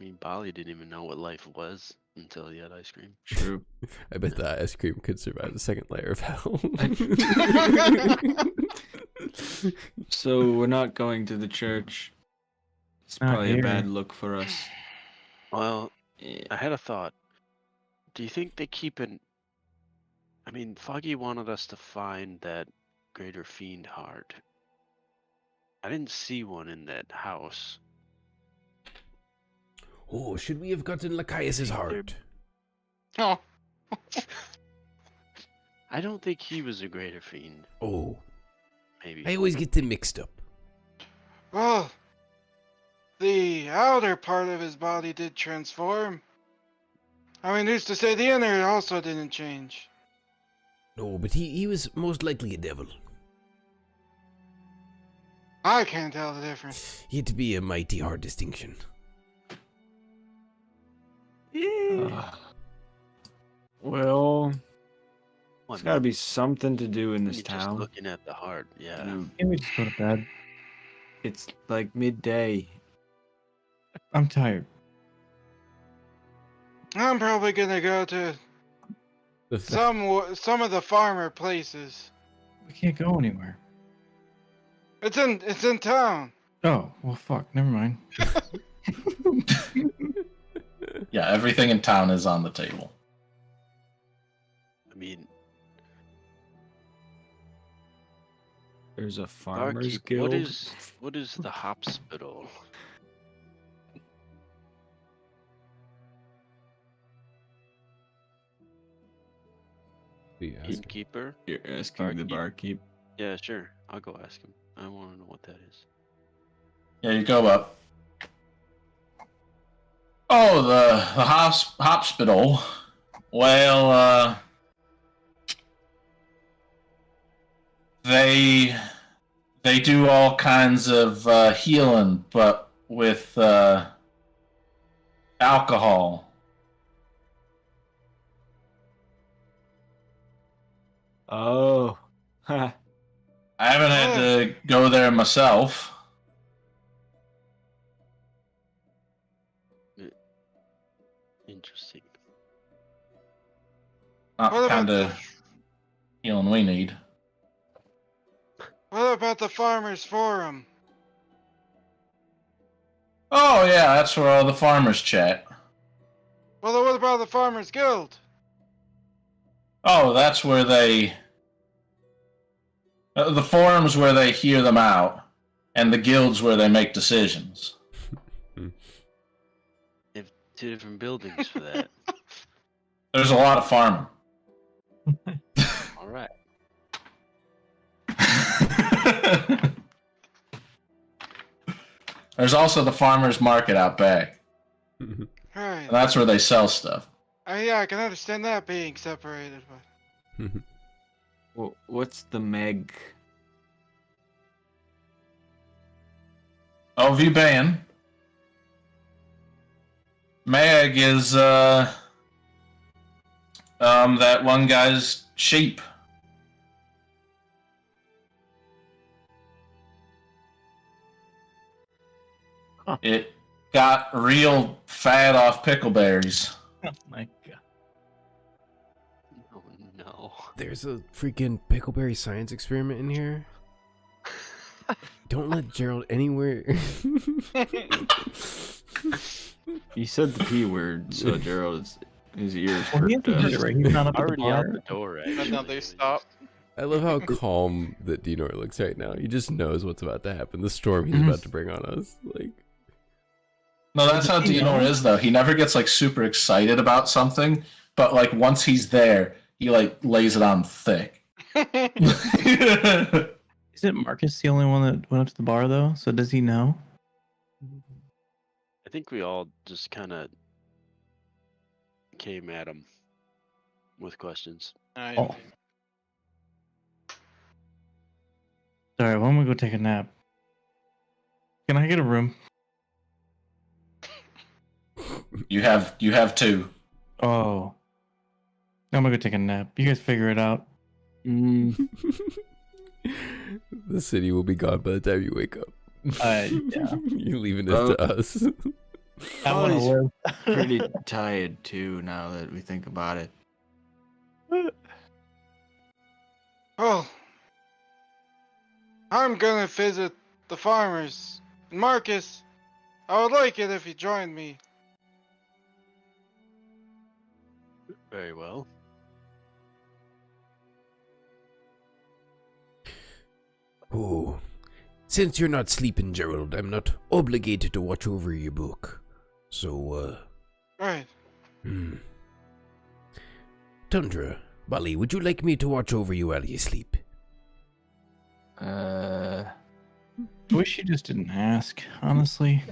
I mean, Bali didn't even know what life was until he had ice cream. True. I bet that ice cream could survive the second layer of hell. So we're not going to the church. It's Not probably a here. bad look for us. Well, Eh, I had a thought. Do you think they keep an? I mean, Foggy wanted us to find that greater fiend heart. I didn't see one in that house. Oh, should we have gotten Lachias's heart? Oh, I don't think he was a greater fiend. Oh, Maybe. I always get them mixed up. Well, the outer part of his body did transform. I mean, who's to say the inner also didn't change? No, but he was most likely a devil. I can't tell the difference. He had to be a mighty hard distinction. Well, One, there's got to be something to do in this just town. looking at the heart, yeah. Can we just go to bed? It's like midday. I'm tired. I'm probably gonna go to some of the farmer places. We can't go anywhere. It's in town. Oh, well, fuck. Never mind. Yeah, everything in town is on the table. I mean, There's a farmers barkeep, guild. what is the hospital? Yeah, Innkeeper? You're asking the Barkeep. barkeep. Yeah, sure. I'll go ask him. I want to know what that is. Yeah, you go up. Oh, the hospital. Well, they do all kinds of healing, but with alcohol. Oh. Ha. I haven't had to go there myself. Interesting. Not What the about kind of healing we need. What about the farmers forum? Oh yeah, that's where all the farmers chat. Well, then what about the farmers guild? Oh, that's where they. The forums where they hear them out, and the guilds where they make decisions. They have 2 different buildings for that. There's a lot of farming. All right. There's also the farmers market out back. Right. And that's where they sell stuff. Yeah, I can understand that being separated, but Well, what's the Meg? Oh, Vuban. Mag is that one guy's sheep. Huh. It got real fat off pickleberries. Oh my god. Oh no. There's a freaking pickleberry science experiment in here. Don't let Gerald anywhere. You said the P word, so Gerald's his ears Well, he perked hasn't heard it up. right. He's not up at the Already out bar. the door, but actually. now they stop. I love how calm that Dinor looks right now. He just knows what's about to happen. The storm he's about to bring on us. Like, No, that's how Dianor is, though. He never gets like super excited about something, but like once he's there, he like lays it on thick. Isn't Marcus the only one that went up to the bar though? So does he know? I think we all just kind of came at him with questions. Oh. Sorry, why don't we go take a nap? Can I get a room? You have two. Oh. I'm gonna go take a nap. You guys figure it out. Mm. the city will be gone by the time you wake up. Yeah. You're leaving it to us. I want to He's live. pretty tired too. Now that we think about it. well, I'm gonna visit the farmers. And Marcus, I would like it if you joined me. Very well. Oh, since you're not sleeping, Gerald, I'm not obligated to watch over your book. So, Right. Tundra, Bali, would you like me to watch over you while you sleep? I wish you just didn't ask, honestly.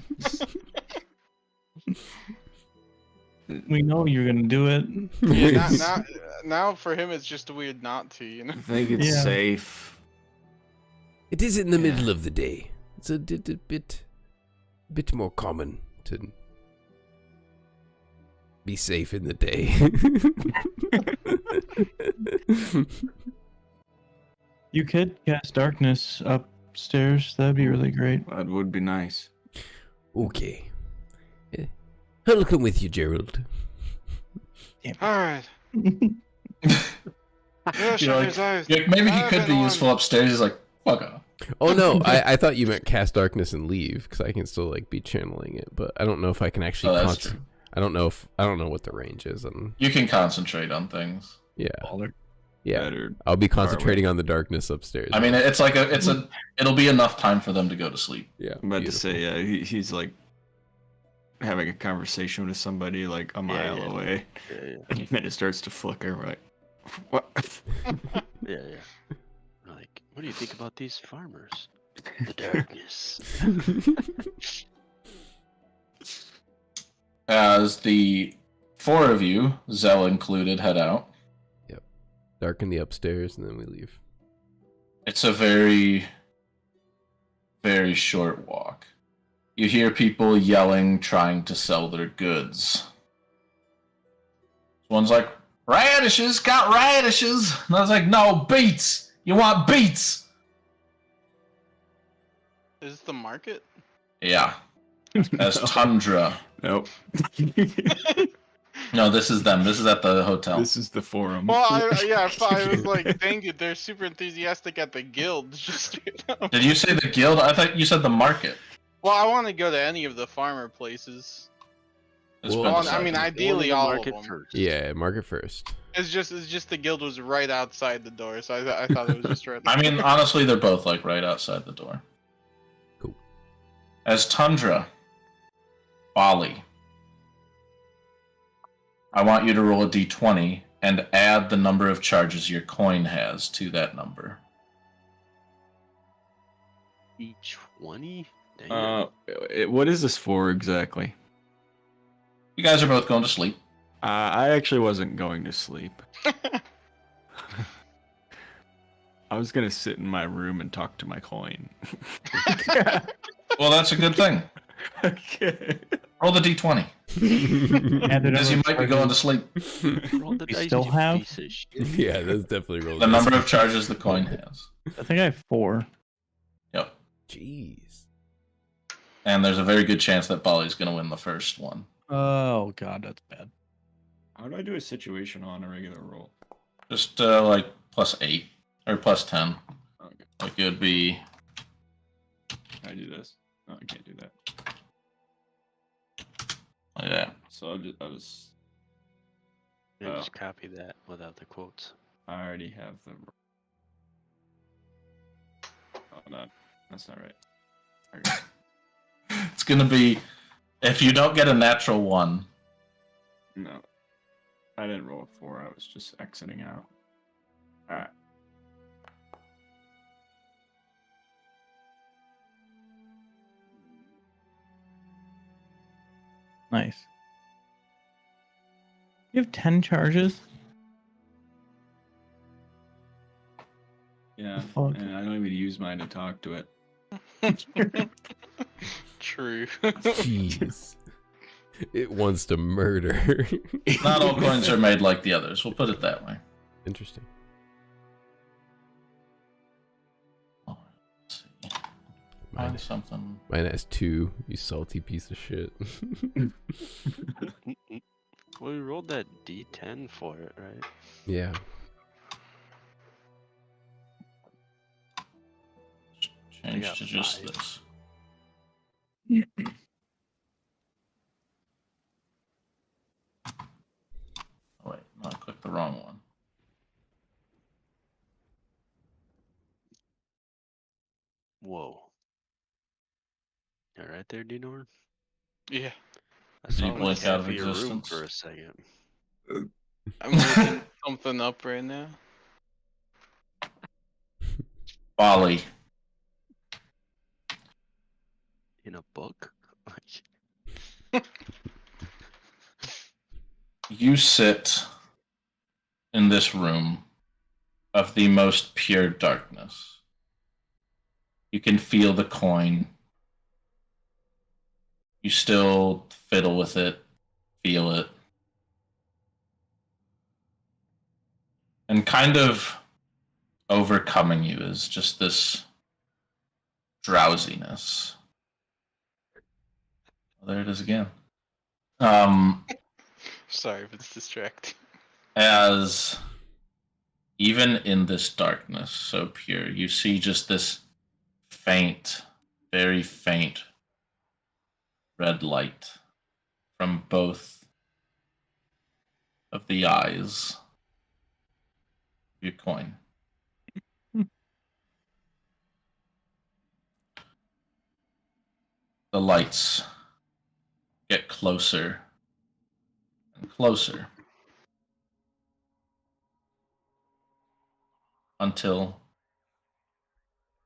We know you're gonna do it. Yeah, now for him it's just weird not to, you know. I think it's Yeah. safe. It is in the Yeah. middle of the day. It's a bit more common to be safe in the day. You could cast darkness upstairs. That'd be really great. That would be nice. Okay. I'll come with you, Gerald. Alright. Yeah, You're like, Shahrazad. maybe he I've could be been useful on- upstairs. He's like, fuck off. Oh no, I thought you meant cast darkness and leave, because I can still like be channeling it, but I don't know if I can actually. Oh, that's true. I don't know what the range is, and You can concentrate on things. yeah, Baller. yeah. Better. I'll be concentrating on the darkness upstairs. I mean, it'll be enough time for them to go to sleep. yeah. I'm about beautiful. to say, yeah, he's like having a conversation with somebody like a mile away. Yeah, And then it starts to flicker. We're like, what? yeah. We're like, what do you think about these farmers? The darkness. As the four of you, Zell included, head out. Darken the upstairs, and then we leave. It's a very, very short walk. You hear people yelling, trying to sell their goods. One's like, radishes, got radishes. And I was like, no, beets. You want beets? Is this the market? Yeah. As Tundra. Nope. No, this is them. This is at the hotel. This is the forum. Well, I was like, dang it, they're super enthusiastic at the guild. Just straight up. Did you say the guild? I thought you said the market. Well, I want to go to any of the farmer places. It's Well, been Well, I decided. mean, Go to ideally the all market of them. first. Yeah, market first. It's just the guild was right outside the door, so I thought it was just right. I mean, honestly, they're both like right outside the door. Cool. As Tundra, Bali, I want you to roll a d20 and add the number of charges your coin has to that number. E20? Damn. What is this for exactly? You guys are both going to sleep. I actually wasn't going to sleep. I was gonna sit in my room and talk to my coin. Well, that's a good thing. Okay. Roll the d20. Add the Because number you of might be going to sleep. Roll the we dice, still you have- piece of shit. Yeah, that's definitely rolling. The number of charges the coin has. I think I have 4. Yep. Jeez. And there's a very good chance that Bali's going to win the first one. Oh god, that's bad. How do I do a situation on a regular roll? Just like +8 or +10. Okay. Like it would be. Can I do this? No, I can't do that. Like that. So I'll just Yeah, Oh. just copy that without the quotes. I already have the. Oh no, that's not right. Okay. It's going to be. If you don't get a natural 1. No, I didn't roll a 4. I was just exiting out. All right. Nice. You have 10 charges? Yeah, Fuck. and I don't even use mine to talk to it. True. Jeez. It wants to murder. Not all coins are made like the others. We'll put it that way. Interesting. Oh, let's see. Mine, Find something. mine has 2, you salty piece of shit. Well, we rolled that D10 for it, right? Yeah. Change got to just 5. this. Oh, wait, no, I clicked the wrong one. Whoa. You all right there, Dinor? Yeah. I saw you like blink out half of of your room existence? for a second. I'm looking something up right now. Folly. In a book? Like, You sit in this room of the most pure darkness. You can feel the coin. You still fiddle with it, feel it. And kind of overcoming you is just this drowsiness. Well, there it is again. Sorry if it's distracting. As even in this darkness so pure, you see just this faint, very faint red light from both of the eyes of your coin. The lights get closer and closer until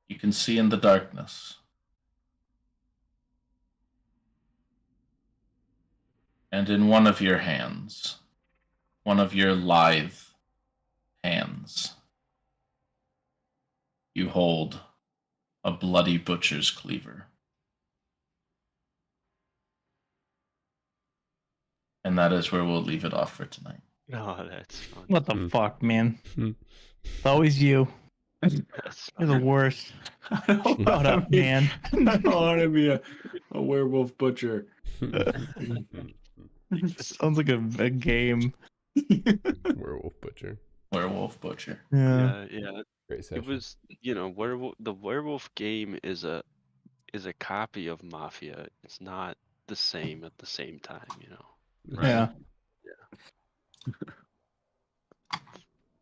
you can see in the darkness. And in one of your hands, one of your lithe hands, you hold a bloody butcher's cleaver. And that is where we'll leave it off for tonight. oh, that's fun. What the Hmm. fuck, man? Hmm. It's always you. That's You're the fun. worst. I don't Shut wanna up, be- man. I don't want to be a werewolf butcher. Sounds like a game. Werewolf butcher. Werewolf butcher. Yeah. Yeah. Great It session. was, the werewolf game is a copy of Mafia. It's not the same at the same time, Right. Yeah.